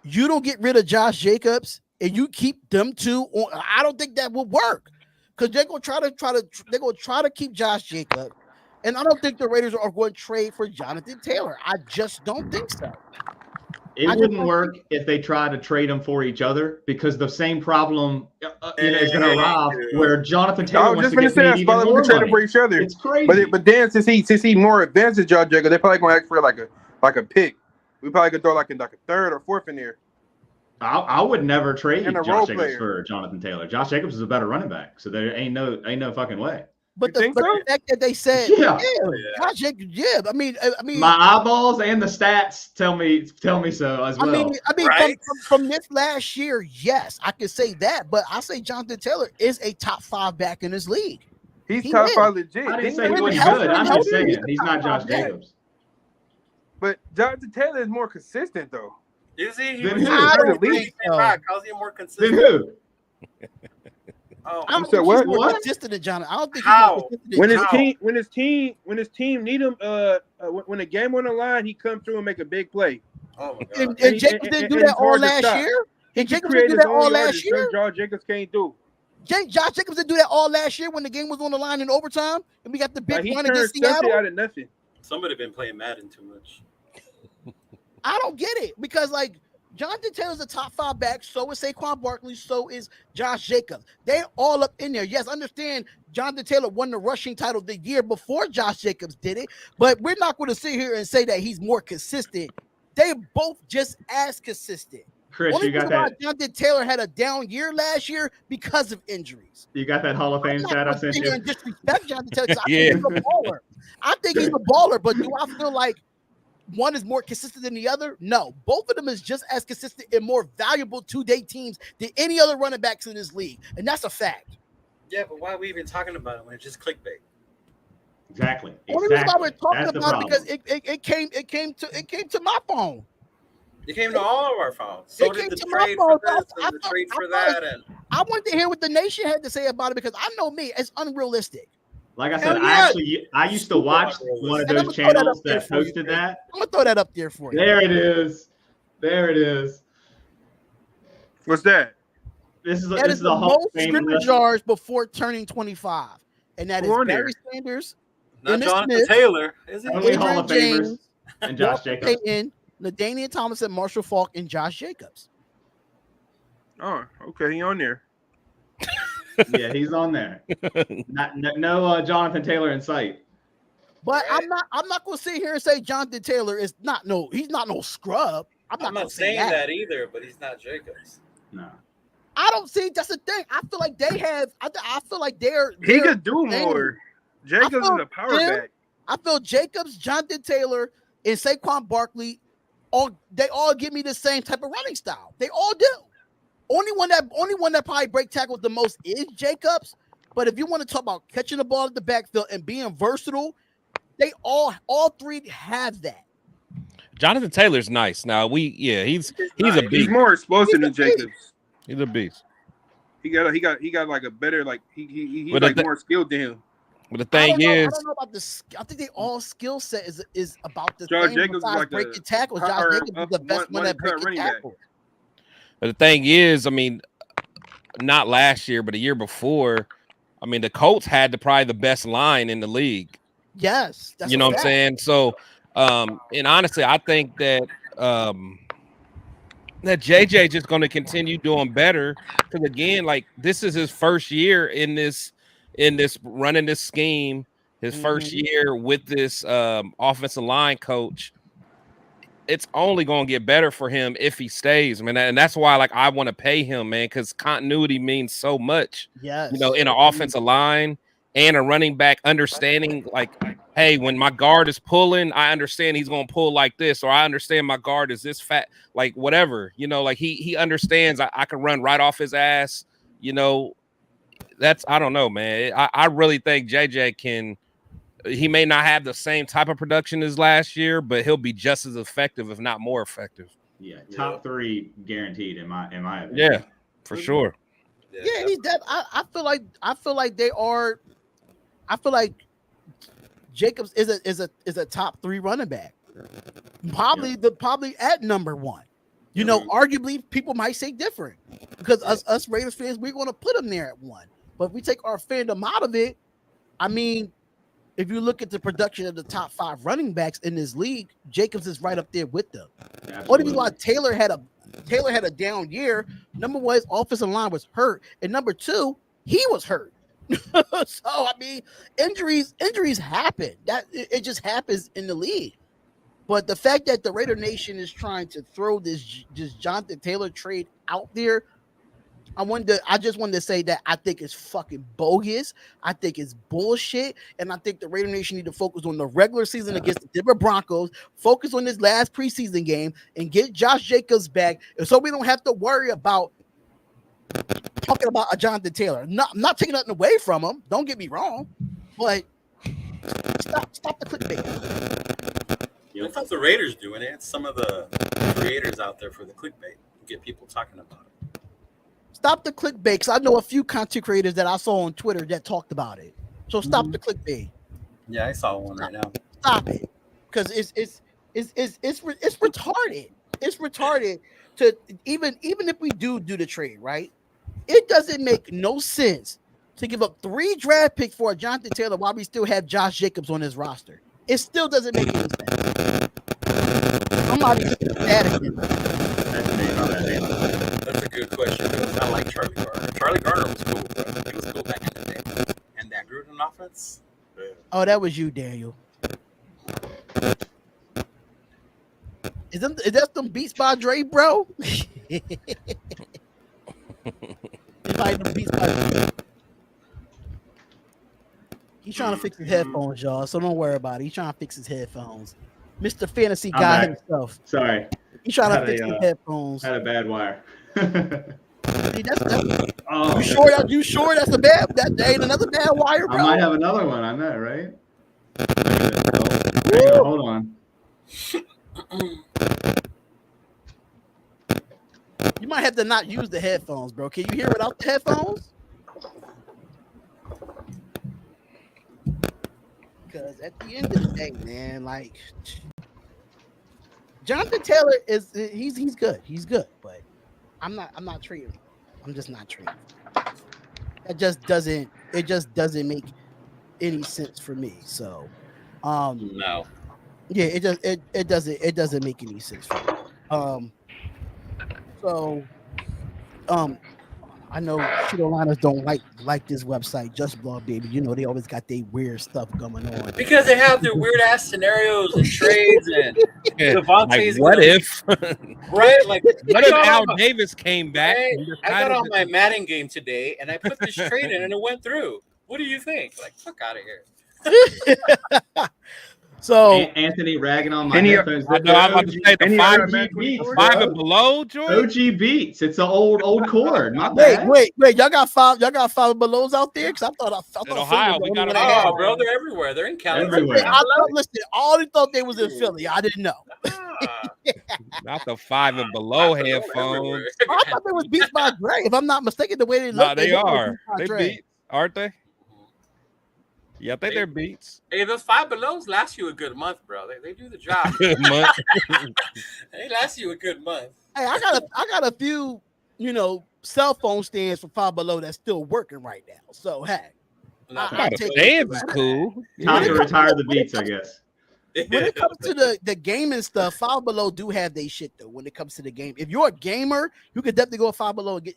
you don't get rid of Josh Jacobs and you keep them two on? I don't think that will work. Because they're gonna try to keep Josh Jacobs, and I don't think the Raiders are going to trade for Jonathan Taylor. I just don't think so. It wouldn't work if they try to trade them for each other, because the same problem is going to arise where Jonathan Taylor wants to get paid even more money. For each other. It's crazy. But then since he more advanced than Josh Jacobs, they're probably going to ask for like a pick. We probably could throw like a third or fourth in there. I would never trade And a Josh role Jacobs player. for Jonathan Taylor. Josh Jacobs is a better running back, so there ain't no fucking way. But You think so? the fact that they said, Yeah. Josh Jacobs, I mean, My eyeballs and the stats tell me so as well. I mean, Right? from this last year, yes, I can say that. But I say Jonathan Taylor is a top 5 back in this league. He's He top is. 5 legit. I didn't say When he wasn't healthy, good. I'm healthy, just saying he's he's a not top Josh 5 Jacobs. But Jonathan Taylor is more consistent though. Is he? Then was who? just I don't playing think so. rock. How's he more Then consistent? who? Oh, I don't You said think what? he's more What? consistent than Jonathan. I don't think How? he's more consistent than When his Jonathan. when his team need him, when the game on the line, he come through and make a big play. oh my god. And Jacobs didn't do that it's all hard to last stop. year. And He Jacobs created didn't do his that own all yardage. last year. Josh Jacobs can't do. Josh Jacobs didn't do that all last year when the game was on the line in overtime, and we got the Like big he run turned against something Seattle. out of nothing. Somebody been playing Madden too much. I don't get it because like Jonathan Taylor's a top 5 back, so is Saquon Barkley, so is Josh Jacobs. They're all up in there. Yes, understand Jonathan Taylor won the rushing title the year before Josh Jacobs did it, but we're not going to sit here and say that he's more consistent. They both just as consistent. Chris, Only you got reason why that? Jonathan Taylor had a down year last year because of injuries. You got that Hall of Fame I'm stat I not sent going to sit here you? and disrespect Jonathan Taylor because I Yeah. think he's a baller. I think he's a baller, but do I feel like one is more consistent than the other? No. Both of them is just as consistent and more valuable to their teams than any other running backs in this league. And that's a fact. Yeah, but why are we even talking about it when it's just clickbait? Exactly. Only reason why we're Exactly. talking That's the about it problem. because it came to my phone. It came to all of our phones. So It did came the to my trade phone. for this I and the thought- trade I for thought- that. And I wanted to hear what the nation had to say about it because I know me, it's unrealistic. Like I Hell said, yeah. I used to watch one of And I'm those gonna throw that channels up there that for you, posted Chris. that. I'm gonna throw that up there for you. There it is. There it is. What's that? This is That this is is the a Hall most of Fame scrimmage list. yards before turning 25. And that Who is on Barry there? Sanders, not Dennis Jonathan Smith, Taylor, is he? Only Hall Adrian of Famers James, and Josh Walter Jacobs. Payton, LaDainian Thomason, Marshall Falk, and Josh Jacobs. Oh, okay, he on there. Yeah, he's on there. No Jonathan Taylor in sight. But I'm not gonna sit here and say Jonathan Taylor is he's not no scrub. I'm I'm gonna not say saying that either, but he's not Jacobs. No. I don't see that's the thing. I feel like they have I feel like they're He they're could do same. more. Jacobs is feel a power him- back. I feel Jacobs, Jonathan Taylor, and Saquon Barkley they all give me the same type of running style. They all do. Only one that probably break tackles the most is Jacobs. But if you want to talk about catching the ball at the backfield and being versatile, they all three have that. Jonathan Taylor's nice. Now he's a He's beast. more explosive than He's a beast. Jacobs. He's a beast. He got like a better he's But like the- more skilled than him. But the I thing don't is, know about this. I think they all skill set is about the Josh same. Jacobs is Besides like breaking tackles, Josh or, Jacobs is the best one one at breaking running back. tackles. but the thing is, I mean, not last year, but the year before, I mean, the Colts had probably the best line in the league. Yes, that's You know a what I'm fact. saying? So, and honestly, I think that that JJ just going to continue doing better because again, like this is his first year in this running this scheme, his first year with this offensive line coach. It's only going to get better for him if he stays, man, and that's why like I want to pay him, man, because continuity means so much. Yes, You know, in an offensive line and a running back, understanding like, hey, when my guard is pulling, I understand he's going to pull like this, or I understand my guard is this fat, like whatever, you know, like he understands I can run right off his ass, you know, that's I don't know, man. I really think JJ can. He may not have the same type of production as last year, but he'll be just as effective, if not more effective. Yeah, top 3 guaranteed in my opinion. Yeah, for sure. Yeah, he's that. I feel like they are. I feel like Jacobs is a top 3 running back. Probably at number 1. You know, arguably people might say different because us Raiders fans, we're going to put him there at 1. But if we take our fandom out of it, I mean, if you look at the production of the top 5 running backs in this league, Jacobs is right up there with them. Only reason why Taylor had a down year, number 1, his offensive line was hurt, and number 2, he was hurt. So I mean, injuries happen. That it just happens in the league. But the fact that the Raider Nation is trying to throw this Jonathan Taylor trade out there, I just wanted to say that I think it's fucking bogus. I think it's bullshit, and I think the Raider Nation need to focus on the regular season against the Denver Broncos. Focus on this last preseason game and get Josh Jacobs back, and so we don't have to worry about talking about a Jonathan Taylor. I'm not taking nothing away from him. Don't get me wrong, but stop the clickbait. It's not the Raiders doing it. It's some of the creators out there for the clickbait. Get people talking about it. Stop the clickbait, because I know a few content creators that I saw on Twitter that talked about it. So stop the clickbait. Yeah, I saw one right now. Stop it, because it's retarded. It's retarded to even if we do the trade, right? It doesn't make no sense to give up 3 draft picks for a Jonathan Taylor while we still have Josh Jacobs on his roster. It still doesn't make any sense. Somebody's panicking. That's a good question. I like Charlie Garner. Charlie Garner was cool, bro. He was cool back in the day. And that Gruden offense. Oh, that was you, Daniel. Is that some Beats by Dre, bro? He's trying to fix his headphones, y'all. So don't worry about it. He's trying to fix his headphones. Mr. Fantasy Guy himself. Sorry. He's trying to fix his headphones. Had a bad wire. See, you sure that's a bad? That ain't another bad wire, bro. I might have another one. I know, right? Hang on, hold on. You might have to not use the headphones, bro. Can you hear without the headphones? Because at the end of the day, man, like Jonathan Taylor he's good. He's good, but I'm not trading him. I'm just not trading him. It just doesn't make any sense for me. So no. Yeah, it doesn't make any sense for me. I know Carolinas don't like this website, Just Blog Baby. You know, they always got their weird stuff going on. Because they have their weird ass scenarios and trades and Devontae's like, what if? Right? Like, what if Al Davis came back? Right? I got on my Madden game today and I put this trade in and it went through. What do you think? Like, fuck out of here. So Anthony ragging on my headphones. I know. I'm about to say the 5 and below, George. OG Beats. It's an old cord. Wait. Y'all got 5 and belows out there? Because I thought in Ohio we got them. Oh, bro, they're everywhere. They're in California. I already thought they was in Philly. I didn't know. Not the 5 and below headphones. I thought they was Beats by Dre. If I'm not mistaken, the way they look. No, they are. They Beats, aren't they? Yeah, I think they're Beats. Hey, those 5 belows last you a good month, bro. They do the job. Good month. They last you a good month. Hey, I got a few, cell phone stands for 5 below that's still working right now. So hey, stands is cool. Time to retire the Beats, I guess. When it comes to the gaming stuff, 5 below do have they shit though. When it comes to the game, if you're a gamer, you could definitely go 5 below and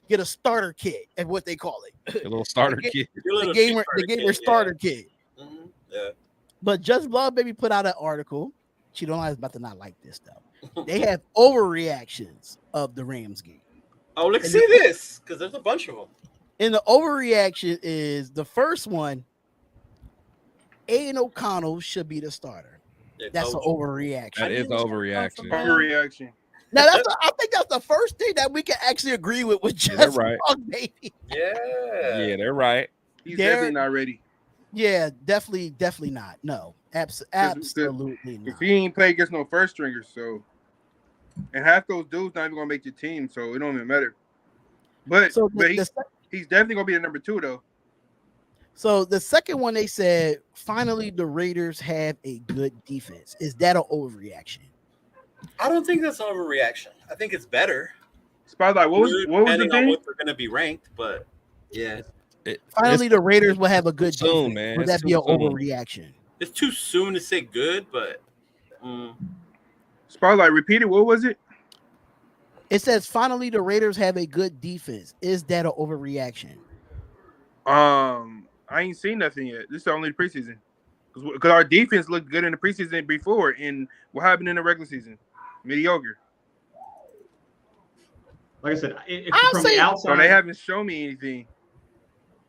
get a starter kit, and what they call it, a little starter kit, the gamer starter kit. Mm-hmm. Yeah. But Just Blog Baby put out an article. She don't know about to not like this though. They have overreactions of the Rams game. Oh, let's see this because there's a bunch of them. And the overreaction is the first one. Aiden O'Connell should be the starter. That's an overreaction. That is an overreaction. Overreaction. Now I think that's the first thing that we can actually agree with just They're right. baby. Yeah. Yeah, they're right. He's They're- definitely not ready. Yeah, definitely not. No, absolutely Because not. he ain't play against no first stringers, so and half those dudes not even gonna make the team, so it don't even matter. But So he's definitely gonna be the number 2 though. So the second one, they said, finally the Raiders have a good defense. Is that an overreaction? I don't think that's an overreaction. I think it's better. Spotlight, what was the Depending on thing? what they're going to be ranked, but yeah, Finally, the Raiders will have a good soon, defense. man. Would It's that be an too soon. overreaction? it's too soon to say good, but Spotlight, repeat it. What was it? It says, finally the Raiders have a good defense. Is that an overreaction? I ain't seen nothing yet. This is only the preseason. Because our defense looked good in the preseason before, and what happened in the regular season? Mediocre. Like I said, I'll from say- the So outside, they haven't shown me anything.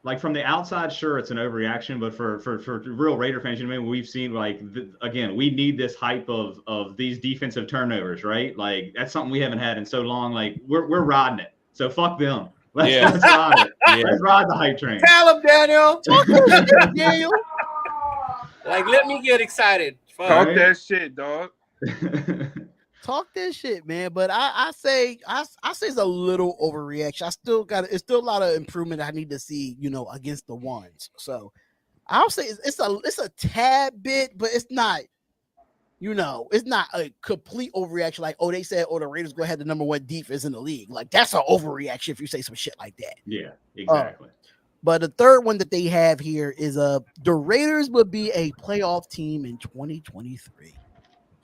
like from the outside, sure, it's an overreaction, but for real Raider fans, you know, we've seen like again, we need this hype of these defensive turnovers, right? Like that's something we haven't had in so long. Like we're riding it, so fuck them. Let's ride it. Yeah. Let's ride the hype train. tell him, Daniel. Daniel. Like, let me get excited. Fuck. Talk Right. that shit, dog. Talk that shit, man. But I say it's a little overreaction. It's still a lot of improvement I need to see, against the ones. So I'll say it's a tad bit, but it's not, it's not a complete overreaction. Like, they said, the Raiders go ahead the number 1 defense in the league. Like, that's an overreaction if you say some shit like that. Yeah, exactly. But the third one that they have here is the Raiders will be a playoff team in 2023.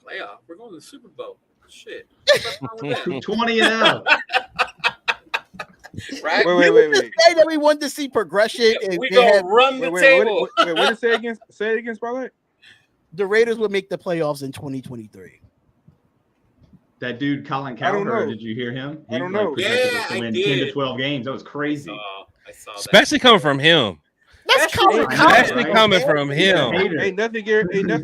Playoff. We're going to the Super Bowl. Shit. 20-0. Right? Wait. Say that we want to see progression. And We they gonna have- run the Wait, table. what did it say again? Say it again, Spotlight. the Raiders will make the playoffs in 2023. That dude Colin I don't Cowherd, know. did you hear him? I don't know. projected Yeah, us to I win did. 10 to 12 games. That was crazy. I saw that. Especially coming from him. That's Especially- Colin Especially Right. coming from him. Hater. Ain't nothing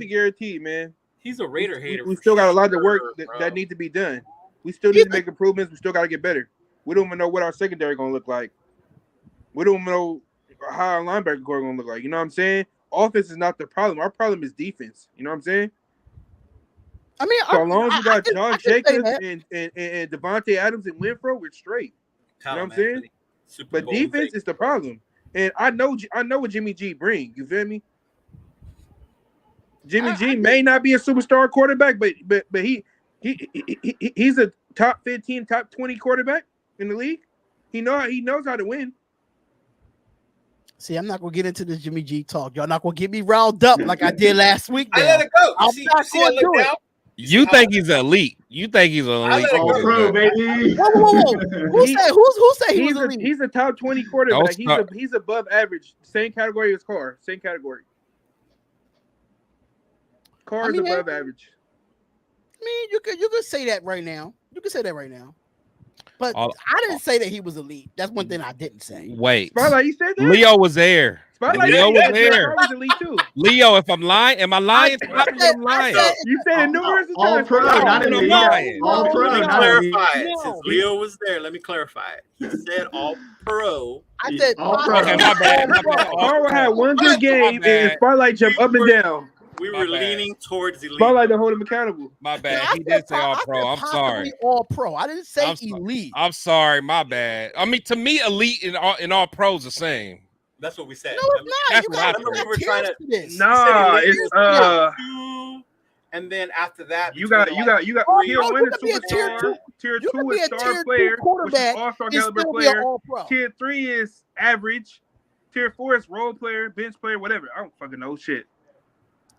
guaranteed, man. He's a Raider hater. We for still got a lot of sure, work bro. that need to be done. We still need to make improvements. We still got to get better. We don't even know what our secondary going to look like. We don't know how our linebacker core going to look like. You know what I'm saying? Offense is not the problem. Our problem is defense. You know what I'm saying? I mean, So as long as we got I Josh can say Jacobs that. and Devontae Adams and Winfro, we're straight. Tell You know him, what I'm saying? Anthony. Super But Bowl defense fake. is the problem. And I know what Jimmy G bring. You feel me? Jimmy G may not be a superstar quarterback, but he's a top 15, top 20 quarterback in the league. He knows how to win. See, I'm not gonna get into this Jimmy G talk. Y'all not gonna get me riled up like I did last week. I now. let it go. I'm You not see gonna I do look it. down? You think he's elite. You think he's an elite. let it All go. pro, baby. Whoa. Who said he was elite? He's a top 20 quarterback. Don't He's above average. Same category as Carr. Same category. Carr is above average. I mean, you could say that right now. You can say that right now. But All- I didn't say that he was elite. That's one thing I didn't say. Wait. Spotlight, you said that? Leo was there. Spotlight, Leo you was said there. Carr was elite too. Leo, if I'm lying, am I lying? Stop me if I'm lying. You said it numerous All times. pro, No, not no, elite. no. All pro, Let me not elite. clarify it. No. Since Leo was there, let me clarify it. He said all pro. I said All pro. Okay, my bad. My bad. Carr had one good game My bad. and Spotlight jumped up and down. We My were bad. leaning towards elite. Spotlight to hold him accountable. My I bad. He said did say po- all I said pro. I'm possibly sorry. all pro. I didn't say I'm so- elite. I'm sorry. My bad. I mean, to me, elite and all pros the same. That's what we said. No, it's not. That's You what got I you thought. got We were trying tiers to- to this. Nah, He said it's elite two, and then after that, you got Oh, tier no, one you is could be a tier superstar. two. Tier You two could be is a star tier player, two quarterback which is all-star and caliber still be an player. all pro. Tier 3 is average. Tier 4 is role player, bench player, whatever. I don't fucking know shit.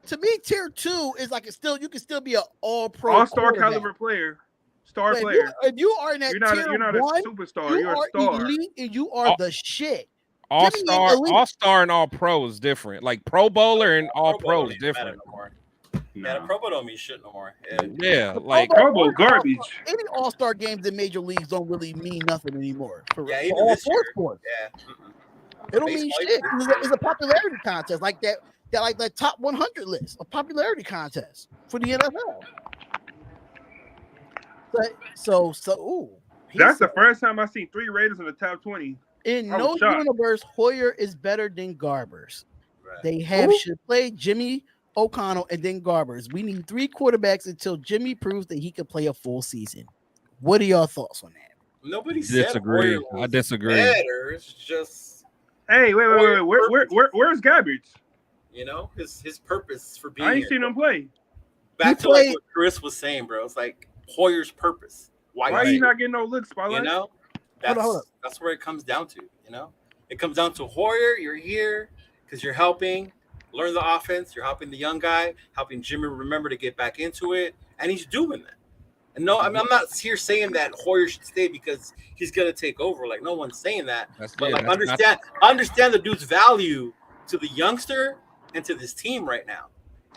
To me, tier 2 is like you can still be an all pro. All-star caliber player, star player. If you are in that You're not tier a one, superstar. you You're are a star. elite and you are Oh. the shit. All Jimmy star, ain't elite. all star, and all pro is different. Like Pro Bowler and all pro is don't even matter different. no more. Yeah, the Pro Bowl don't mean shit no more. Yeah. Yeah, The like Pro Bowl garbage. Any all-star games in major leagues don't really mean nothing anymore. For, Yeah, for even all this four year. sports. Yeah. It don't mean Baseball, shit. even- It's a popularity contest like that like the top 100 list, a popularity contest for the NFL. So, ooh. That's the first time I've seen 3 Raiders in the top 20. In I was no shocked. universe, Hoyer is better than Garbers. Right. They should play Jimmy O'Connell and then Garbers. We need 3 quarterbacks until Jimmy proves that he can play a full season. What are your thoughts on that? Nobody said Disagree. Hoyer was I disagree. better. It's just Hey, wait. Where's Gabbage? you know his purpose for being I ain't here. seen him play. Back He to like played- what Chris was saying, bro. It's like Hoyer's purpose. Why he not getting no looks, Spotlight? You know, Hold on. that's where it comes down to. You know, it comes down to Hoyer. You're here because you're helping learn the offense. You're helping the young guy, helping Jimmy remember to get back into it, and he's doing that. And no, I mean, I'm not here saying that Hoyer should stay because he's gonna take over. Like no one's saying that. But like understand the dude's value to the youngster and to this team right now.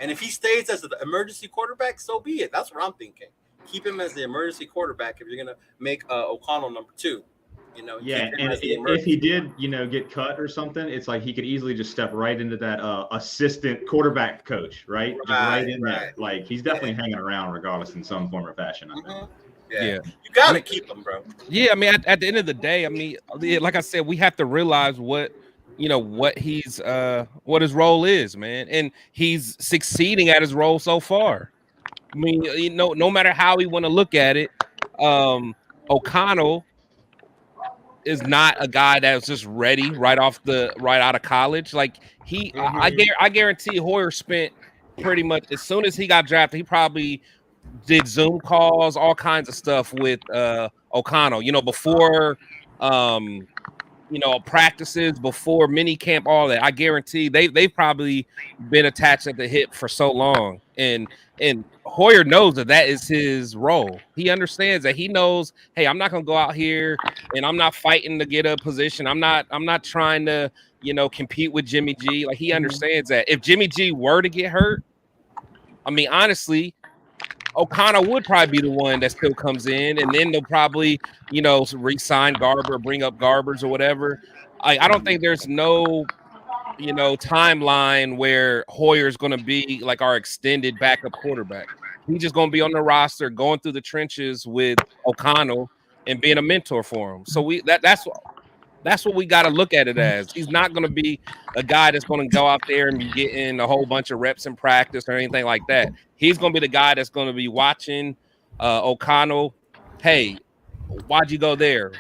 And if he stays as the emergency quarterback, so be it. That's what I'm thinking. Keep him as the emergency quarterback if you're gonna make O'Connell number 2. You know, Yeah, and if he did, get cut or something, it's like he could easily just step right into that assistant quarterback coach, right? Just right in there. Like he's definitely hanging around regardless in some form or fashion. I think. Yeah. You gotta keep him, bro. Yeah, I mean, at the end of the day, I mean, like I said, we have to realize what he's what his role is, man, and he's succeeding at his role so far. I mean, no matter how we want to look at it, O'Connell is not a guy that's just ready right out of college. Like I guarantee Hoyer spent pretty much as soon as he got drafted, he probably did Zoom calls, all kinds of stuff with O'Connell. Before practices, before mini camp, all that. I guarantee they've probably been attached at the hip for so long, and Hoyer knows that is his role. He understands that. He knows, hey, I'm not gonna go out here and I'm not fighting to get a position. I'm not trying to compete with Jimmy G. Like he understands that if Jimmy G were to get hurt, I mean honestly, O'Connell would probably be the one that still comes in, and then they'll probably, re-sign Garber, bring up Garbers or whatever. I don't think there's no, timeline where Hoyer's going to be like our extended backup quarterback. He's just going to be on the roster, going through the trenches with O'Connell and being a mentor for him. So that's what we got to look at it as. He's not going to be a guy that's going to go out there and be getting a whole bunch of reps in practice or anything like that. He's going to be the guy that's going to be watching O'Connell. Hey, why'd you go there?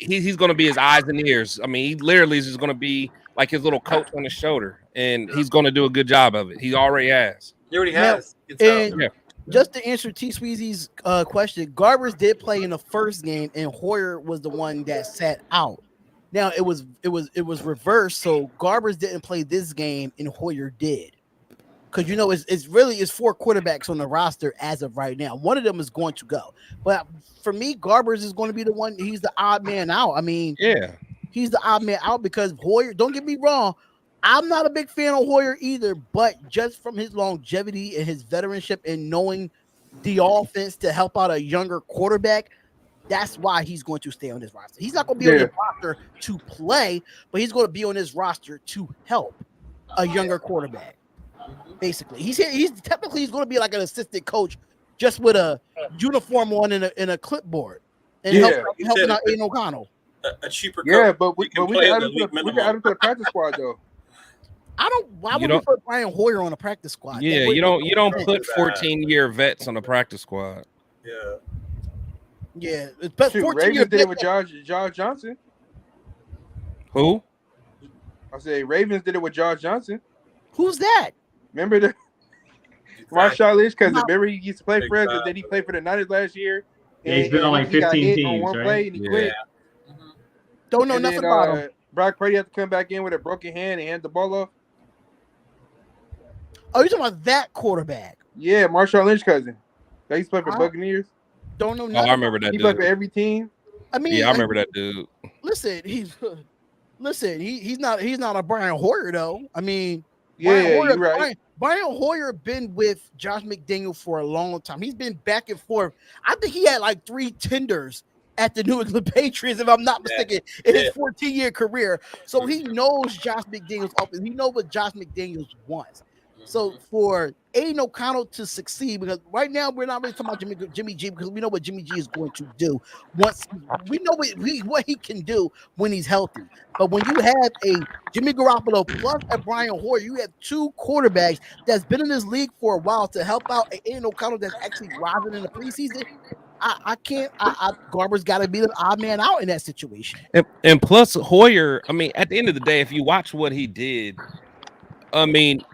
He's going to be his eyes and ears. I mean, he literally is just going to be like his little coach on his shoulder, and he's going to do a good job of it. He already has. He already has. And just to answer T. Sweezy's question, Garbers did play in the first game, and Hoyer was the one that sat out. Now it was reversed, so Garbers didn't play this game, and Hoyer did. Because it's really 4 quarterbacks on the roster as of right now. One of them is going to go, but for me, Garbers is going to be the one. He's the odd man out. I mean, yeah, he's the odd man out because Hoyer. Don't get me wrong, I'm not a big fan of Hoyer either, but just from his longevity and his veteranship and knowing the offense to help out a younger quarterback, that's why he's going to stay on this roster. He's not going to be on this roster to play, but he's going to be on this roster to help a younger quarterback. Basically, he's going to be like an assistant coach, just with a uniform on in a clipboard, and helping out Aiden O'Connell. A cheaper coach. Yeah, but we can add him to the practice squad though. Why would we put Brian Hoyer on a practice squad? Yeah, you don't put 14-year vets on a practice squad. Yeah, but Ravens did it with Josh Johnson. Who? I say Ravens did it with Josh Johnson. Who's that? Remember the Marshawn Lynch? Because remember he used to play for us, and then he played for the Niners last year. Yeah, he's been on like 15 teams, on one play and he quit. Don't know nothing about him. Brock Purdy had to come back in with a broken hand and hand the ball off. Oh, you're talking about that quarterback? Yeah, Marshawn Lynch cousin. That used to play for Buccaneers. Don't know nothing. I remember that. He played for every team. I mean, yeah, I remember that dude. Listen, he's not a Brian Hoyer though. I mean, you're right. Brian Hoyer been with Josh McDaniel for a long time. He's been back and forth. I think he had like 3 tenders at the New England Patriots, if I'm not mistaken, in his 14-year career. So he knows Josh McDaniel's offense. He knows what Josh McDaniels wants. So for Aiden O'Connell to succeed, because right now we're not really talking about Jimmy G, because we know what Jimmy G is going to do once we know what he can do when he's healthy. But when you have a Jimmy Garoppolo plus a Brian Hoyer, you have two quarterbacks that's been in this league for a while to help out Aiden O'Connell that's actually rising in the preseason. I can't. Garber's got to be the odd man out in that situation. And plus Hoyer, I mean, at the end of the day, if you watch what he did, I mean,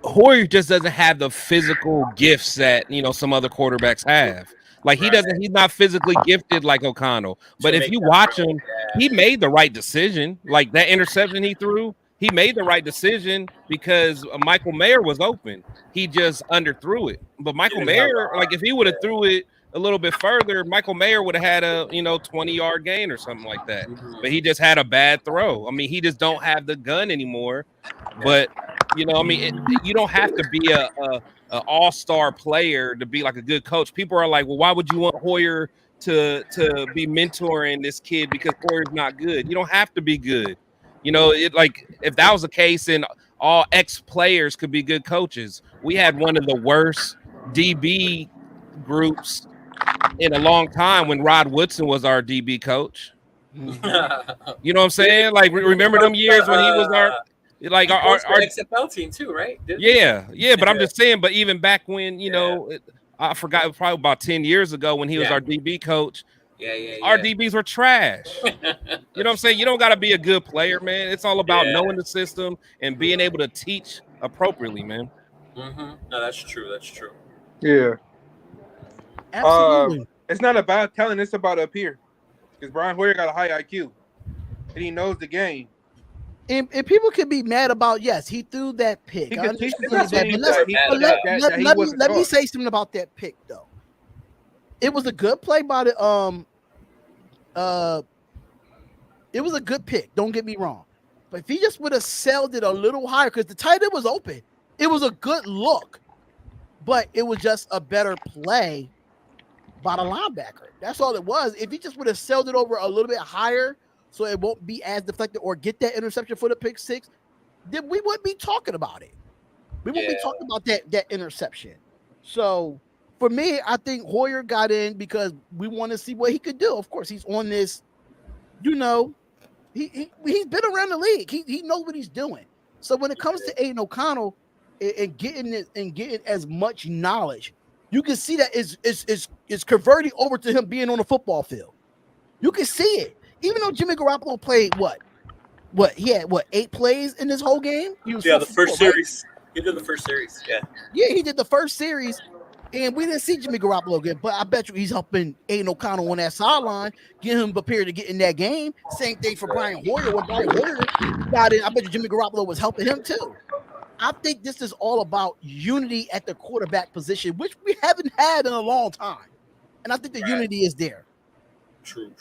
Hoyer just doesn't have the physical gifts that some other quarterbacks have. Like he's not physically gifted like O'Connell. But if you watch him, he made the right decision. Like that interception he threw, he made the right decision because Michael Mayer was open. He just underthrew it. But Michael Mayer, like if he would have threw it a little bit further, Michael Mayer would have had a 20-yard gain or something like that. But he just had a bad throw. I mean, he just don't have the gun anymore. But you don't have to be a all-star player to be like a good coach. People are like, well, why would you want Hoyer to be mentoring this kid because Hoyer's not good? You don't have to be good. If that was the case, then all ex-players could be good coaches. We had one of the worst DB groups in a long time when Rod Woodson was our DB coach. You know what I'm saying? Like, remember them years when he was our XFL team too, right? Yeah. But I'm just saying. But even back when I forgot, it was probably about 10 years ago when he was our DB coach. Our DBs were trash. You know what I'm saying? You don't got to be a good player, man. It's all about knowing the system and being able to teach appropriately, man. No, that's true. That's true. Yeah. Absolutely. It's not about talent, it's about up here. Because Brian Hoyer got a high IQ. And he knows the game. And people can be mad about, yes, he threw that pick. He I can teach understand that, but let me say something about that pick, though. It was a good play by the it was a good pick. Don't get me wrong, but if he just would have sailed it a little higher, because the tight end was open, it was a good look, but it was just a better play by the linebacker. That's all it was. If he just would have sailed it over a little bit higher, so it won't be as deflected, or get that interception for the pick six, then we wouldn't be talking about it. We won't be talking about that interception. So for me, I think Hoyer got in because we want to see what he could do. Of course, he's on this, he's been around the league. He knows what he's doing. So when it comes to Aiden O'Connell and getting as much knowledge, you can see that it's converting over to him being on the football field. You can see it. Even though Jimmy Garoppolo played he had 8 plays in this whole game? The first series. He did the first series. Yeah, he did the first series, and we didn't see Jimmy Garoppolo again. But I bet you he's helping Aiden O'Connell on that sideline, get him prepared to get in that game. Same thing for Brian Hoyer. When Brian Hoyer got in, I bet you Jimmy Garoppolo was helping him too. I think this is all about unity at the quarterback position, which we haven't had in a long time. And I think the unity is there. True.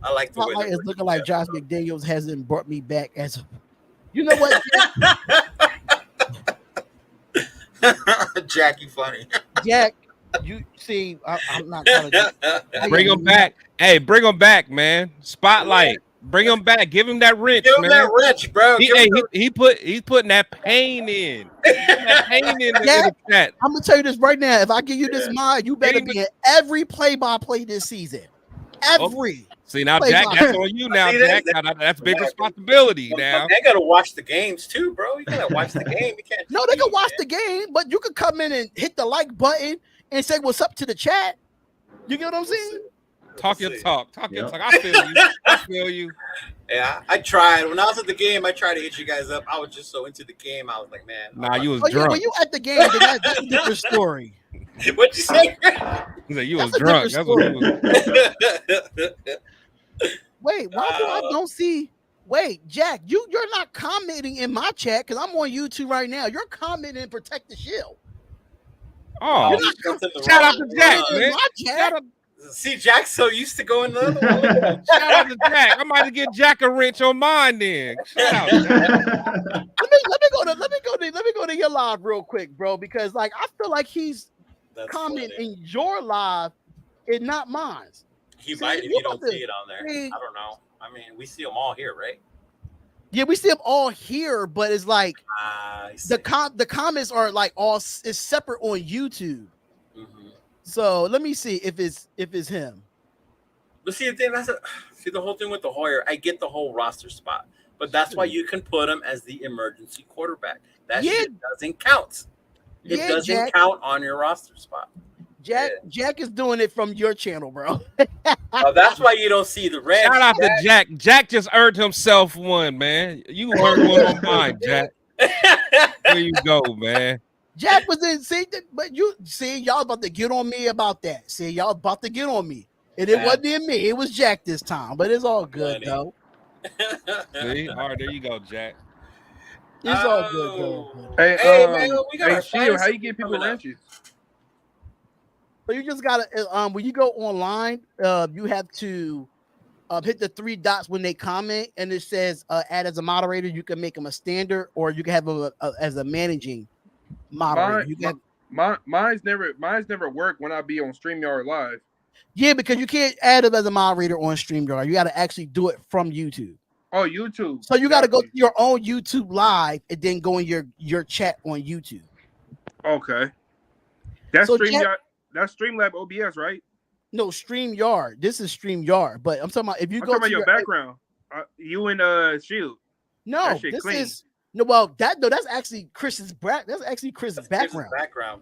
I like the way it's looking like Josh McDaniels hasn't brought me back as a, you know what? Jack, you funny. Jack, you see, I'm not gonna bring him back. Hey, bring him back, man. Spotlight. Bring him back. Give him that wrench, Give him that wrench, bro. He's putting that pain in. The chat. I'm gonna tell you this right now. If I give you this mind, you better be in every play-by-play this season. Every. See now, Jack, that's on you now, Jack. That's big responsibility now. They gotta watch the games too, bro. You gotta watch the game. You can't. No, they can watch the game, but you can come in and hit the like button and say what's up to the chat. You get what I'm saying? Talk your talk. I feel you. Yeah, I tried. When I was at the game, I tried to hit you guys up. I was just so into the game. I was like, man. Nah, you was drunk. Yeah, when you at the game, then that's a different story. What'd you say? You was drunk. That's what you was. Wait, why do I don't see? Wait, Jack, you're not commenting in my chat because I'm on YouTube right now. You're commenting and Protect the Shield. Oh, shout out to Jack, man. Shout out. See, Jack's so used to going the other way. Shout out to Jack. I might get Jack a wrench on mine then. Shout out, Jack. Let me go to your live real quick, bro, because like I feel like he's commenting in your live and not mine's. He might if you don't see it on there. I don't know. I mean, we see them all here, right? Yeah, we see them all here, but it's like I see. the comments are like it's separate on YouTube. Mm-hmm. So let me see if it's him. But see, the whole thing with the Hoyer. I get the whole roster spot, but that's why you can put him as the emergency quarterback. That shit doesn't count. It doesn't count on your roster spot. Jack is doing it from your channel, bro. That's why you don't see the red. Shout out to Jack. Jack just earned himself one, man. You earned one on mine, Jack. There you go, man. Jack was in. But you see, y'all about to get on me about that. See, y'all about to get on me. And it wasn't in me. It was Jack this time. But it's all good, though. See? All right, there you go, Jack. It's all good, though. Hey, man, we got Shield, how you get people wrenches? So you just gotta when you go online, you have to hit the 3 dots when they comment, and it says add as a moderator. You can make them a standard, or you can have them as a managing moderator. Mine's never worked when I be on StreamYard Live. Yeah, because you can't add them as a moderator on StreamYard. You got to actually do it from YouTube. Oh, YouTube. So you got to go to your own YouTube Live and then go in your chat on YouTube. Okay. That's StreamYard. That's Streamlab OBS, right? No, StreamYard. This is StreamYard, but I'm talking about if you go to your background. You and Shield. No, this clean. Is no. Well, that's actually Chris's That's actually Chris's background. Background.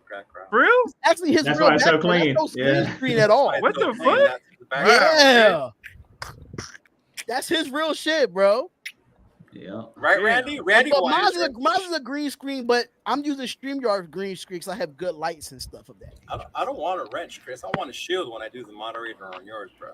For real? It's actually his that's real why it's background. so clean. There's no screen screen at all. What the fuck? Yeah. That's his real shit, bro. Yeah. Right, Randy? Randy, but mine's is a green screen, but I'm using StreamYard green screen because I have good lights and stuff of that. I don't want a wrench, Chris. I want a shield when I do the moderator on yours, bro.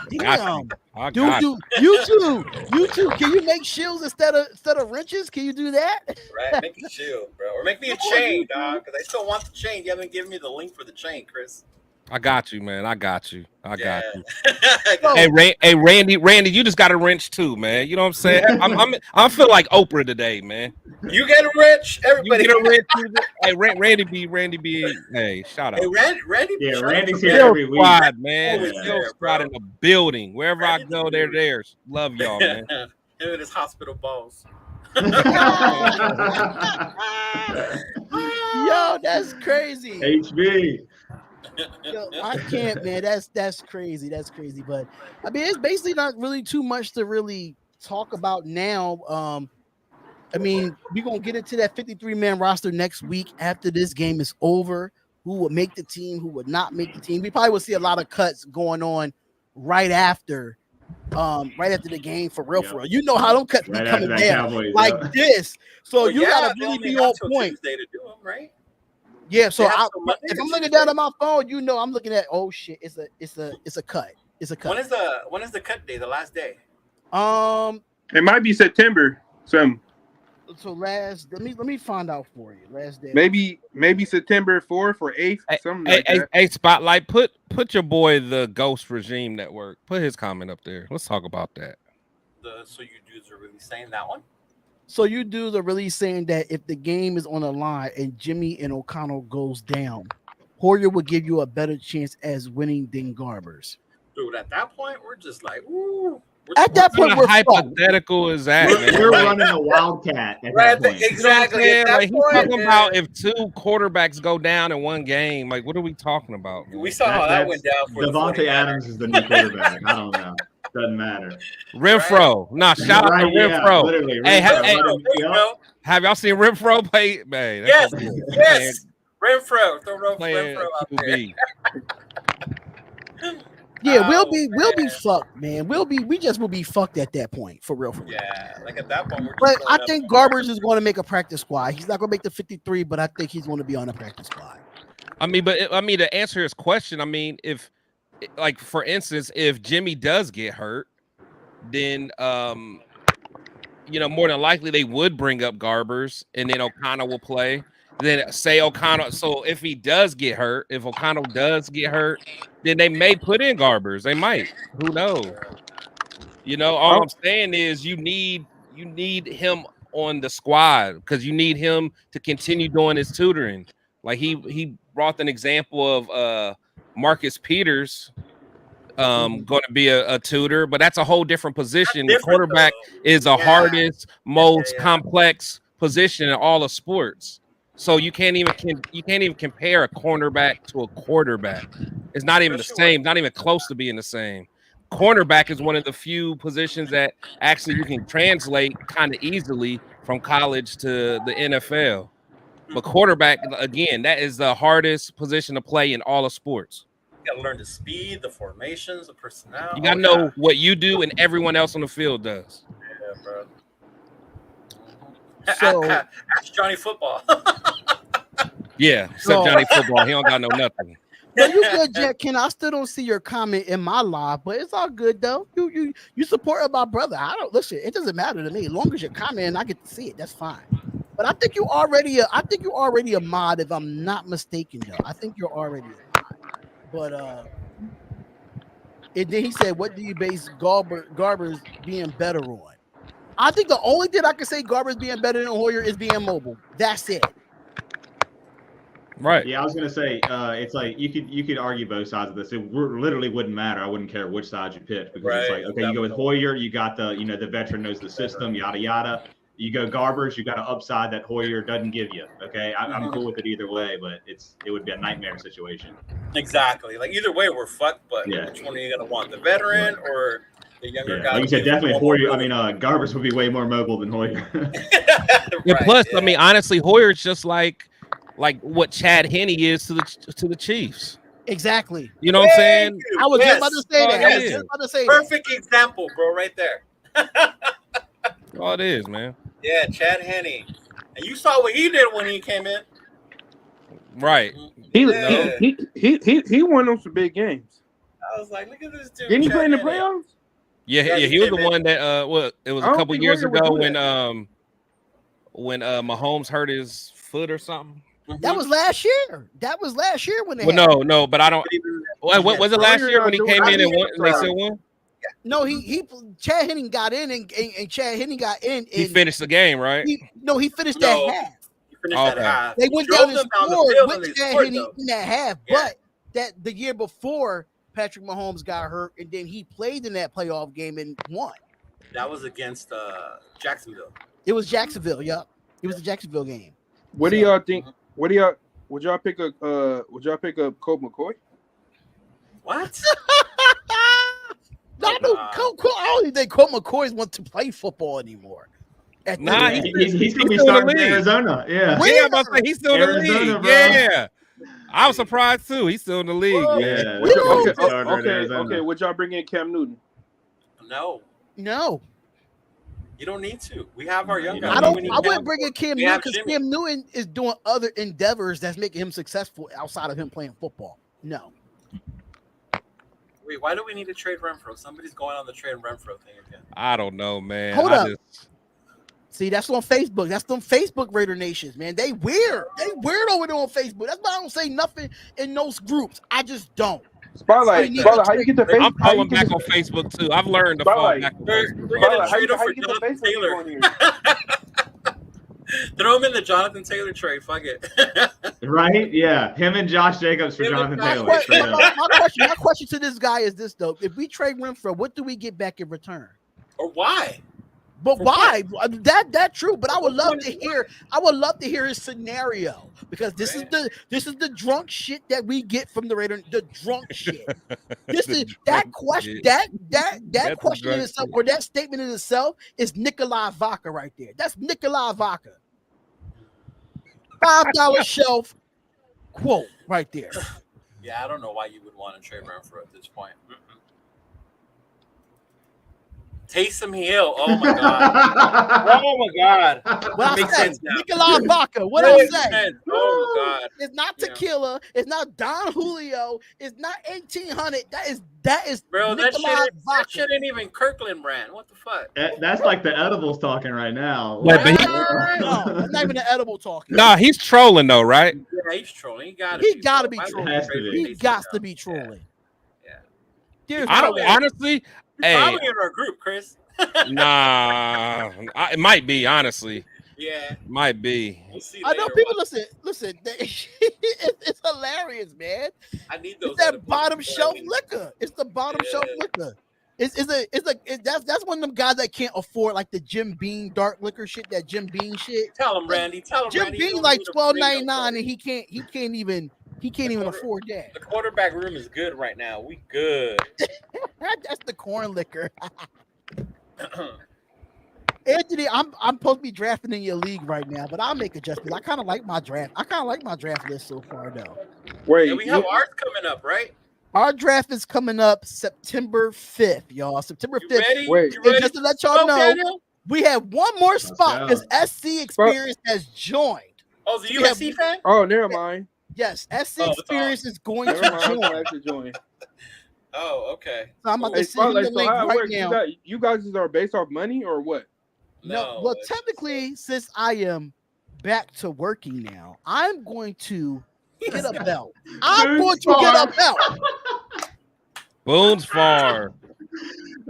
Damn. Dude, YouTube, can you make shields instead of wrenches? Can you do that? Right, make a shield, bro. Or make me a chain, dog, because I still want the chain. You haven't given me the link for the chain, Chris. I got you, man. I got you. Hey, Randy, you just got a wrench too, man. You know what I'm saying? I feel like Oprah today, man. You get a wrench, everybody. You get a wrench. Hey, Randy B. Hey, shout out. Hey, Randy. Yeah, Randy's here every week. Squad, man. Still squad in the building. Wherever I go, they're theirs. Love y'all, man. Him and his hospital balls. Yo, that's crazy. HB. Yo, I can't, man. That's crazy. That's crazy. But I mean, it's basically not really too much to really talk about now. I mean, we're gonna get into that 53-man roster next week after this game is over. Who would make the team? Who would not make the team? We probably will see a lot of cuts going on right after the game for real. You know how them cuts be coming down Cowboys, like this. So you gotta really be on point. Tuesday to do them, right? Yeah, so if I'm looking down at my phone, you know I'm looking at shit. It's a cut. It's a cut. When is the cut day? The last day? It might be September. So let me find out for you. Last day. Maybe September 4th or 8th. Something like that. Hey, Spotlight, put your boy the Ghost Regime Network. Put his comment up there. Let's talk about that. So you dudes are really saying that one? So you dudes are really saying that if the game is on the line and Jimmy and O'Connell goes down, Hoyer will give you a better chance as winning than Garbers. Dude, at that point, we're just like, ooh. At that point, we're hypothetical is that? We're running a wildcat at that point. Exactly. You know like he's talking about if 2 quarterbacks go down in one game. Like, what are we talking about? Man? We saw how that went down for Devontae Adams is the new quarterback. I don't know. Doesn't matter. Renfro. Nah, shout out to Renfro. Literally. Hey, have y'all seen Renfro play? Man, yes. Renfro. Throw Renfro out there. Yeah, we'll be fucked, man. We just will be fucked at that point, for real. Yeah, like at that point. But I think Garbers is going to make a practice squad. He's not going to make the 53, but I think he's going to be on a practice squad. To answer his question, I mean, if, like, for instance, if Jimmy does get hurt, then more than likely they would bring up Garbers, and then O'Connell will play. Then say O'Connell. So if he does get hurt, if O'Connell does get hurt, then they may put in Garbers. They might. Who knows? All I'm saying is you need him on the squad because you need him to continue doing his tutoring. Like he brought an example of Marcus Peters going to be a tutor, but that's a whole different position. That's The quarterback is the Yeah. hardest, most Yeah. complex position in all of sports. So you can't even compare a cornerback to a quarterback. It's not even the same, not even close to being the same. Cornerback is one of the few positions that actually you can translate kind of easily from college to the NFL. But quarterback, again, that is the hardest position to play in all of sports. You gotta learn the speed, the formations, the personnel. You gotta know what you do and everyone else on the field does. Yeah, bro. So Ask Johnny Football. Yeah, except Johnny Football. He don't got no nothing. no, you good, Jack. Ken, I still don't see your comment in my live, but it's all good though. You support my brother. I don't listen. It doesn't matter to me as long as you're commenting. I get to see it. That's fine. But I think you're already a mod, if I'm not mistaken, though. I think you're already a mod. But and then he said, "What do you base Garber's being better on?" I think the only thing I can say Garber's being better than Hoyer is being mobile. That's it. Right. Yeah, I was gonna say it's like you could argue both sides of this. It literally wouldn't matter. I wouldn't care which side you pick because it's like, okay, you go with Hoyer, you got the the veteran knows the system, yada yada. You go Garbers, you got an upside that Hoyer doesn't give you. Okay, I'm cool with it either way, but it would be a nightmare situation. Exactly. Like either way, we're fucked. But which one are you gonna want, the veteran or the younger guy? Like you said, definitely Hoyer. I mean, Garbers would be way more mobile than Hoyer. And plus, I mean, honestly, Hoyer's just like what Chad Henne is to the Chiefs. Exactly. You know what I'm saying? I was just about to say that. I was just about to say Perfect example, bro, right there. All it is, man. Yeah, Chad Henne. And you saw what he did when he came in. Right. He won on some big games. I was like, look at this dude. Didn't he Chad play in the Henne. playoffs? Yeah, he was the one that it was a couple years ago when Mahomes hurt his foot or something. That was last year. That was last year when they. Well, no, but I don't. What was it last year when he came in and won, they still won? No, Chad Henne got in and Chad Henne got in. And he finished the game, right? He finished that half. He finished that half. They went down and scored with Chad Henne in that half, but that the year before Patrick Mahomes got hurt, and then he played in that playoff game and won. That was against Jacksonville. It was Jacksonville. Yep, it was the Jacksonville game. What do y'all think? Would y'all pick up Colt McCoy? What? I don't even think Colt McCoy wants to play football anymore. He's gonna be starting in Arizona. Yeah. Yeah, I'm about to say he's still in the league. Bro. Yeah. I was surprised too. He's still in the league. Okay. Would y'all bring in Cam Newton? No. You don't need to. We have our young guys. I wouldn't bring in Cam Newton because Cam Newton is doing other endeavors that's making him successful outside of him playing football. No. Wait, why do we need to trade Renfro? Somebody's going on the trade Renfro thing again. I don't know, man. Hold up. See, that's on Facebook. That's them Facebook Raider Nations, man. They weird. They weird over there on Facebook. That's why I don't say nothing in those groups. I just don't. Spotlight, how you get the Facebook? I'm following back on Facebook too. I've learned to follow back on Facebook. We're gonna trade him for Jonathan Taylor. Throw him in the Jonathan Taylor trade. Fuck it. Right? Yeah. Him and Josh Jacobs for Jonathan Taylor. My question to this guy is this though: if we trade Renfro, what do we get back in return? Or why? But why? That true. But I would love to hear. I would love to hear his scenario because this is the drunk shit that we get from the Raiders. The drunk shit. This is that question. That question in itself, or that statement in itself, is Nikolai Vodka right there. That's Nikolai Vodka. $5 shelf quote right there. Yeah, I don't know why you would want to trade Renfro at this point. Taysom Hill. Oh my god. Oh my god. What I say? Nikolai Vodka. What I say? Oh my god. It's not tequila. It's not Don Julio. It's not 1800. That is bro. Nikolai That shit ain't even Kirkland brand. What the fuck? That's like the edibles talking right now. Yeah, but no, it's not even the edible talking. Nah, he's trolling though, right? Yeah, he's trolling. He gotta be trolling. He got to be trolling. Yeah. I don't honestly. You're probably in our group, Chris. Nah, it might be honestly. Yeah, Might be. we'll see. I know later. people listen. It's hilarious, man. I need It's those. that edibles bottom before I shelf leave. liquor. It's the bottom Yeah. shelf liquor. That's one of them guys that can't afford like the Jim Beam dark liquor shit. That Jim Beam shit. Tell him, Randy. Tell him, Jim Randy. you Beam don't like need a $12.99 bingo and he can't even quarter- afford that. The quarterback room is good right now. We good. That's the corn liquor. Anthony, I'm supposed to be drafting in your league right now, but I'll make adjustments. I kind of like my draft. I kind of like my draft list so far, though. Wait, And we have ours coming up, right? Our draft is coming up September 5th, y'all. September You 5th. ready? Wait. You And ready? just to let y'all Go, know, Daniel? we have one more spot go. because SC Experience has joined. Oh, the We have- USC fan? Oh, never mind. Yes, SC Oh, it's Experience is going Never to mind. I'm join. glad to join. Oh, okay. So I'm about Hey, to send him Spotlight, the so link how it right works? now. You guys are based off money or what? No, well, it's technically, since I am back to working now, I'm going to get a belt. I'm going to get a belt. Boone's Farm.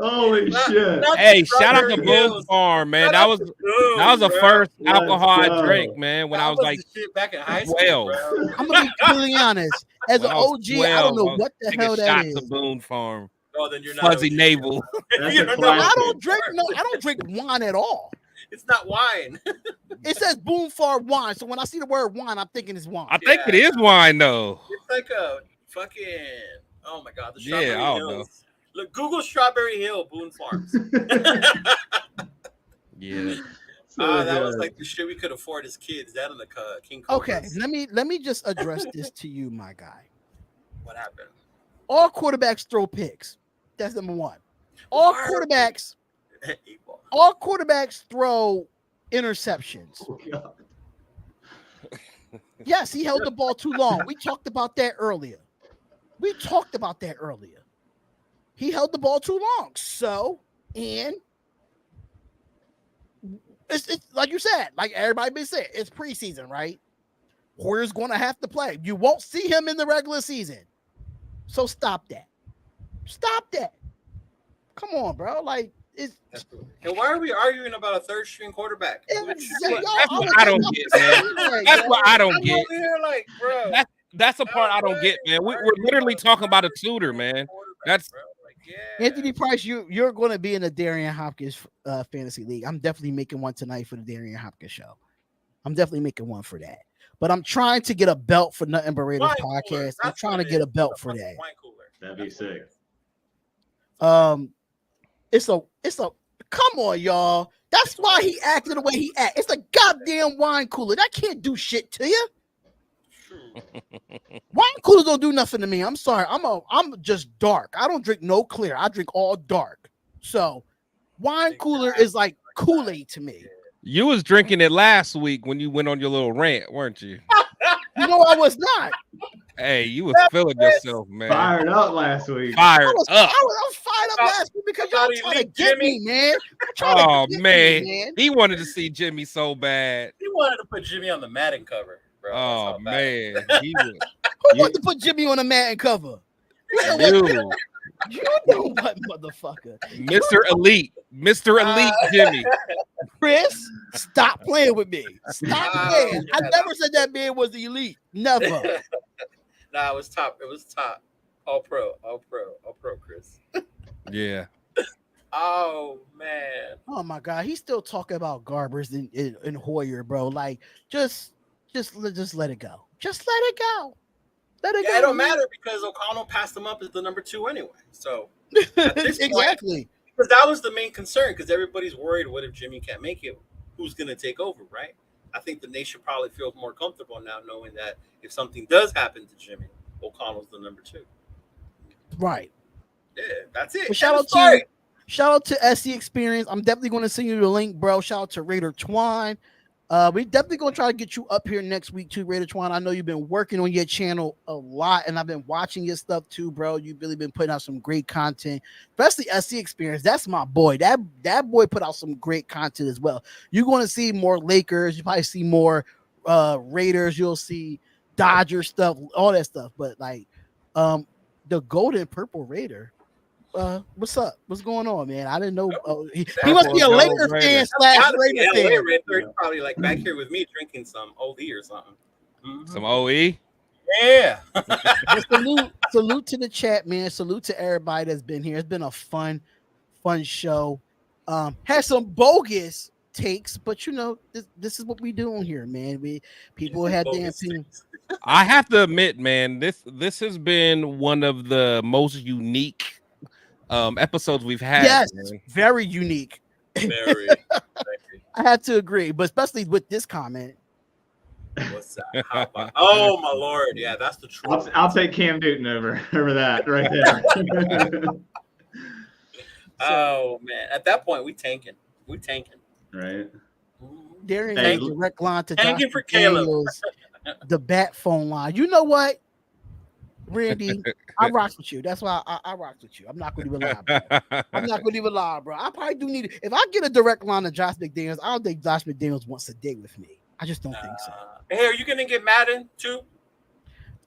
Holy shit. Not Hey, the shout out to Strawberry Boone's Hills. Farm, man. Shout That out was to Boone, that was the bro. first Let's alcohol I go. drank, man, when I was like the shit back in high school, 12. bro. I'm gonna be completely honest. As when an I was OG, I don't 12, know I was what the taking hell that shots is. of Boone Farm. Oh, then you're not Fuzzy OG. navel. That's You a don't know I classic. don't drink I don't drink wine at all. It's not wine. It says Boone Farm wine, so when I see the word wine, I'm thinking it's wine. I think it is wine though. It's like a fucking. Oh my god, the Yeah, Strawberry I don't Hills. Look, Google Strawberry Hill Boone Farms. Yeah. That was like the shit we could afford as kids. That and the King Cobras. Okay, let me just address this to you, my guy. What happened? All quarterbacks throw picks. That's number one. All quarterbacks throw interceptions. Oh, God. Yes, he held the ball too long. We talked about that earlier. He held the ball too long. So, and it's like you said, like everybody been saying, it's preseason, right? Warriors going to have to play. You won't see him in the regular season. So stop that. Come on, bro. Like, it's And why are we arguing about a third string quarterback? That's what I don't get, man. That's what I don't get. Over here like, bro. That's the part I don't get, man. We're literally talking about a tutor, man. That's Anthony Price. You're going to be in the Darian Hopkins fantasy league. I'm definitely making one tonight for the Darian Hopkins show. I'm definitely making one for that. But I'm trying to get a belt for Nothing But Raiders podcast. I'm trying to get a belt for that. That'd be sick. It's a come on, y'all. That's why he acted the way he act. It's a goddamn wine cooler. That can't do shit to you. Wine coolers don't do nothing to me. I'm sorry. I'm just dark. I don't drink no clear. I drink all dark. So wine cooler is like Kool-Aid to me. You was drinking it last week when you went on your little rant, weren't you? You know I was not. Hey, you was feeling yourself, man. Fired up last week. I was fired up last week because y'all thought trying he to get Jimmy. me, man. Oh man, he wanted to see Jimmy so bad. He wanted to put Jimmy on the Madden cover, bro. Oh man, he was. Who wants to put Jimmy on a Madden cover? You know what, motherfucker? Mr. Elite, Jimmy. Chris, stop playing with me. Stop playing. I never said that man was the elite. Never. Nah, it was top. All pro, Chris. Yeah. Oh man. Oh my God, he's still talking about Garbers and Hoyer, bro. Like, just let it go. Just let it go. Let it go. It don't matter because O'Connell passed him up as the number 2 anyway. So exactly. Because that was the main concern. Because everybody's worried, what if Jimmy can't make it? Who's going to take over, right? I think the nation probably feels more comfortable now knowing that if something does happen to Jimmy, O'Connell's the number 2. Right. Yeah, that's it. But shout out to SC Experience. I'm definitely going to send you the link, bro. Shout out to Raider Twine. We definitely going to try to get you up here next week too, Raider Twine. I know you've been working on your channel a lot, and I've been watching your stuff too, bro. You've really been putting out some great content, especially SC Experience. That's my boy. That boy put out some great content as well. You're going to see more Lakers. You probably see more Raiders. You'll see Dodger stuff, all that stuff. But like the gold and purple Raider, what's up? What's going on, man? I didn't know. He That's must be a what Laker Raider. fan / Gotta be Raider LA fan. Raider. He's probably like back here with me drinking some OD or something. Mhm. Some OE. Yeah. But salute to the chat, man. Salute to everybody that's been here. It's been a fun show. Had some bogus takes, but you know, this is what we doing here, man. People had their opinion. I have to admit, man, this has been one of the most unique episodes we've had. Yes, man. very unique. Very. I had to agree, but especially with this comment. What's that? How about, oh my lord! Yeah, that's the truth. I'll take Cam Newton over that right there. Oh man, at that point we tanking. Right. Darian Hey, a direct line to tanking Josh for Caleb. McDaniels, the bat phone line. You know what, Randy? I rocks with you. That's why I rocks with you. I'm not going to even lie, bro. I'm not going to even lie, bro. I probably do need it. If I get a direct line to Josh McDaniels, I don't think Josh McDaniels wants to date with me. I just don't think so. Hey, are you gonna get Madden too?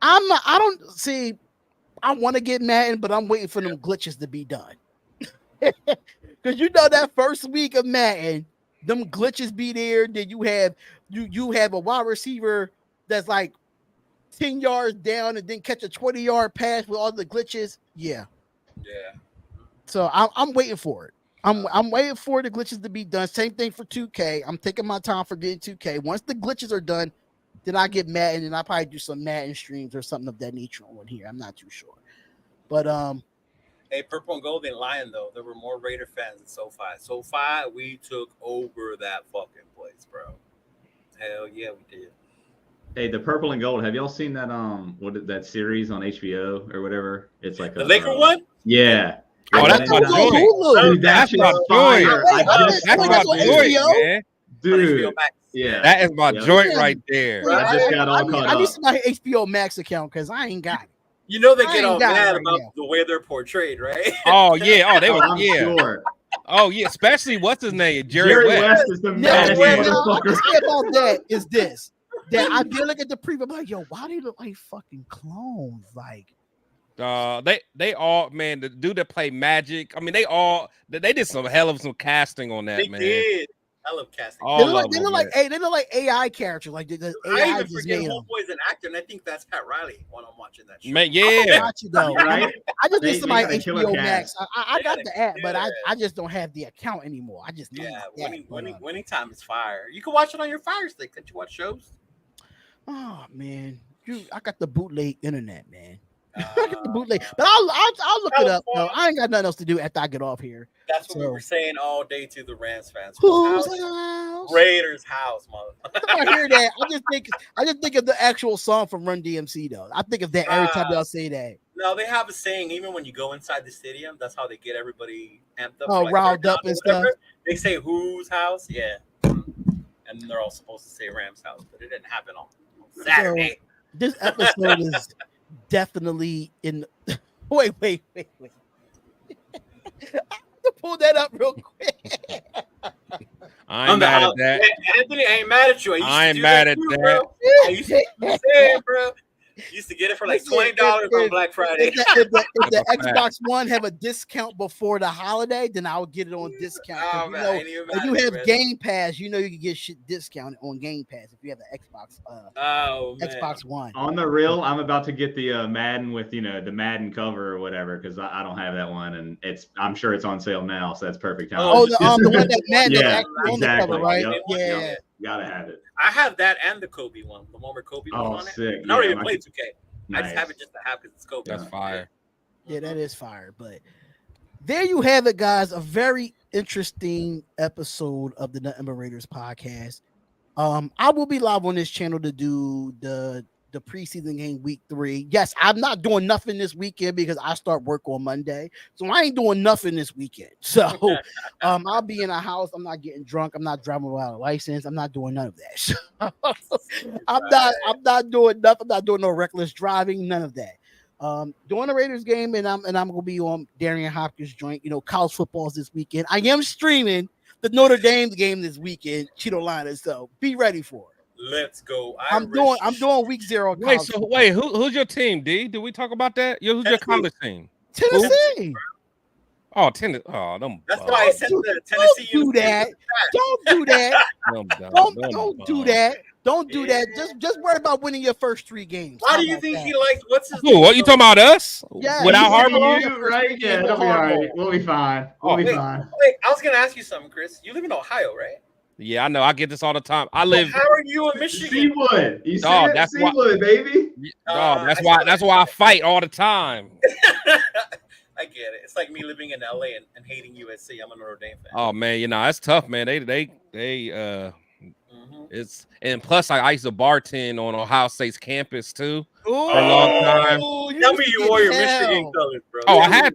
I'm not. I don't see. I want to get Madden, but I'm waiting for them glitches to be done. Because you know that first week of Madden, them glitches be there. Then you have a wide receiver that's like 10 yards down and then catch a 20-yard pass with all the glitches. Yeah. So I'm waiting for it. I'm waiting for the glitches to be done. Same thing for 2K. I'm taking my time for getting 2K. Once the glitches are done, then I get Madden and I probably do some Madden streams or something of that nature on here. I'm not too sure. But hey, Purple and Gold ain't lying though. There were more Raider fans in SoFi. SoFi, we took over that fucking place, bro. Hell yeah, we did. Hey, the Purple and Gold. Have y'all seen that that series on HBO or whatever? It's like The Laker one? Yeah. Oh, that's my joint. Dude, that's my fire. joint. That's my joint, man. Dude. Yeah. That is my joint right there. I just got all caught up. I need somebody HBO Max account because I ain't got it. You know they I get ain't all got it mad right about now. the way they're portrayed, right? Oh yeah. Oh, they were. I'm Yeah. sure. Oh yeah. Especially what's his name? Jerry West. West is the maddest What I motherfucker. say about that is this. That I did look at the preview. I'm like, yo, why they look like fucking clones? Like, They all, man, the dude that played Magic. I mean, they did some hell of some casting on that, They man. did. I love casting. All they of look them, like AI characters. Like the I AI even just forget made them. Homeboy's an actor, and I think that's Pat Riley when I'm watching that show. Man, I'm yeah. gonna watch it though. Right? I just They need somebody got a killer HBO cast. Max. I got the app, but Yeah. I just don't have the account anymore. I just need Yeah, that. winning time is fire. You can watch it on your Fire Stick. Can't you watch shows? Oh man, I got the bootleg internet, man. I got the bootleg, but I'll look it up. No, I ain't got nothing else to do after I get off here. That's what we So- were saying all day to the Rams fans. Whose House? house? Raiders house, mother. I hear that. I just think of the actual song from Run DMC though. I think of that every time y'all say that. No, they have a saying. Even when you go inside the stadium, that's how they get everybody amped up. Oh, for, riled third up down and or whatever. stuff. They say whose house, yeah, and they're all supposed to say Rams house, but it didn't happen on Saturday. This episode is definitely in. Wait. I have to pull that up real quick. I ain't mad at that. Anthony, I ain't mad at you. I ain't mad at too, that. bro. I used to say it, bro. Used to get it for like $20 on Black Friday. If the Xbox One have a discount before the holiday, then I would get it on discount. Oh, You man, know, I ain't even if mad you at have man. Game Pass, you know you can get shit discounted on Game Pass if you have an Xbox. Oh, man. Xbox One. On the real, I'm about to get the Madden with the Madden cover or whatever because I don't have that one and I'm sure it's on sale now, so that's perfect time. Oh, the one that Madden Yeah, actually on the exactly. cover, right? Yep. Yeah. Gotta have it. I have that and the Kobe one, the one where Kobe was on it. Sick. I don't Yeah, even play 2K. I just Nice. have it just to have because it's Kobe. That's fire. Yeah, that is fire. But there you have it, guys. A very interesting episode of the Nothing But Raiders podcast. I will be live on this channel to do the preseason game week 3. Yes, I'm not doing nothing this weekend because I start work on Monday. So I ain't doing nothing this weekend. So I'll be in a house. I'm not getting drunk. I'm not driving without a license. I'm not doing none of that. I'm not doing nothing. I'm not doing no reckless driving, none of that. Doing the Raiders game, and I'm gonna be on Darian Hopkins' joint. You know, college football's this weekend. I am streaming the Notre Dame game this weekend, Cheeto Liners. So be ready for it. Let's go. I'm doing week 0. Wait, who's your team, D? Did we talk about that? Who's your college team? Tennessee. Oh, Tennessee. Oh, them. That's why I sent the Tennessee. Don't do that. Don't do that. Don't do that. Don't do that. Just worry about winning your first 3 games. Why do you think he likes what's his Who? name? What you talking about us? Yeah, Without he- Harbaugh? You, right? Yeah, it'll be all right. We'll be fine. We'll be fine. Wait, I was gonna ask you something, Chris. You live in Ohio, right? Yeah, I know. I get this all the time. I live. How are you in Michigan? Seawood. You see Dog, it? that's why- Seawood, baby. Dog, that's why I fight all the time. I get it. It's like me living in LA and hating USC. I'm a Notre Dame fan. Oh man, that's tough, man. They it's and plus I used to bartend on Ohio State's campus too for a long time. Tell me you wore your Michigan colors, bro. Oh, I had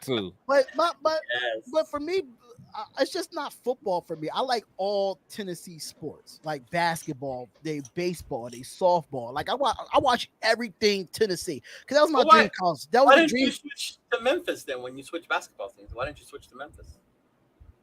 to. But for me, it's just not football for me. I like all Tennessee sports, like basketball, baseball, softball. Like I watch everything Tennessee because that was my dream college. That was why the didn't dream. you switch to Memphis then when you switch basketball teams? Why didn't you switch to Memphis?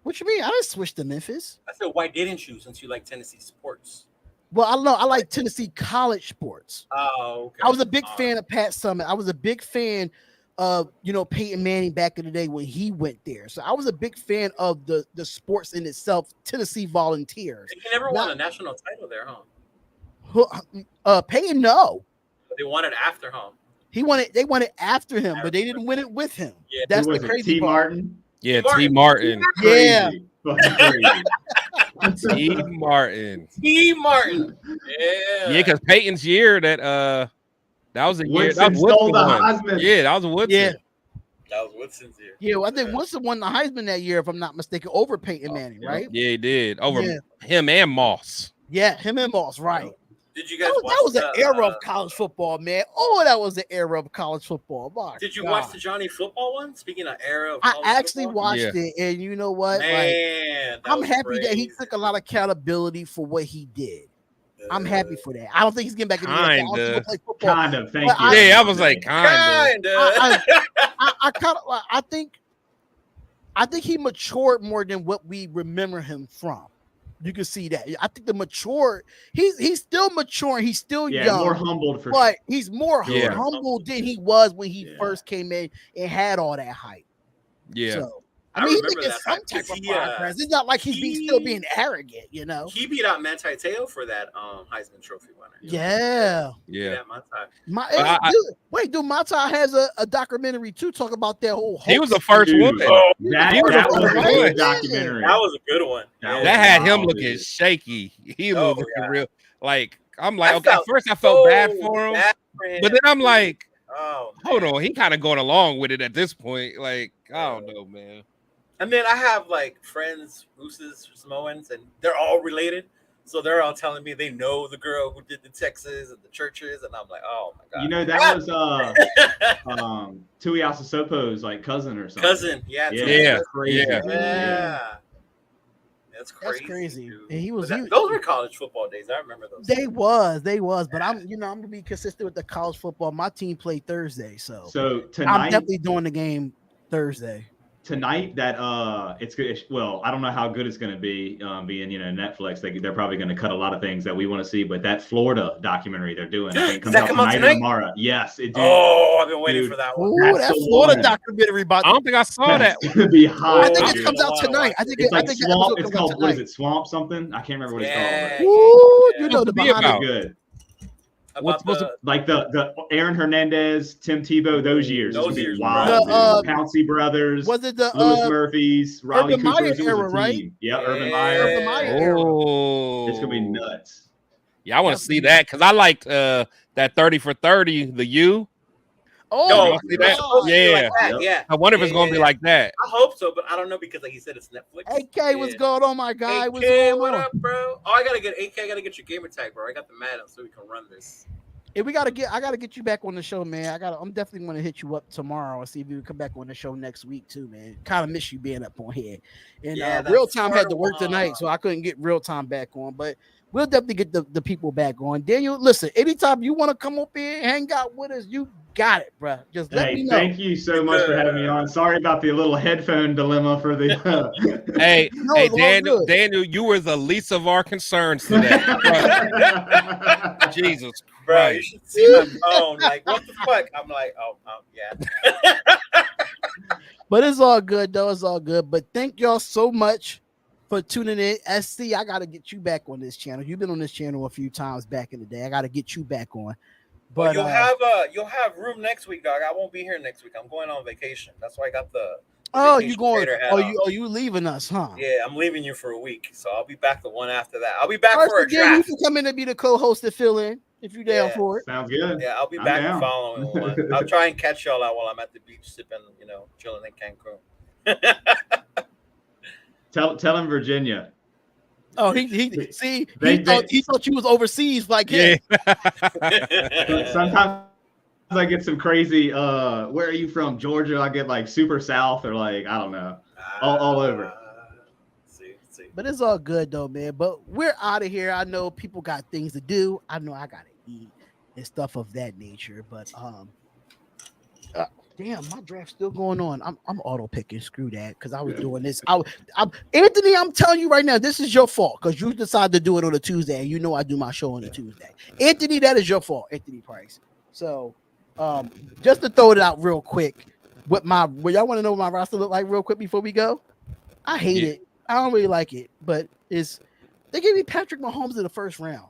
What you mean? I didn't switch to Memphis. I said, why didn't you since you like Tennessee sports? Well, I don't know. I like Tennessee college sports. Oh, okay. I was a big fan of Pat Summitt. I was a big fan of Peyton Manning back in the day when he went there. So I was a big fan of the sports in itself. Tennessee Volunteers. He never won a national title there, huh? Peyton, no. They won it after him. They won it after him, but they didn't win it with him. Yeah. That's the crazy T. part. Martin. Yeah, T. Martin. Yeah. T. Martin. T. Martin. Yeah, because Peyton's year that was a year. Woodson stole the Heisman. Yeah, that was Woodson. Yeah. That was Woodson's year. Yeah, well, I think Woodson won the Heisman that year, if I'm not mistaken, over Peyton Manning, right? Yeah, he did. Over him and Moss. Yeah, him and Moss, right. Did you guys watch that was an era of college football, man. Oh, that was an era of college football. Did you watch the Johnny football one? Speaking of era of I actually watched it, and you know what? Man, I'm happy that he took a lot of accountability for what he did. I'm happy for that. I don't think he's getting back in the NFL. Kind of. Thank you. I was like, kind of. I think he matured more than what we remember him from. You can see that. I think he's still maturing. He's still young. More humbled for but he's more humble than he was when he first came in and had all that hype. Yeah. So, I mean, he's making some type of progress. It's not like he's still being arrogant, He beat out Manti Te'o for that Heisman Trophy winner. Yeah. Wait, dude, Manti has a documentary too, talk about that whole. He was the first one. That was a good documentary. That was a good one. That had him looking shaky. He was looking real. Like I'm like, okay. At first I felt bad for him, but then I'm like, hold on, he kind of going along with it at this point. Like I don't know, man. And then I have like friends, Rooses, Samoans, and they're all related. So they're all telling me they know the girl who did the Texas and the churches, and I'm like, oh my god. You know that was Tui Asasopo's like cousin or something. Yeah. Crazy. Yeah. That's crazy. That's crazy. And those were college football days. I remember those. They was. But I'm gonna be consistent with the college football. My team played Thursday, so tonight I'm definitely doing the game Thursday. Tonight that it's good. Well, I don't know how good it's going to be being Netflix. They're probably going to cut a lot of things that we want to see, but that Florida documentary they're doing, I think, comes out tonight or tomorrow. Yes, it did. Oh, I've been waiting for that one. Ooh, that Florida documentary. I don't think I saw that. It's going to be hot. I think it comes out tonight. I think it's Swamp. It's called what is it? Swamp something? I can't remember what it's called. Ooh, you know the behind good. What's the Aaron Hernandez, Tim Tebow, those years. Wow. Pouncey brothers. Was it the Louis Murphys, Riley Urban Cooper? Meyer era, right? Yeah, Urban Meyer. Oh, it's gonna be nuts. Yeah, I want to see that because I liked that 30 for 30, the U. Oh, see that? Yeah. I wonder if it's gonna be like that. I hope so, but I don't know because, like you said, it's Netflix. AK, what's going on, my guy? AK, what's going what on? up, bro? Oh, I gotta get your gamer tag, bro. I got the Madden so we can run this. Hey, I gotta get you back on the show, man. I'm definitely gonna hit you up tomorrow and see if you can come back on the show next week too, man. Kind of miss you being up on here. And Real Time had to work tonight, so I couldn't get Real Time back on. But we'll definitely get the people back on. Daniel, listen, anytime you want to come up here and hang out with us, you got it, bro. Just let me know. Thank you so much for having me on. Sorry about the little headphone dilemma for the. Daniel, you were the least of our concerns today. Jesus Christ. Bro, you should see my phone. Like, what the fuck? I'm like, yeah. But it's all good, though. It's all good. But thank y'all so much for tuning in. SC, I got to get you back on this channel. You've been on this channel a few times back in the day. I got to get you back on. But you'll have room next week, dog. I won't be here next week. I'm going on vacation. That's why I got the you going? You leaving us, huh? Yeah, I'm leaving you for a week, so I'll be back the one after that. I'll be back for a draft. You can come in and be the co-host to fill in if you're down for it. Sounds good. Yeah, I'll be back the following one. I'll try and catch y'all out while I'm at the beach sipping, chilling in Cancun. Tell him Virginia. Oh, he thought you was overseas like him. Sometimes I get some crazy. Where are you from? Georgia? I get like super south or like I don't know, all over. See. But it's all good though, man. But we're out of here. I know people got things to do. I know I gotta eat and stuff of that nature. But damn, my draft's still going on. I'm auto picking. Screw that, because I was doing this. Anthony, I'm telling you right now, this is your fault because you decided to do it on a Tuesday, and you know I do my show on a Tuesday. Anthony, that is your fault, Anthony Price. So, just to throw it out real quick, y'all want to know what my roster look like real quick before we go? I hate it. I don't really like it, but they gave me Patrick Mahomes in the first round.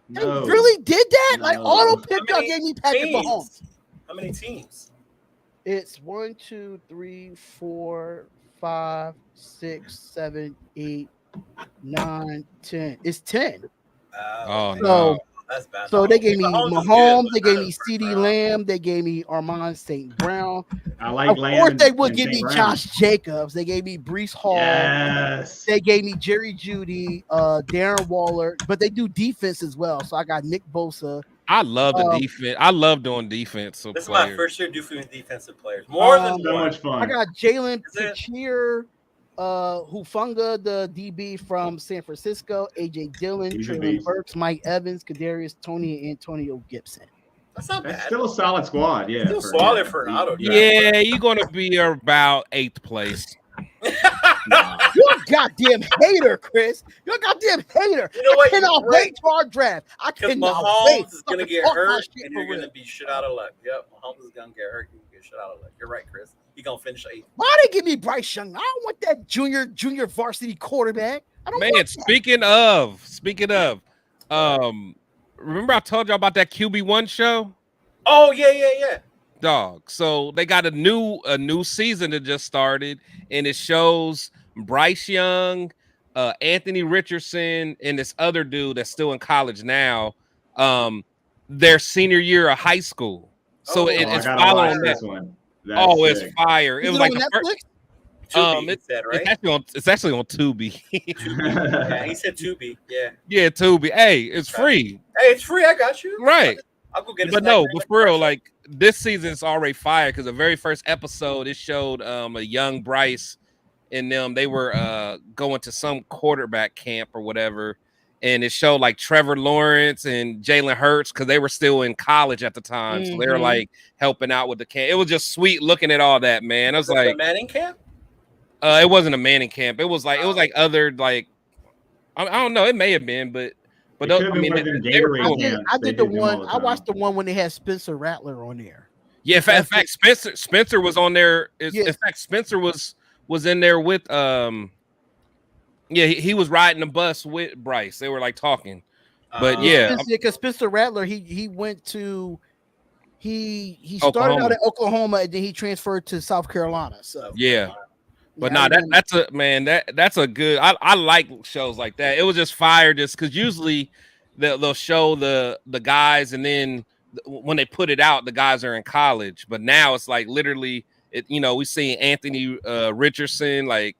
No. They really did that? No. Like auto pick y'all gave me Patrick Mahomes. How many teams? It's 1, 2, 3, 4, 5, 6, 7, 8, 9, 10. It's 10. No. That's bad. So they gave me Mahomes, they gave me CeeDee Lamb, they gave me Armand St. Brown. I like Lamb. Of course, they would give me Josh Jacobs. They gave me Breece Hall. Yes. They gave me Jerry Jeudy, Darren Waller, but they do defense as well. So I got Nick Bosa. I love the defense. I love doing defense. This is my first year doing defensive players. More than so much fun. I got Jalen Pichier, Hufunga, the DB from San Francisco, AJ Dillon, Traylon Burks, Mike Evans, Kadarius Toney, and Antonio Gibson. That's not bad. That's still a solid squad. Yeah. Still solid for an auto draft. Yeah, you're gonna be about 8th place. You're a goddamn hater, Chris. You're a goddamn hater. You know what? I cannot wait for our draft. I cannot wait. Mahomes is going to get hurt, and you're going to be shit out of luck. Yep, Mahomes is going to get hurt, and you get shit out of luck. You're right, Chris. He's going to finish 8th. Why they give me Bryce Young? I don't want that junior varsity quarterback. I don't want that. Speaking of, remember I told y'all about that QB1 show? Oh, yeah. Dog. So they got a new season that just started, and it shows Bryce Young, Anthony Richardson, and this other dude that's still in college now, their senior year of high school. So it's following that one. It's fire. It was like Netflix. It's actually on Tubi. Yeah, he said Tubi. Yeah, Tubi. Hey, it's free. Hey, it's free. I got you. Right. I'll go get it. But no, but for real, like this season's already fire because the very first episode it showed a young Bryce and them. They were going to some quarterback camp or whatever, and it showed like Trevor Lawrence and Jalen Hurts because they were still in college at the time, so they were like helping out with the camp. It was just sweet looking at all that, man. I was like, the Manning camp. It wasn't a Manning camp. It was like other like I don't know. It may have been, but I did the one. I watched the one when they had Spencer Rattler on there. Yeah, in fact, Spencer was on there. In fact, Spencer was in there with he was riding the bus with Bryce. They were like talking, but because Spencer Rattler he went to he started out at Oklahoma and then he transferred to South Carolina. So But that's a good. I like shows like that. It was just fire, just because usually they'll show the guys, and then when they put it out, the guys are in college. But now it's like literally, we see Anthony Richardson, like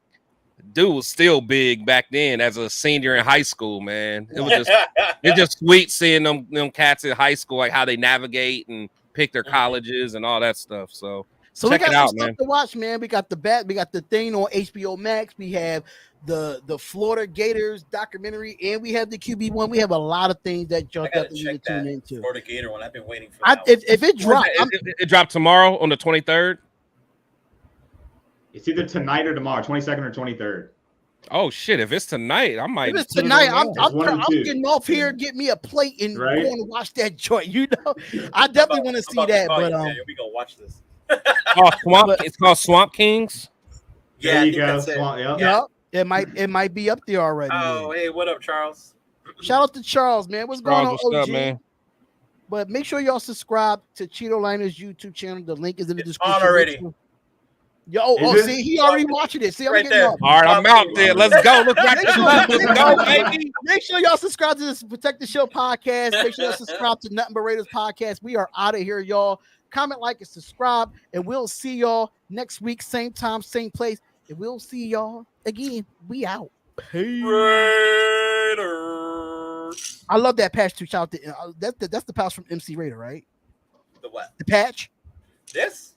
dude was still big back then as a senior in high school. Man, it was just sweet seeing them cats in high school, like how they navigate and pick their colleges and all that stuff. So check we got it out, some stuff to watch, man. We got the thing on HBO Max. We have the Florida Gators documentary, and we have the QB1. We have a lot of things that y'all definitely need to tune into. Florida Gator one. I've been waiting for that. If it drops, it dropped tomorrow on the 23rd. It's either tonight or tomorrow, 22nd or 23rd. Oh shit! If it's tonight, I might. If it's tonight, I'm getting off here, get me a plate, and going to watch that joint. I definitely want to see that. But we gonna watch this. Oh, Swamp. It's called Swamp Kings. Yeah, There I you think go. that's it. Yep. Yep. It might be up there already. Oh, hey, what up, Charles? Shout out to Charles, man. What's going on, What's OG? up, man? But make sure y'all subscribe to Cheeto Liner's YouTube channel. The link is in the It's description. on already. Yo, Is it? see, he already watching it. See, I'm Right getting there. y'all. All right, I'm out there. Let's go. Let's wrap this up. Let's go, baby. Make sure y'all subscribe to this Protect the Show podcast. Make sure y'all subscribe to Nothing But Raiders podcast. We are out of here, y'all. Comment, like, and subscribe, and we'll see y'all next week, same time, same place. And we'll see y'all again. We out. Peace. Raiders. I love that patch too. Shout out to that's the patch from MC Raider, right? The what? The patch. This?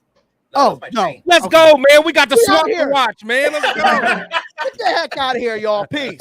Oh, that's my no. chain. Let's Okay. go, man. We got the We out Swamp here. to watch, man. Let's go. Get the heck out of here, y'all. Peace.